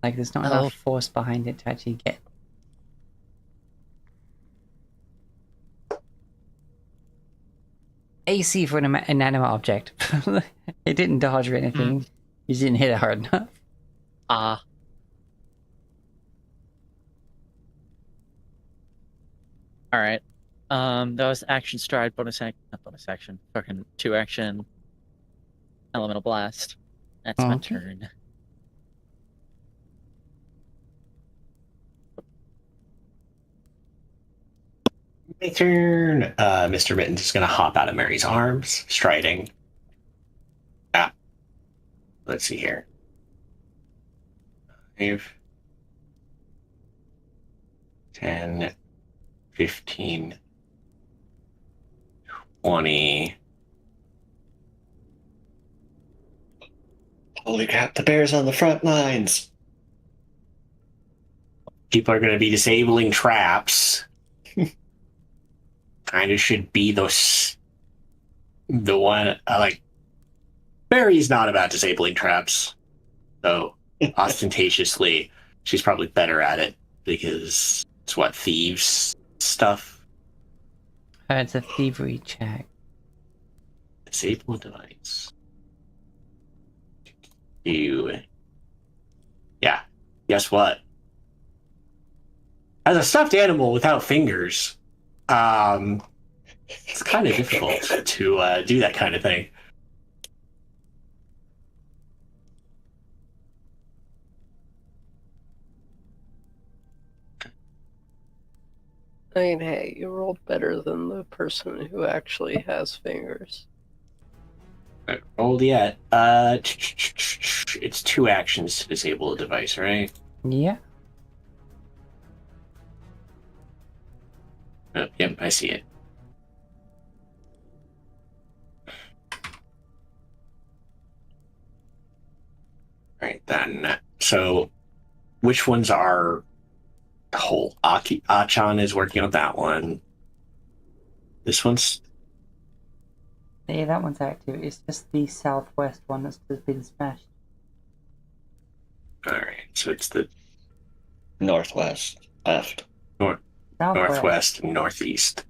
Like, there's not Oh. enough force behind it to actually get. AC for an inanimate object. It didn't dodge or anything. You just didn't hit it hard enough. Ah. All right. That was action stride, not bonus action, fucking 2-action elemental blast. That's my Okay. turn. My turn. Mr. Mittens is going to hop out of Mary's arms, striding. Ah. Let's see here. 5, 10, 15, 20. Holy crap, the bear's on the front lines. People are going to be disabling traps. Kind of should be the one. Like, Barry's not about disabling traps. So, ostentatiously, she's probably better at it because it's what, thieves stuff? It's a thievery check. Disable a device. Yeah. Guess what? As a stuffed animal without fingers, it's kind of difficult to do that kind of thing. I mean, hey, you rolled better than the person who actually has fingers. Rolled yet. It's 2 actions to disable a device, right? Yeah. Oh, yep, I see it. Right then. So, which ones are whole? Achan is working on that one. This one's Yeah, that one's active. It's just the southwest one that's just been smashed. all right. So it's the Northwest, left. Southwest. northwest and northeast.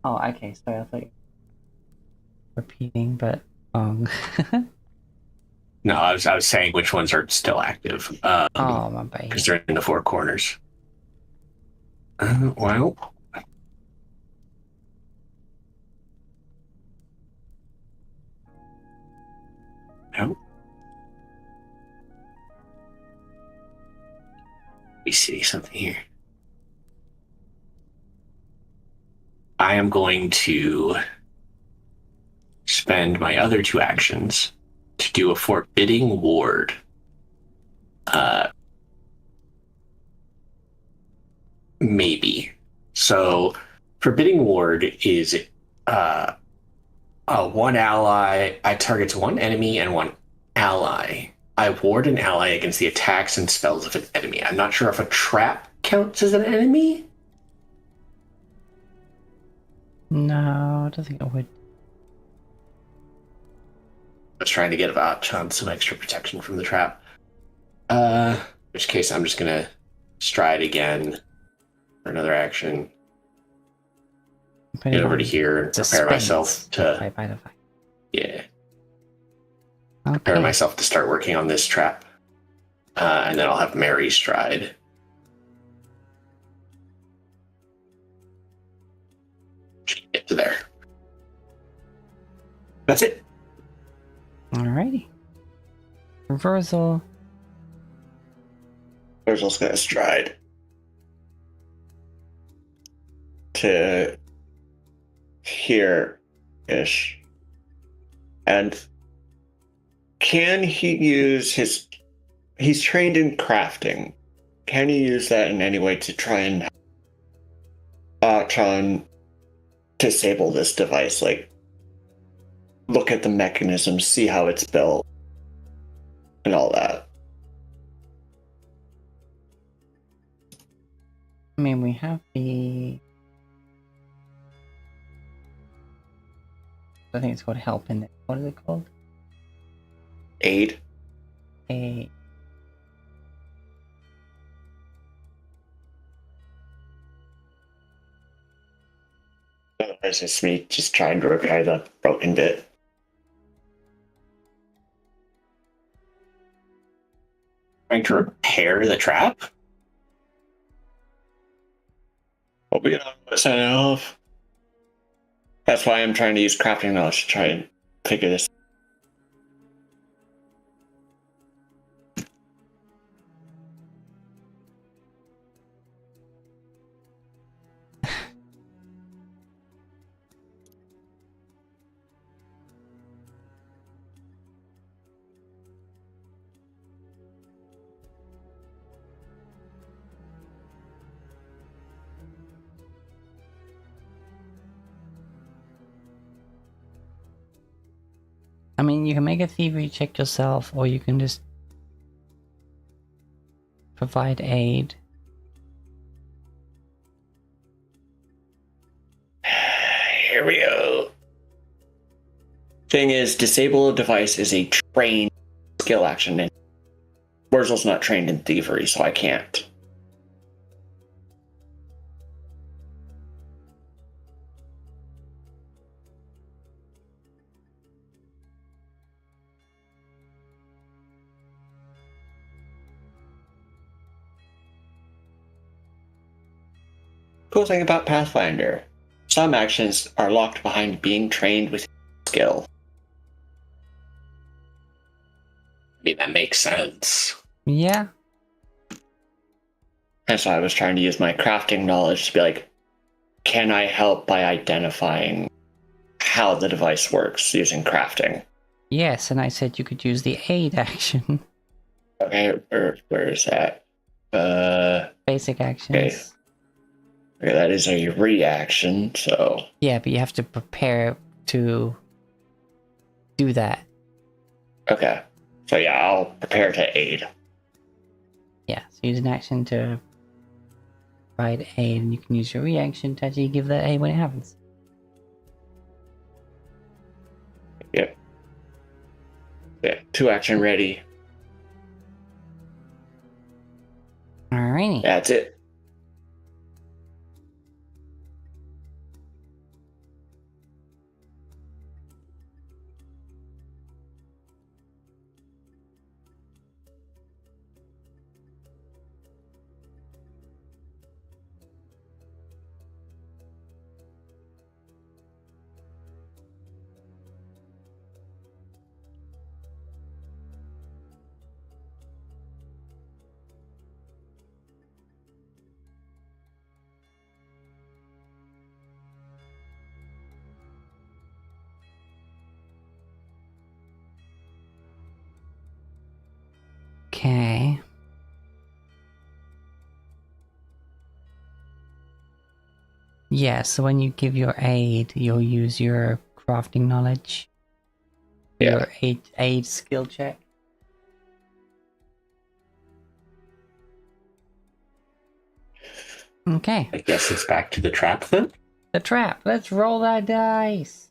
Oh, okay. Sorry, I thought you were repeating, but Wrong. No, I was saying which ones are still active. Oh, my bad. Because they're in the four corners. Well. No. Let me see something here. I am going to spend my other two actions to do a forbidding ward. Maybe. So, forbidding ward is one ally. I target one enemy and one ally. I ward an ally against the attacks and spells of an enemy. I'm not sure if a trap counts as an enemy. No, I don't think it would. I was trying to get on some extra protection from the trap. In which case, I'm just gonna stride again for another action. Get over to here and prepare myself to. By the way. Yeah. Okay. Prepare myself to start working on this trap. And then I'll have Mary stride. Get to there. That's it. Alrighty. Reversal. Virgil's gonna stride to here-ish. And can he use his... He's trained in crafting. Can he use that in any way to try and disable this device? Like, look at the mechanism, see how it's built, and all that. I mean, we have the... I think it's called help in it. What is it called? Aid? A... Otherwise, it's me just trying to repair the broken bit. Trying to repair the trap? Well, we don't know sign it off. That's why I'm trying to use crafting knowledge to try and figure this. I mean, you can make a thievery check yourself, or you can just provide aid. Here we go. Thing is, disable a device is a trained skill action, and Wurzel's not trained in thievery, so I can't. Cool thing about Pathfinder, some actions are locked behind being trained with skill. I mean, that makes sense. Yeah. That's why I was trying to use my crafting knowledge to be like, can I help by identifying how the device works using crafting? Yes, and I said you could use the aid action. Okay, where is that? Basic actions. Okay, that is a reaction, so... Yeah, but you have to prepare to do that. Okay. So yeah, I'll prepare to aid. Yeah, so use an action to provide aid, and you can use your reaction to actually give that aid when it happens. Yep. Yeah, 2 action ready. Alrighty. That's it. Yeah, so when you give your aid, you'll use your crafting knowledge. For Yeah. Your aid skill check. Okay. I guess it's back to the trap then. The trap. Let's roll that dice.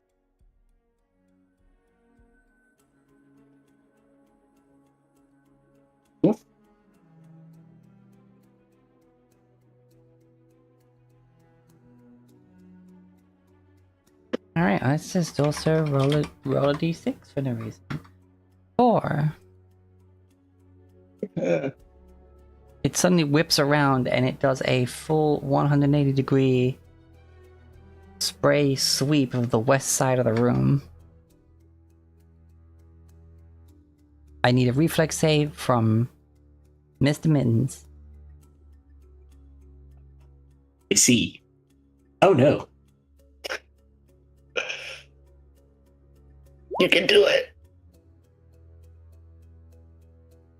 Cool. Alright, let's just also roll a d6 for no reason. 4. It suddenly whips around and it does a full 180 degree spray sweep of the west side of the room. I need a reflex save from Mr. Mittens. I see. Oh no. You can do it.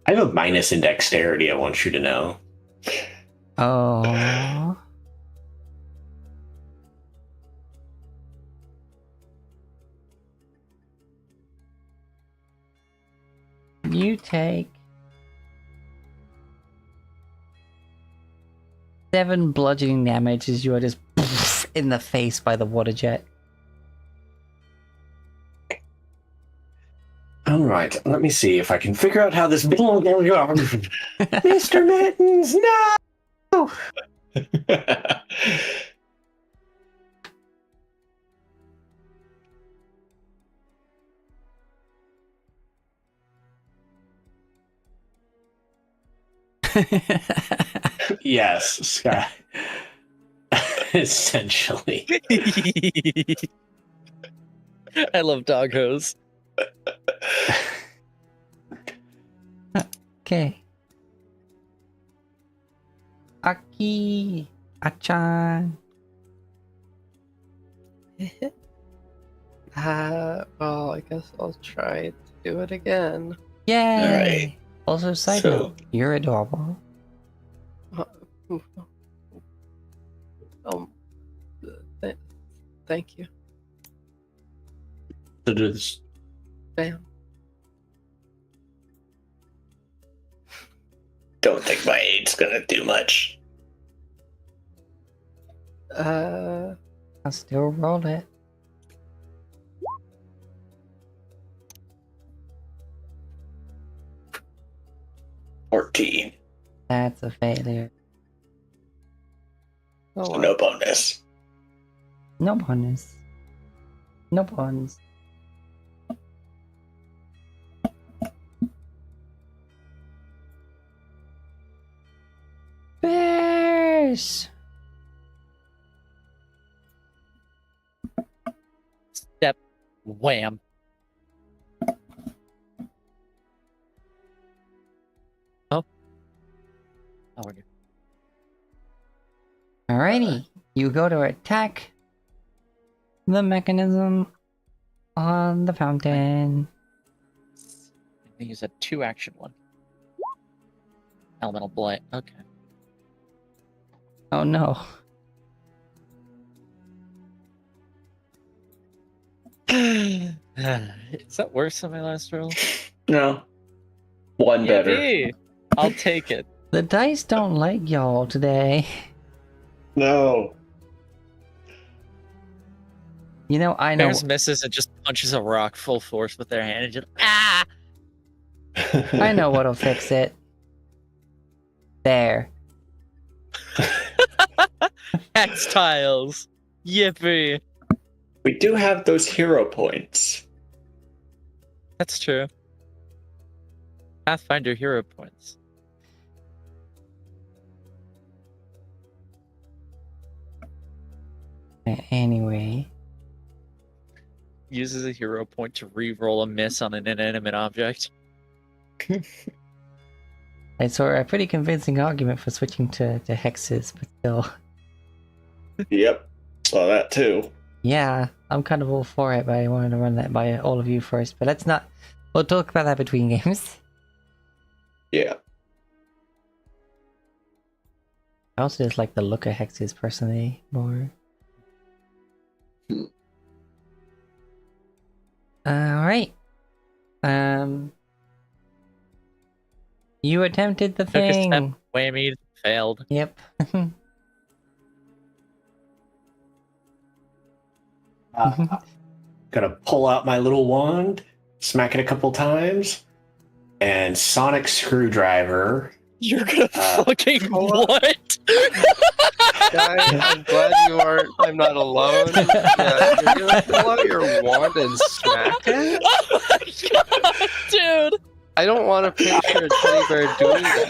I have a minus in dexterity, I want you to know. Oh. You take 7 bludgeoning damage as you are just in the face by the water jet. Alright, let me see if I can figure out how this Mr. Mittens, no! Yes, Sky. Essentially. I love doggos. Okay. Aki. Achan. Well, I guess I'll try to do it again. Yay! Alright. Also, side So- note, you're adorable. Um, thank you. So does Damn. Don't think my aid's gonna do much. I'll still roll it. $14. That's a failure. Oh, So well. no bonus. No bonus. No bonus. Bears! Step. Wham. Oh. Oh, we're good. Alrighty. You go to attack the mechanism on the fountain. I think you said 2 action 1. Elemental blight. Okay. Oh no. Is that worse than my last roll? No. One better. Yippee! I'll take it. The dice don't like y'all today. No. You know, I know. Bears misses and just punches a rock full force with their hand and just ah! I know what'll fix it. There. Hex tiles. Yippee! We do have those hero points. That's true. Pathfinder hero points. Anyway. Uses a hero point to re-roll a miss on an inanimate object. I saw a pretty convincing argument for switching to hexes, but still. Yep. Saw that too. Yeah, I'm kind of all for it, but I wanted to run that by all of you first. But let's not. We'll talk about that between games. Yeah. I also just like the look of hexes personally more. Alright. You attempted the Took a step, thing. whammied, failed. Yep. Gonna pull out my little wand, smack it a couple times, and sonic screwdriver. You're gonna fucking hold on. what? Guy, I'm glad I'm not alone. Yeah, you're gonna pull out your wand and smack it? Oh my god, dude! I don't want to picture a teddy bear doing that.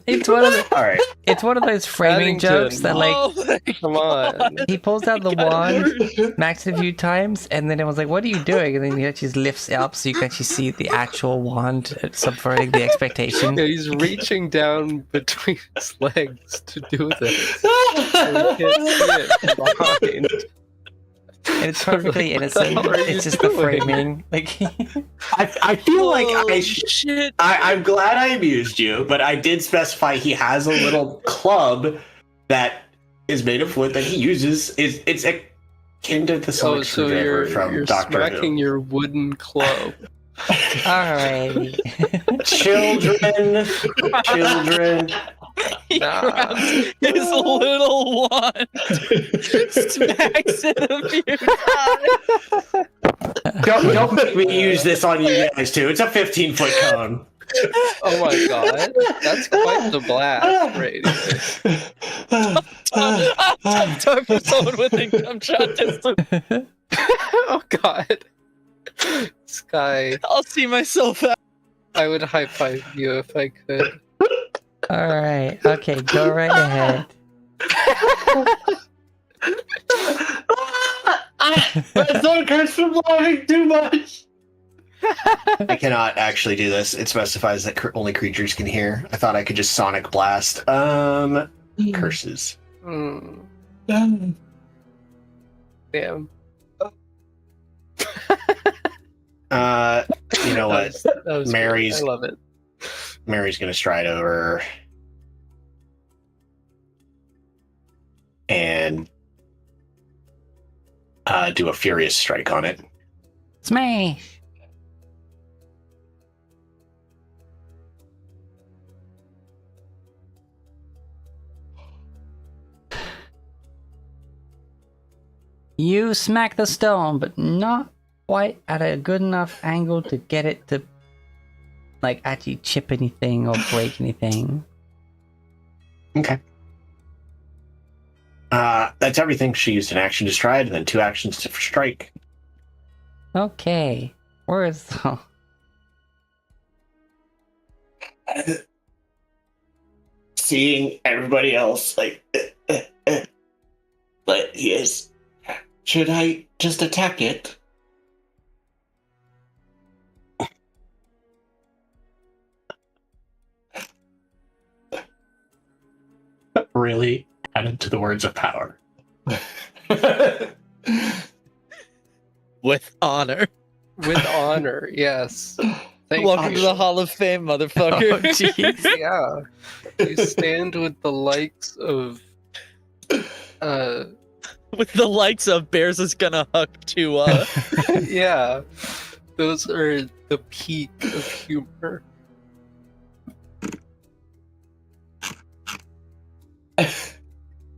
It's one of the, All right. it's one of those framing Paddington. jokes that like Oh my Come on. he pulls out the wand, smacks it a few times, and then it was like, "What are you doing?" And then he actually lifts it up so you can actually see the actual wand subverting the expectation. Yeah, he's reaching down between his legs to do this. And we can't see it from behind. And it's perfectly innocent. hell are you It's just the doing? framing. Like I feel like Holy shit! I'm glad I amused you, but I did specify he has a little club that is made of wood that he uses. It's akin to the sonic So screwdriver from you're Doctor smacking Who. your wooden club. alright. Children. He Nah. grabs his little wand, smacks it a few times. Don't make me use this on you guys too. It's a 15-foot cone. Oh my god. That's quite the blast radius. Time for someone within gunshot distance. Oh god. Sky, I'll see myself out. I would high five you if I could. Alright. Okay, go right ahead. My son hurts from laughing too much. I cannot actually do this. It specifies that only creatures can hear. I thought I could just sonic blast. Curses. Hmm. Damn. You know what? That was Mary's- good. I love it. Mary's gonna stride over and do a furious strike on it. Smash! You smack the stone, but not quite at a good enough angle to get it to like actually chip anything or break anything. Okay. That's everything. She used an action to stride and then 2 actions to strike. Okay. Where is the... Seeing everybody else like, but yes, should I just attack it? Really added to the words of power. With honor. With honor, yes. Thank Welcome you. to the Hall of Fame, motherfucker. Oh, jeez. Yeah. You stand with the likes of With the likes of Bears is gonna hug to yeah. Those are the peak of humor.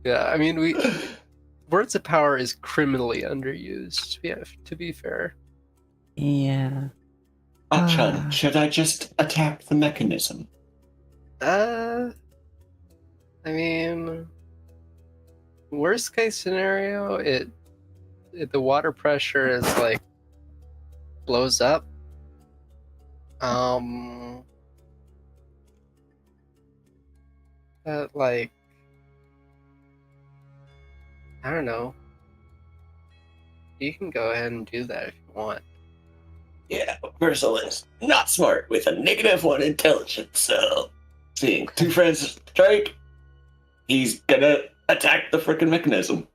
Yeah, I mean words of power is criminally underused, to be fair. Yeah. Achan, should I just attack the mechanism? I mean, worst case scenario, the water pressure is like blows up. Like, I don't know. You can go ahead and do that if you want. Yeah, Versal is not smart with a -1 intelligence, so seeing 2 friends strike, he's gonna attack the frickin' mechanism.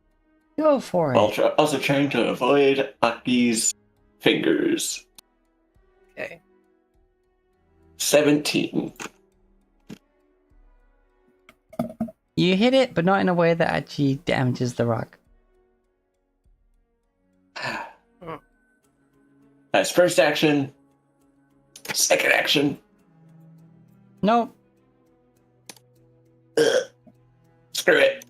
Go for it. Also trying to avoid Aki's fingers. Okay. 17. You hit it, but not in a way that actually damages the rock. That's first action. Second action. Nope. Ugh. Screw it.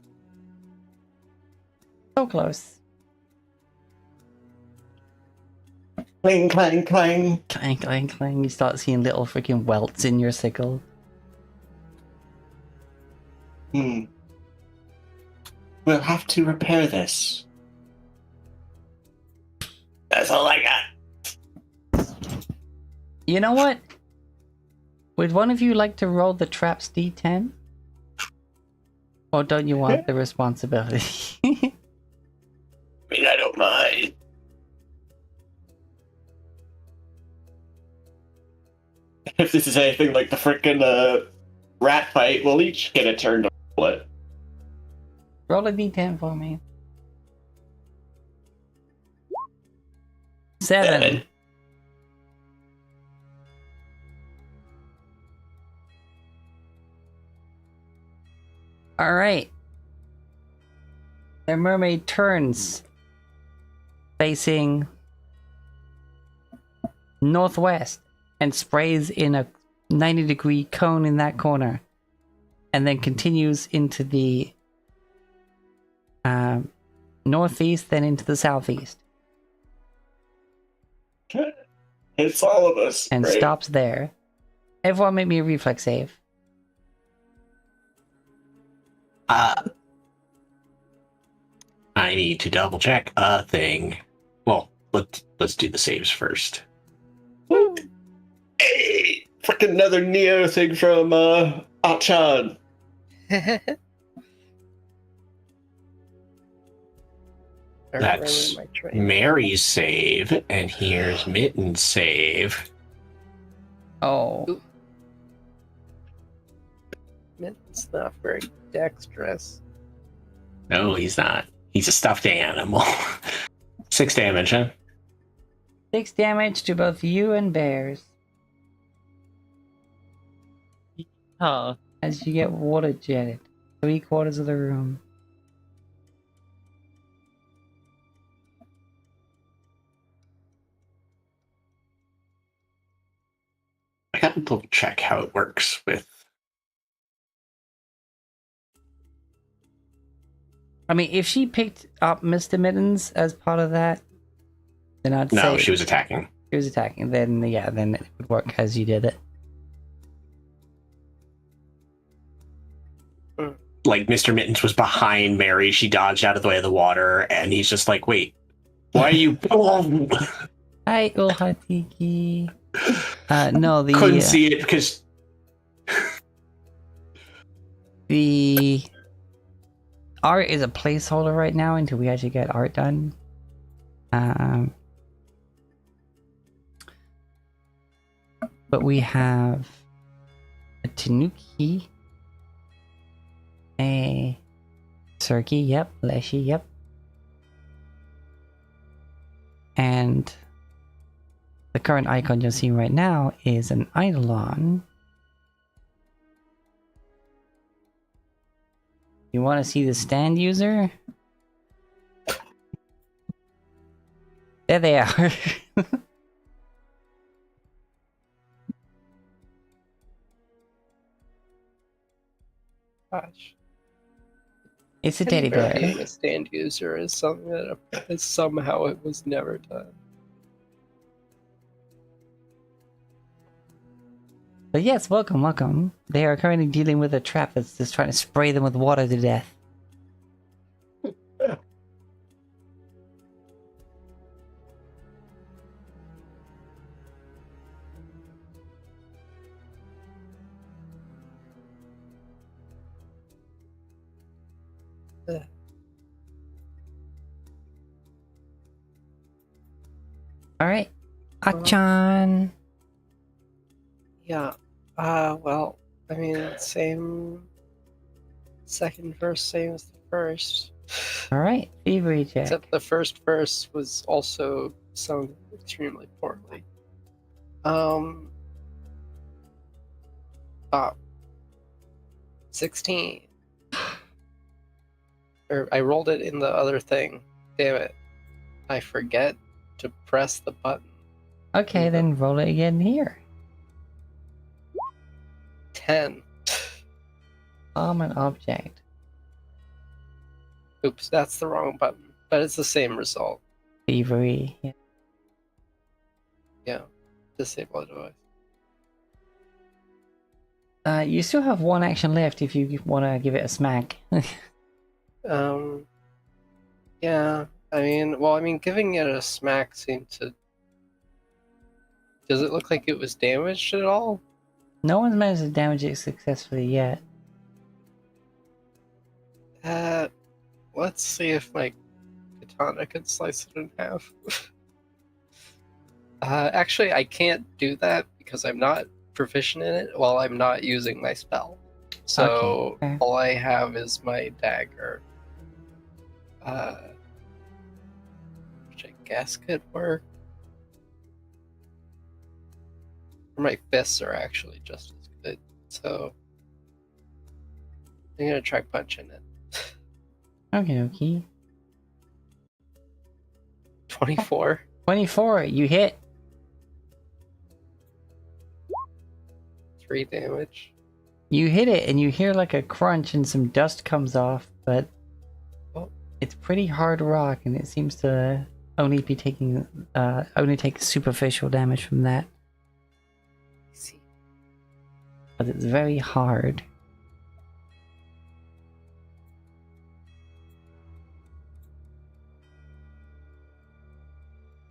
So close. Clang, clang, clang. Clang, clang, clang. You start seeing little freaking welts in your sickle. We'll have to repair this. That's all I got. You know what? Would one of you like to roll the traps d10? Or don't you want the responsibility? I mean, I don't mind. If this is anything like the frickin' rat fight, we'll each get a turn to roll it. Roll a d10 for me. 7. Alright. The mermaid turns, facing northwest, and sprays in a 90-degree cone in that corner, and then continues into the northeast, then into the southeast, It's all of us. and right? stops there. Everyone make me a reflex save. I need to double check a thing. Well, let's do the saves first. Hey, frickin' another Neo thing from Achan. That's my train. Mary's save, and here's Mitten's save. Oh. Mitten's not very dexterous. No, he's not. He's a stuffed animal. 6 damage, huh? 6 damage to both you and Bears Huh. as you get water jetted 3/4 of the room. I gotta double check how it works with. I mean, if she picked up Mr. Mittens as part of that, then I'd say No, she was attacking. she was attacking. Then yeah, then it would work as you did it. Like, Mr. Mittens was behind Mary. She dodged out of the way of the water, and he's just like, wait, why are you. Hi, Ulhatiki. No, the Couldn't see it because. the art is a placeholder right now until we actually get art done. But we have a Tanuki, a Surky, yep, Leshy, yep, and the current icon you're seeing right now is an Eidolon. You want to see the stand user? There they are. Gosh. It's a teddy bear. Being a stand user is something that is somehow it was never done. But yes, welcome, welcome. They are currently dealing with a trap that's just trying to spray them with water to death. Ugh. Alright. Achan. Yeah. Well, I mean, second verse, same as the first. Alright, thievery check. Except the first verse was also sung extremely poorly. 16. Or I rolled it in the other thing. Damn it. I forget to press the button. Okay, then roll it again here. 10. Common object. Oops, that's the wrong button. But it's the same result. Thievery. Yeah. Yeah. Disable device. You still have one action left if you want to give it a smack. Yeah. Giving it a smack seemed to... Does it look like it was damaged at all? No one's managed to damage it successfully yet. Let's see if my katana can slice it in half. Actually, I can't do that because I'm not proficient in it while I'm not using my spell. So Okay, fair. all I have is my dagger. Which I guess could work. My fists are actually just as good. So I'm gonna try punching it. Okay. 24. 24, you hit. 3 damage. You hit it and you hear like a crunch and some dust comes off, but Oh. it's pretty hard rock and it seems to only be taking only take superficial damage from that. I see. But it's very hard.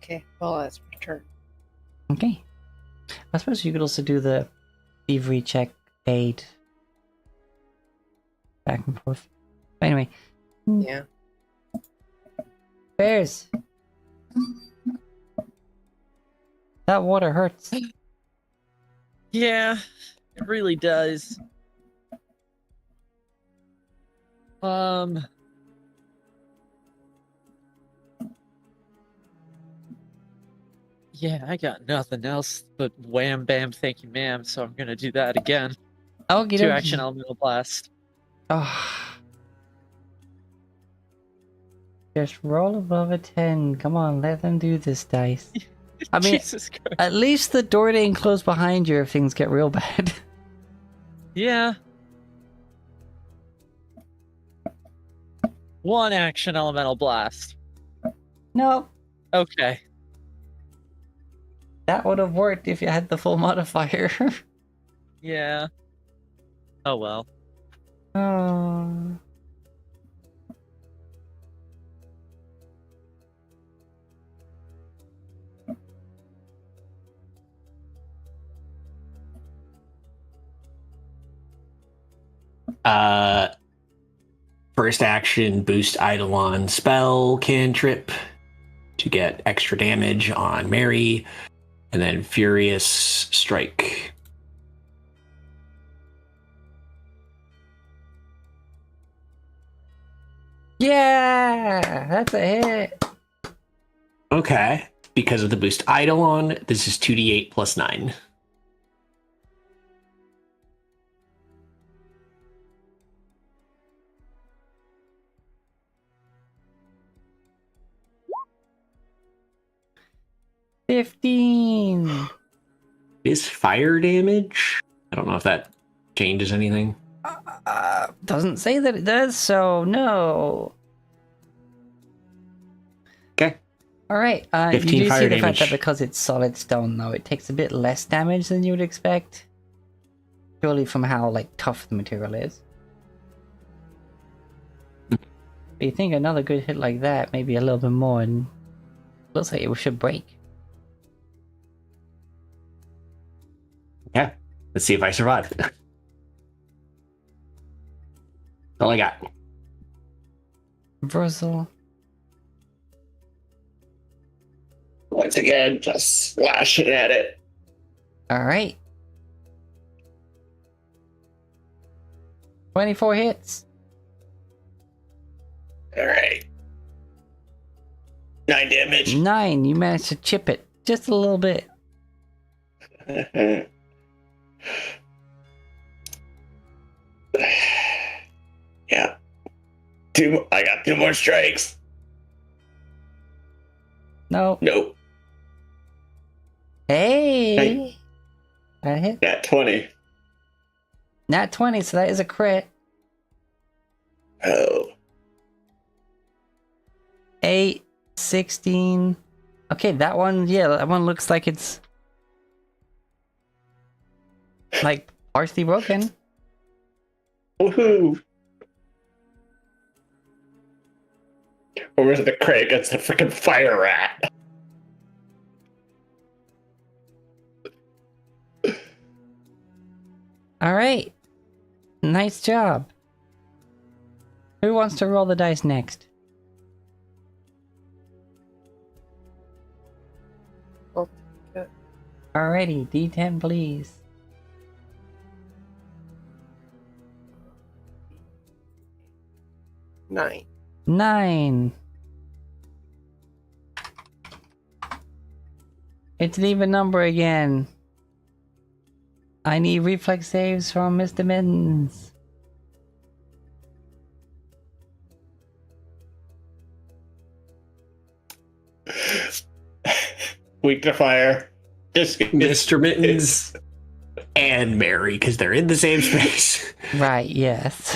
Okay, well that's my turn. Okay. I suppose you could also do the thievery check aid. Back and forth. Anyway. Yeah. Bears! That water hurts. Yeah, it really does. Yeah, I got nothing else but wham bam thank you ma'am, so I'm gonna do that again. Okie 2 dokie. action elemental blast. Oh. Just roll above a 10. Come on, let them do this, dice. I mean, Jesus Christ. at least the door didn't close behind you if things get real bad. Yeah. 1 action elemental blast. Nope. Okay. That would have worked if you had the full modifier. Yeah. Oh well. Oh. First action, boost Eidolon spell cantrip to get extra damage on Mary, and then Furious Strike. Yeah! That's a hit! Okay. Because of the boost Eidolon, this is 2d8 plus 9. $15! Is fire damage? I don't know if that changes anything. Doesn't say that it does, so no. Okay. Alright, you 15 do see fire the fact that damage. because it's solid stone, though, it takes a bit less damage than you would expect. Purely from how, like, tough the material is. But you think another good hit like that, maybe a little bit more, and looks like it should break. Yeah. Let's see if I survive. That's all I got. Brazil. Once again, just slashing at it. Alright. 24 hits. All right. 9 damage. 9, you managed to chip it. Just a little bit. Yeah. I got 2 more strikes. No. Nope. Hey! That hit. Got 20. Nat 20, so that is a crit. Oh. 8, 16. Okay, that one, yeah, that one looks like it's like partially broken. Woohoo! Or was it the crit against the freaking fire rat? Alright. Nice job. Who wants to roll the dice next? I'll take it. Alrighty, D10 please. 9. 9. It's an even number again. I need reflex saves from Mr. Mittens. Weak to fire. Just Mr. Mittens and Mary, because they're in the same space. Right, yes.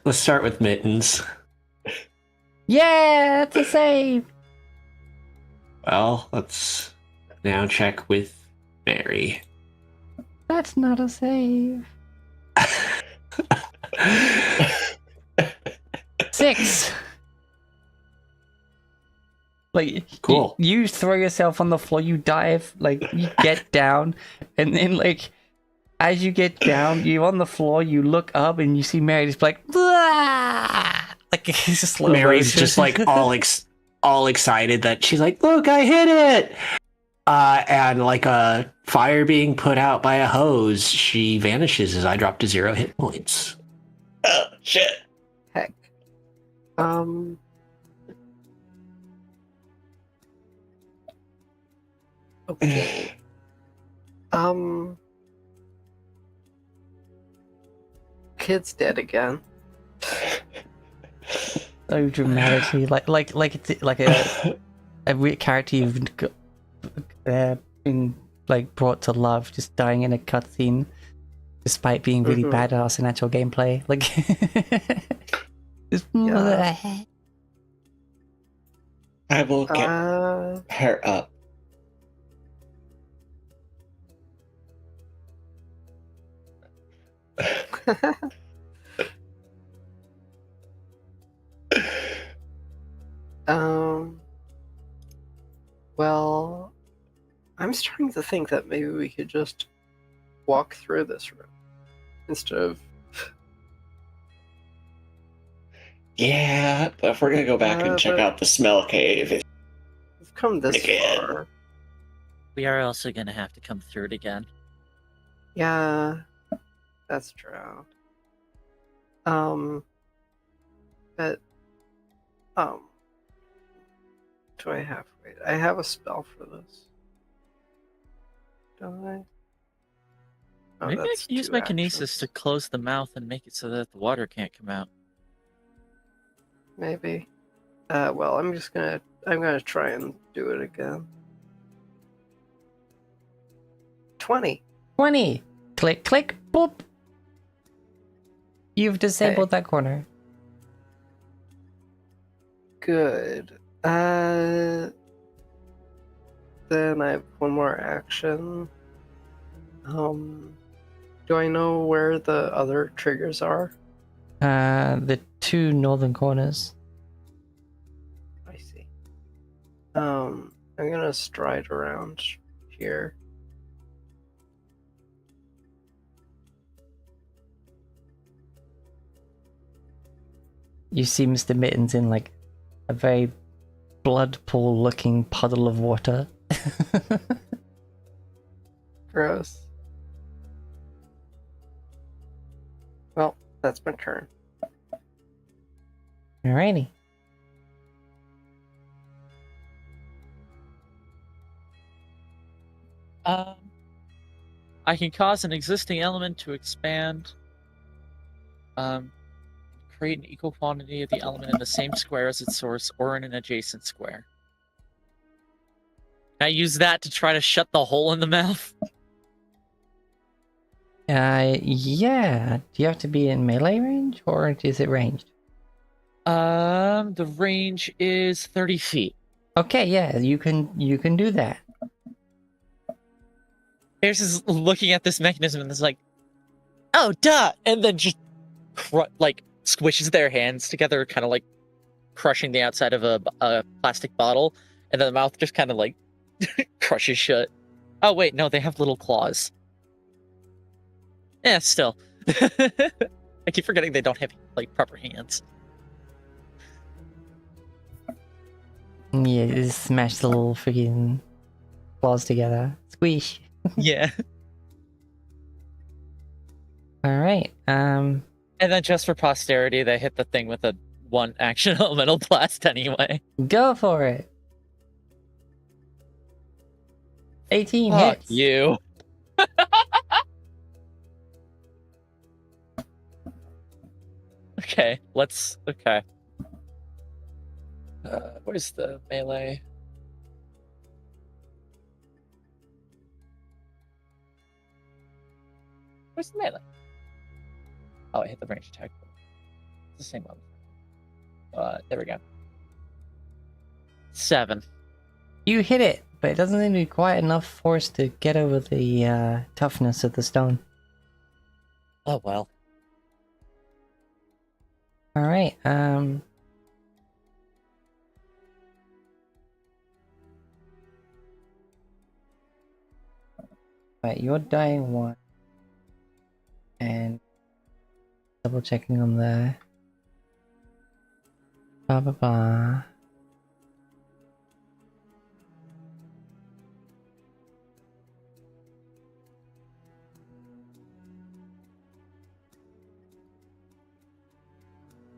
Let's start with Mittens. Yeah, it's a save! Well, let's now check with Mary. That's not a save. 6! Like, Cool. you throw yourself on the floor, you dive, like, you get down, and then, like, as you get down, you're on the floor, you look up, and you see Mary just like, "Blah!" Like, it's just slow Mary's motion. just like all excited that she's like, look, I hit it! And like a fire being put out by a hose, she vanishes as I drop to 0 hit points. Oh, shit. Heck. Okay. Kid's dead again. So dramatically, like it's like a weird character you've been like brought to love, just dying in a cutscene, despite being really badass in actual gameplay. Like, just, Yeah. I will get her up. Well, I'm starting to think that maybe we could just walk through this room instead of. Yeah, but if we're gonna go back and check but- out the smell cave, We've come this Again. far. We are also gonna have to come through it again. Yeah, that's true. But do I have? Wait, I have a spell for this. Don't I? Oh, Maybe I that's can use 2 my kinesis actions. to close the mouth and make it so that the water can't come out. Maybe. Well, I'm gonna try and do it again. 20. 20. Click, click, boop. You've disabled that corner. Good. Then I have one more action. Do I know where the other triggers are? The 2 northern corners. I see. I'm gonna stride around here. You see Mr. Mittens in like a very blood pool looking puddle of water. Gross. Well, that's my turn. Alrighty. I can cause an existing element to expand. create an equal quantity of the element in the same square as its source or in an adjacent square. Can I use that to try to shut the hole in the mouth? Yeah. Do you have to be in melee range, or is it ranged? The range is 30 feet. Okay, yeah, you can do that. Bears is looking at this mechanism and is like, oh, duh! And then just, squishes their hands together, kind of like crushing the outside of a plastic bottle, and then the mouth just kind of like crushes shut. Oh, wait, no, they have little claws. Yeah, still. I keep forgetting they don't have, like, proper hands. Yeah, just smash the little freaking claws together. Squish. Yeah. Alright, And then just for posterity, they hit the thing with a 1 action elemental blast anyway. go for it. 18 Fuck hits. you. Okay, okay. Where's the melee? Where's the melee? Oh, I hit the range attack. It's the same one. There we go. 7. You hit it, but it doesn't seem to be quite enough force to get over the toughness of the stone. Oh well. Alright, right, you're dying 1. And double checking on the blah blah blah.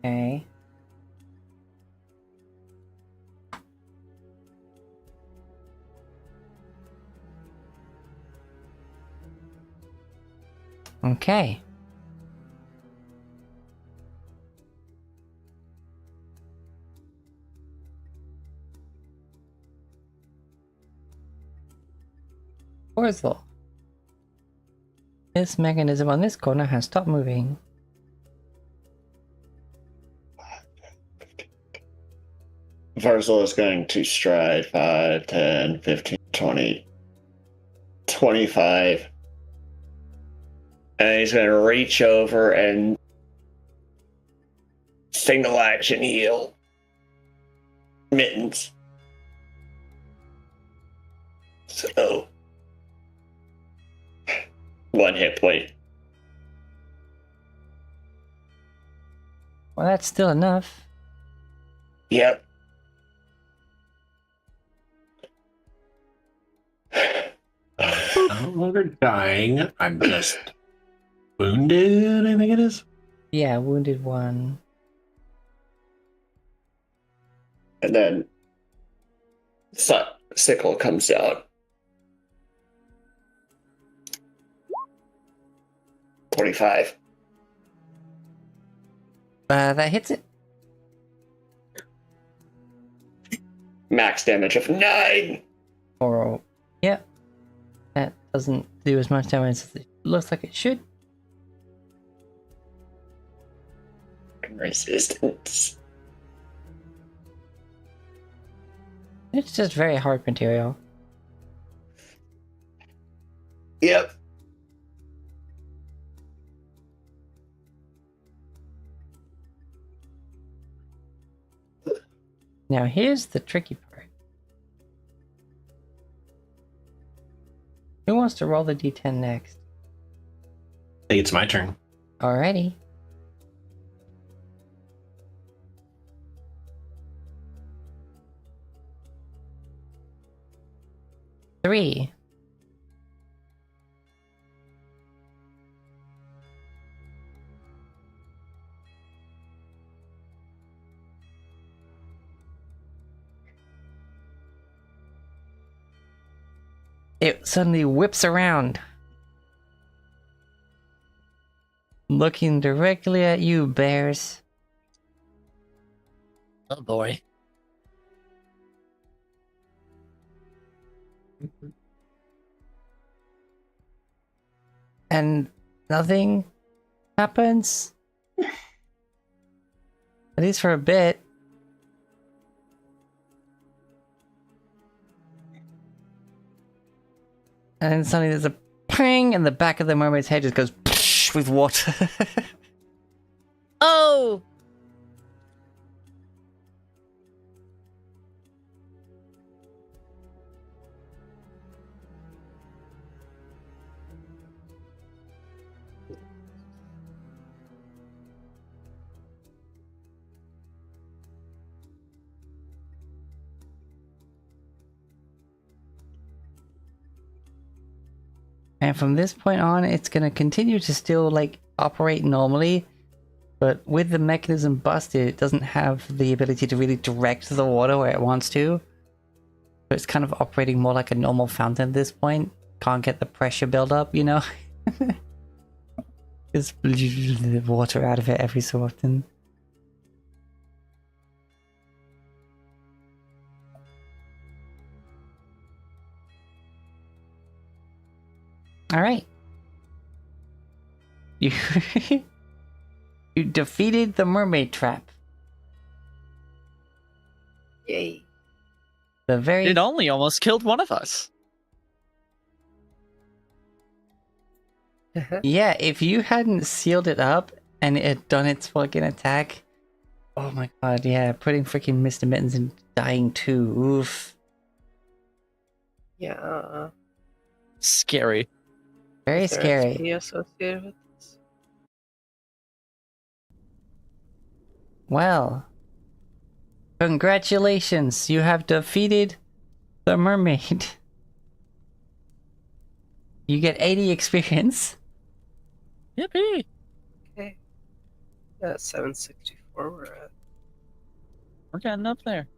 Okay. Okay. Orzel. This mechanism on this corner has stopped moving. Varzel is going to stride 5, 10, 15, 20, 25. And he's going to reach over and single action heal Mittens. So, 1 hit point. Well, that's still enough. Yep. I'm no longer dying. I'm just wounded, I think it is. Yeah, wounded 1. And then sickle comes out. 25. That hits it. Max damage of 9. Or, yeah. That doesn't do as much damage as it looks like it should. Resistance. It's just very hard material. Yep. Now here's the tricky part. Who wants to roll the d10 next? I think it's my turn. Alrighty. Three. It suddenly whips around, looking directly at you, Bears. Oh boy. And nothing happens? At least for a bit. And then suddenly there's a ping and the back of the mermaid's head just goes psh with water. Oh! And from this point on, it's gonna continue to still like operate normally, but with the mechanism busted, it doesn't have the ability to really direct the water where it wants to. So it's kind of operating more like a normal fountain at this point. Can't get the pressure build up, you know? Just water out of it every so often. Alright. You you defeated the mermaid trap. Yay. The very It only almost killed one of us. yeah, if you hadn't sealed it up and it had done its fucking attack, oh my god, yeah, putting freaking Mr. Mittens in dying too. Oof. Yeah. Scary. Very Is there scary. XP associated with this? Well, congratulations, you have defeated the mermaid. You get 80 experience. Yippee! Okay. Yeah, 764 we're at. We're getting up there.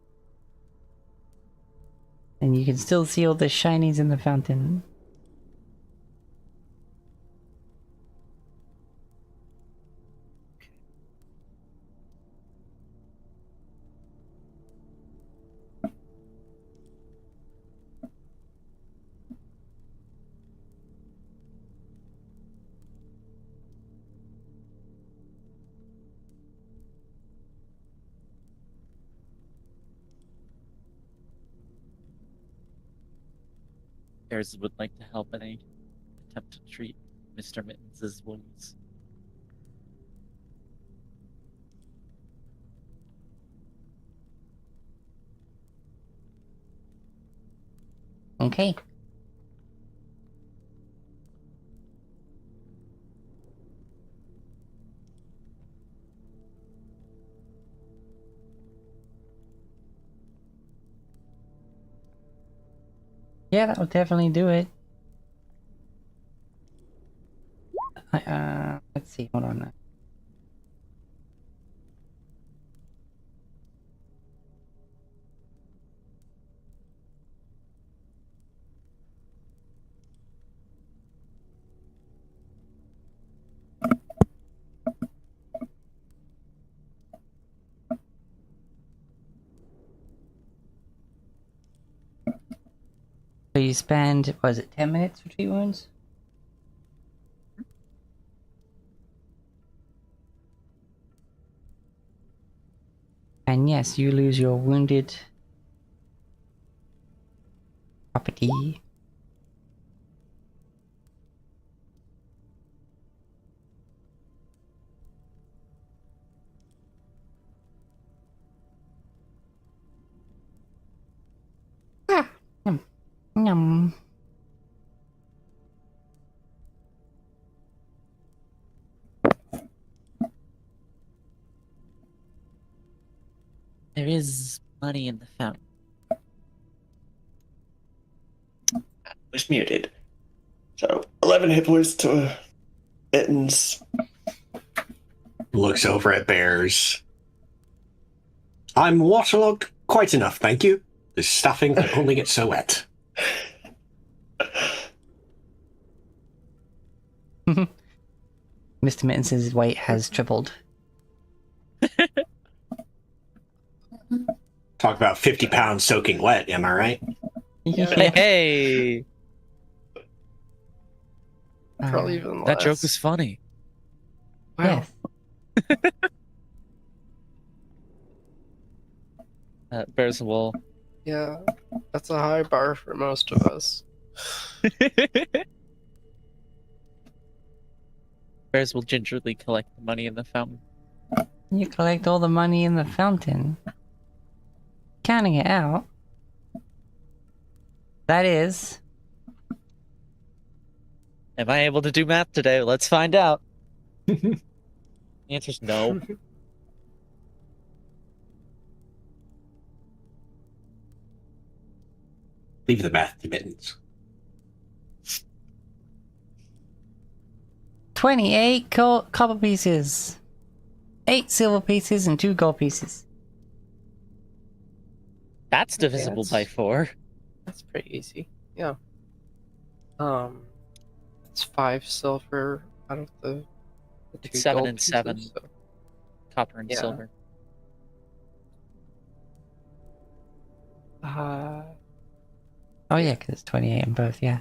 And you can still see all the shinies in the fountain. Bears would like to help any attempt to treat Mr. Mittens' wounds. Okay. Yeah, that will definitely do it. Let's see, hold on. So you spend, was it 10 minutes for 3 wounds? And yes, you lose your wounded property. Ah, yum, yum. There is money in the fountain. Was muted. So 11 hit points to Mittens. Looks over at Bears. I'm waterlogged quite enough, thank you. The stuffing can only get so wet. Mr. Mittens' weight has tripled. Talk about 50 pounds soaking wet, am I right? Yeah. Hey, Probably even that joke less. was funny. Wow. Yes. Bears will. Yeah, that's a high bar for most of us. Bears will gingerly collect the money in the fountain. You collect all the money in the fountain. Counting it out. That is. Am I able to do math today? Let's find out. The answer's no. Leave the math to Mittens. 28 copper pieces. 8 silver pieces and 2 gold pieces. That's divisible that's- by 4. That's pretty easy. Yeah. It's 5 silver out of the It's 2 7 gold and pieces, 7. so- Copper and Yeah. silver. Oh yeah, because it's 28 in both, yeah.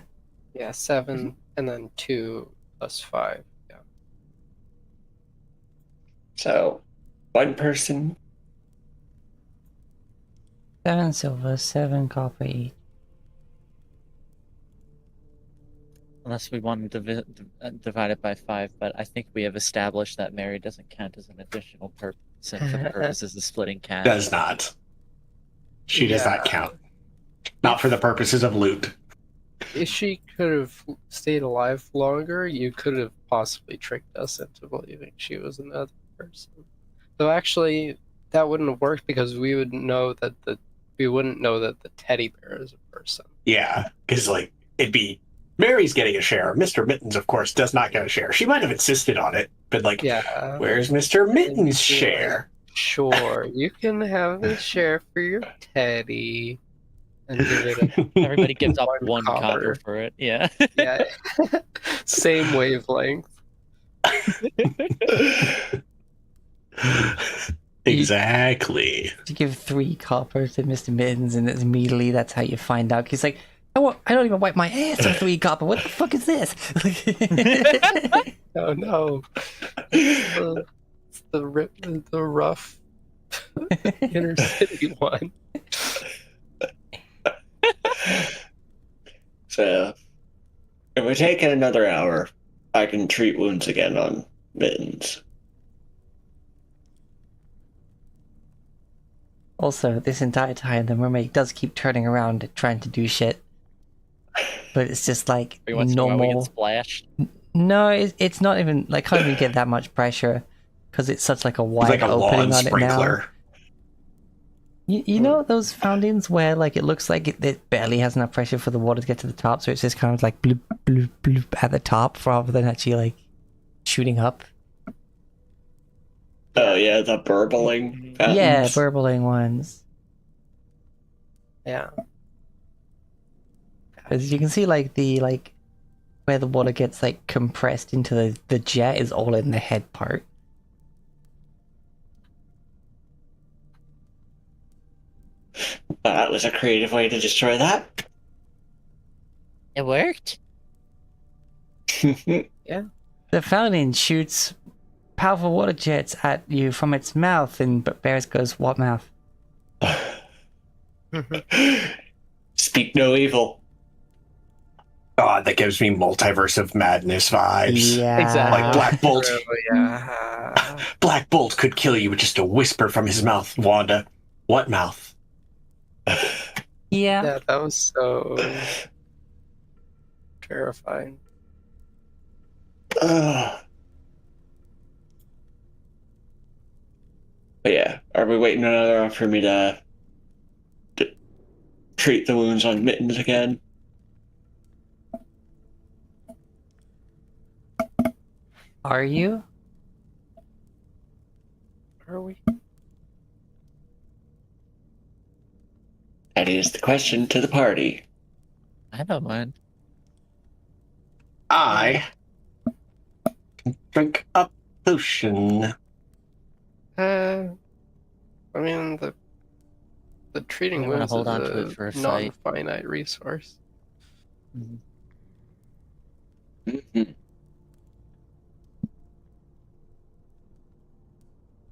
Yeah, 7 and then 2 plus 5. Yeah. So, one person. 7 silver, 7 copper each. Unless we want to divide it by 5, but I think we have established that Mary doesn't count as an additional person for the purposes of splitting cash. Does not. She does not Yeah. count. Not for the purposes of loot. If she could have stayed alive longer, you could have possibly tricked us into believing she was another person. Though actually, that wouldn't have worked because we wouldn't know that the teddy bear is a person. Yeah, because it'd be Mary's getting a share. Mr. Mittens, of course, does not get a share. She might have insisted on it, but Yeah. where's Mr. Mittens' She'd be share? Sure, you can have a share for your teddy, and give it a Everybody gives up 1 copper. copper for it. Yeah. yeah, same wavelength. Exactly. You give 3 copper to Mr. Mittens, and it's immediately that's how you find out. He's like, I don't even wipe my ass for 3 copper. What the fuck is this? Oh no, it's the rough inner city one. So, if we take it another hour, I can treat wounds again on Mittens. Also, this entire time, the mermaid does keep turning around trying to do shit. But it's just like Every once in a while we get normal. splashed. No, it's not even like can't even get that much pressure because it's such like a It's wide like a opening lawn on it now. sprinkler. You know those fountains where like it looks like it barely has enough pressure for the water to get to the top, so it's just kind of like bloop bloop bloop at the top rather than actually like shooting up. Oh yeah, the burbling fountains. Yeah, burbling ones. Yeah. As you can see, like the where the water gets like compressed into the jet is all in the head part. That was a creative way to destroy that. It worked. The fountain shoots powerful water jets at you from its mouth, but Bears goes, "What mouth?" Speak no evil. God, that gives me multiverse of madness vibes. Yeah, Exactly. Like Black Bolt. Yeah. Black Bolt could kill you with just a whisper from his mouth, Wanda. What mouth? Yeah. Yeah, that was so terrifying. But yeah, are we waiting another hour for me to treat the wounds on Mittens again? Are you? Are we? That is the question to the party. I don't mind. I can drink a potion. I mean, the The treating I'm gonna wounds hold is on to it a for a fight. non-finite resource. Mhm. Mhm.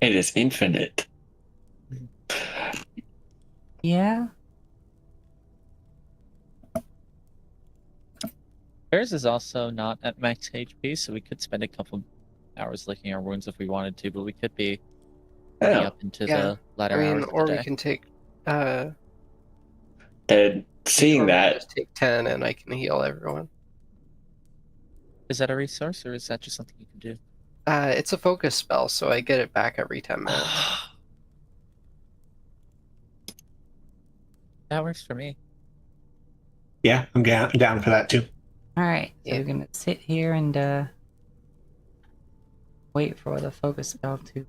It is infinite. Yeah. Theirs is also not at max HP, so we could spend a couple hours licking our wounds if we wanted to, but we could be already Yeah. up into Yeah, the latter I mean, hours of or the we day. can take. And Or seeing we can that, just take 10, and I can heal everyone. Is that a resource, or is that just something you can do? It's a focus spell, so I get it back every 10 minutes. That works for me. Yeah, I'm down for that too. All right. So Yeah. we're gonna sit here and wait for the focus spell to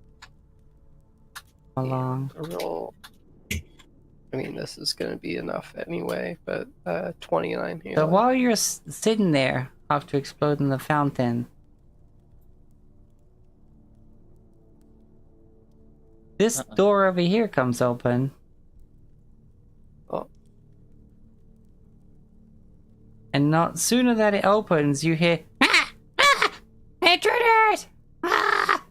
come along. Roll. I mean, this is going to be enough anyway, but 29 So healing. while you're sitting there after exploding the fountain, this door over here comes open. Oh. And not sooner that it opens, you hear, "Ah! Ah! Intruders! Ah!"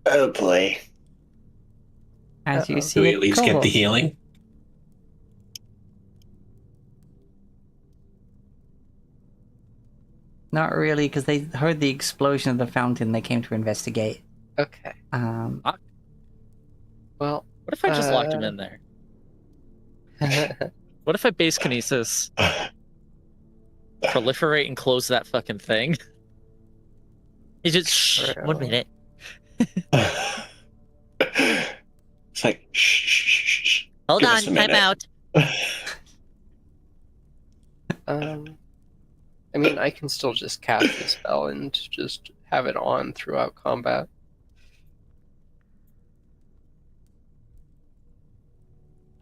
oh boy. As you Uh-oh. Do see we a at least get kobold. the healing? Not really, because they heard the explosion of the fountain. They came to investigate. Okay. Well, What if I just locked him in there? What if I base kinesis, proliferate, and close that fucking thing? You just shh. 1 minute. It's like, shh, shh, shh, shh. Hold Give on, us a time minute. out. I mean, I can still just cast the spell and just have it on throughout combat.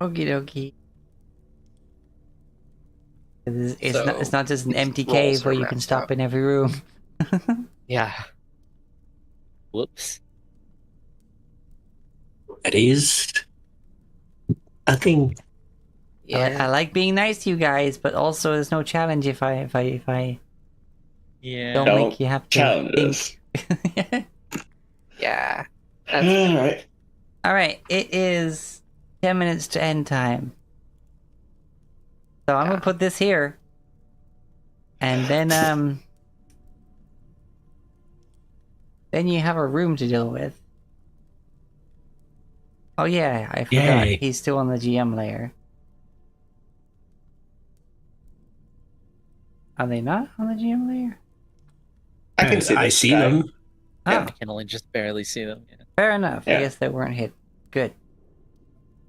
Okie dokie. It's So, not just an these empty rolls cave are where you can messed stop up. in every room. Yeah. Whoops. That is a thing. I like being nice to you guys, but also there's no challenge if I Yeah. don't Don't make you have to challenge think. us. Yeah. All That's right. All right, it is 10 minutes to end time. So I'm gonna put this here, and then you have a room to deal with. Oh yeah, I forgot. Yay. He's still on the GM layer. Are they not on the GM layer? I can see I this see guy. them. Oh, I can only just barely see them. Yeah. fair enough. I Yeah. guess they weren't hit. Good.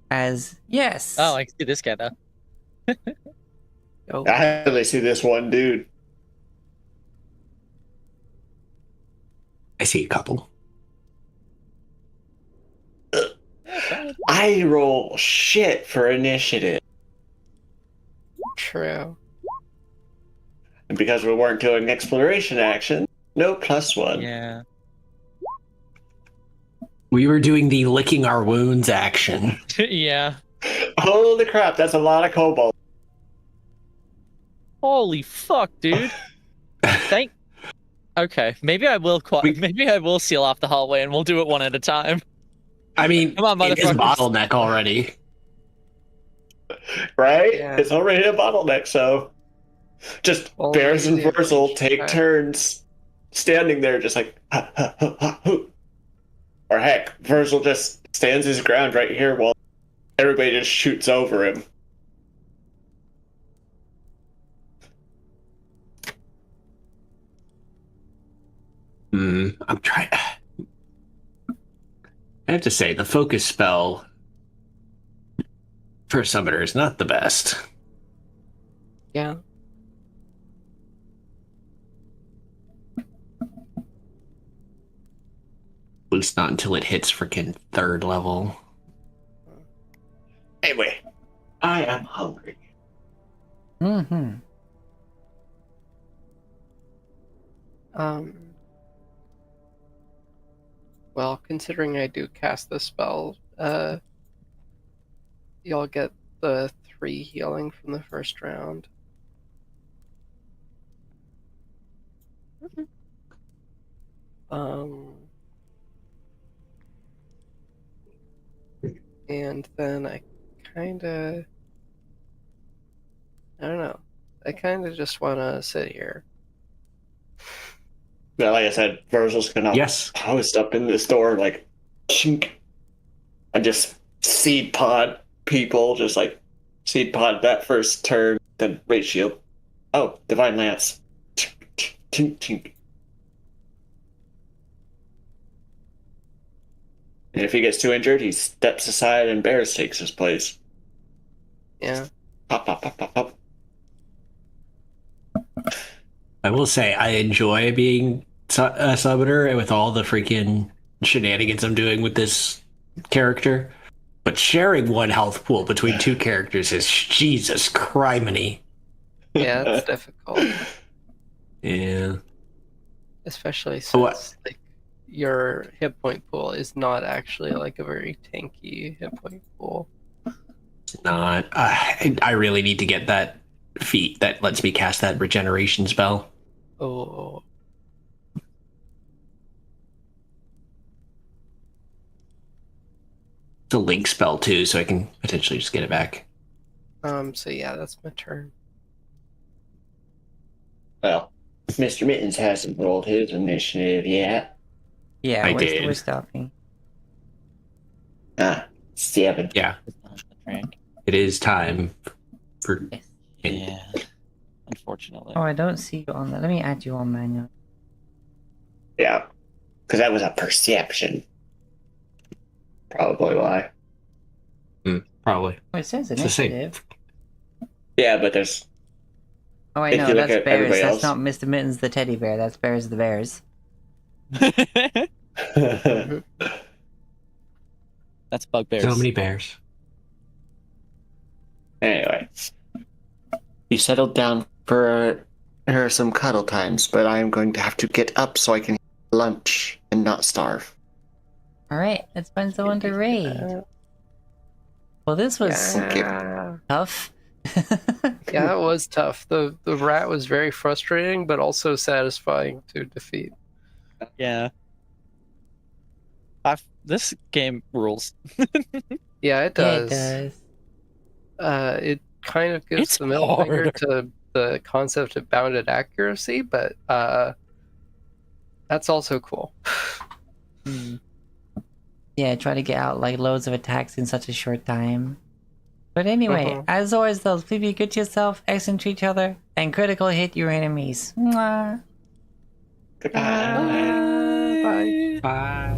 As yes. Oh, I can see this guy though. Oh. I only see this one dude. I see a couple. I roll shit for initiative. true. And because we weren't doing exploration action, no +1. Yeah. We were doing the licking our wounds action. Yeah. Holy crap, that's a lot of cobalt. Holy fuck, dude. Thank. Okay, maybe I will. Maybe I will seal off the hallway, and we'll do it one at a time. I mean, Come on, it is motherfuckers. bottleneck already. Right? Yeah. It's already a bottleneck, so just Well, Bears and maybe Versal we take should- turns standing there just like ha, ha, ha, ha, hoo. Or heck, Versal just stands his ground right here while everybody just shoots over him. I'm trying. I have to say, the focus spell for a summoner is not the best. Yeah. At least not until it hits freaking 3rd level. Anyway, I am hungry. Mm-hmm. Well, considering I do cast the spell, you'll get the 3 healing from the first round. And then I don't know. I kinda just wanna sit here. Yeah, like I said, Virgil's gonna Yes. post up in this door like chink, and just seed pod people, just like seed pod that first turn, then Rage Shield. Oh, Divine Lance. Tink, tink, tink. And if he gets too injured, he steps aside and Bears takes his place. Yeah. Pop, pop, pop, pop, pop. I will say I enjoy being a summoner with all the freaking shenanigans I'm doing with this character. But sharing one health pool between 2 characters is Jesus criminy. Yeah, it's difficult. Yeah. Especially since What? like your hit point pool is not actually like a very tanky hit point pool. It's not. I really need to get that feat that lets me cast that regeneration spell. Oh. It's a link spell too, so I can potentially just get it back. So yeah, that's my turn. Well, Mr. Mittens hasn't rolled his initiative yet. Yeah, I we're, did. we're stopping. 7. Yeah, It's not on the track. it is time for. Yeah. Unfortunately. Oh, I don't see you on that. Let me add you on manual. Yeah. Because that was a perception. Probably why. Probably. Oh, it says It's the same. initiative. Yeah, but there's. Oh, I If know, you look that's at Bears. everybody That's else- not Mr. Mittens the teddy bear. That's Bears the Bears. That's bugbears. So many bears. Anyway. You settled down for some cuddle times, but I am going to have to get up so I can eat lunch and not starve. Alright, let's find someone to raid. Well, this was Yeah. tough. Yeah, it was tough. The rat was very frustrating, but also satisfying to defeat. Yeah. This game rules. Yeah, it Yeah, it does. does. It kind of gives It's the middle finger hard. to the concept of bounded accuracy, but that's also cool. Yeah, try to get out like loads of attacks in such a short time. But anyway, as always though, please be good to yourself, excellent to each other, and critical hit your enemies. Mwah. Goodbye. Bye. Bye.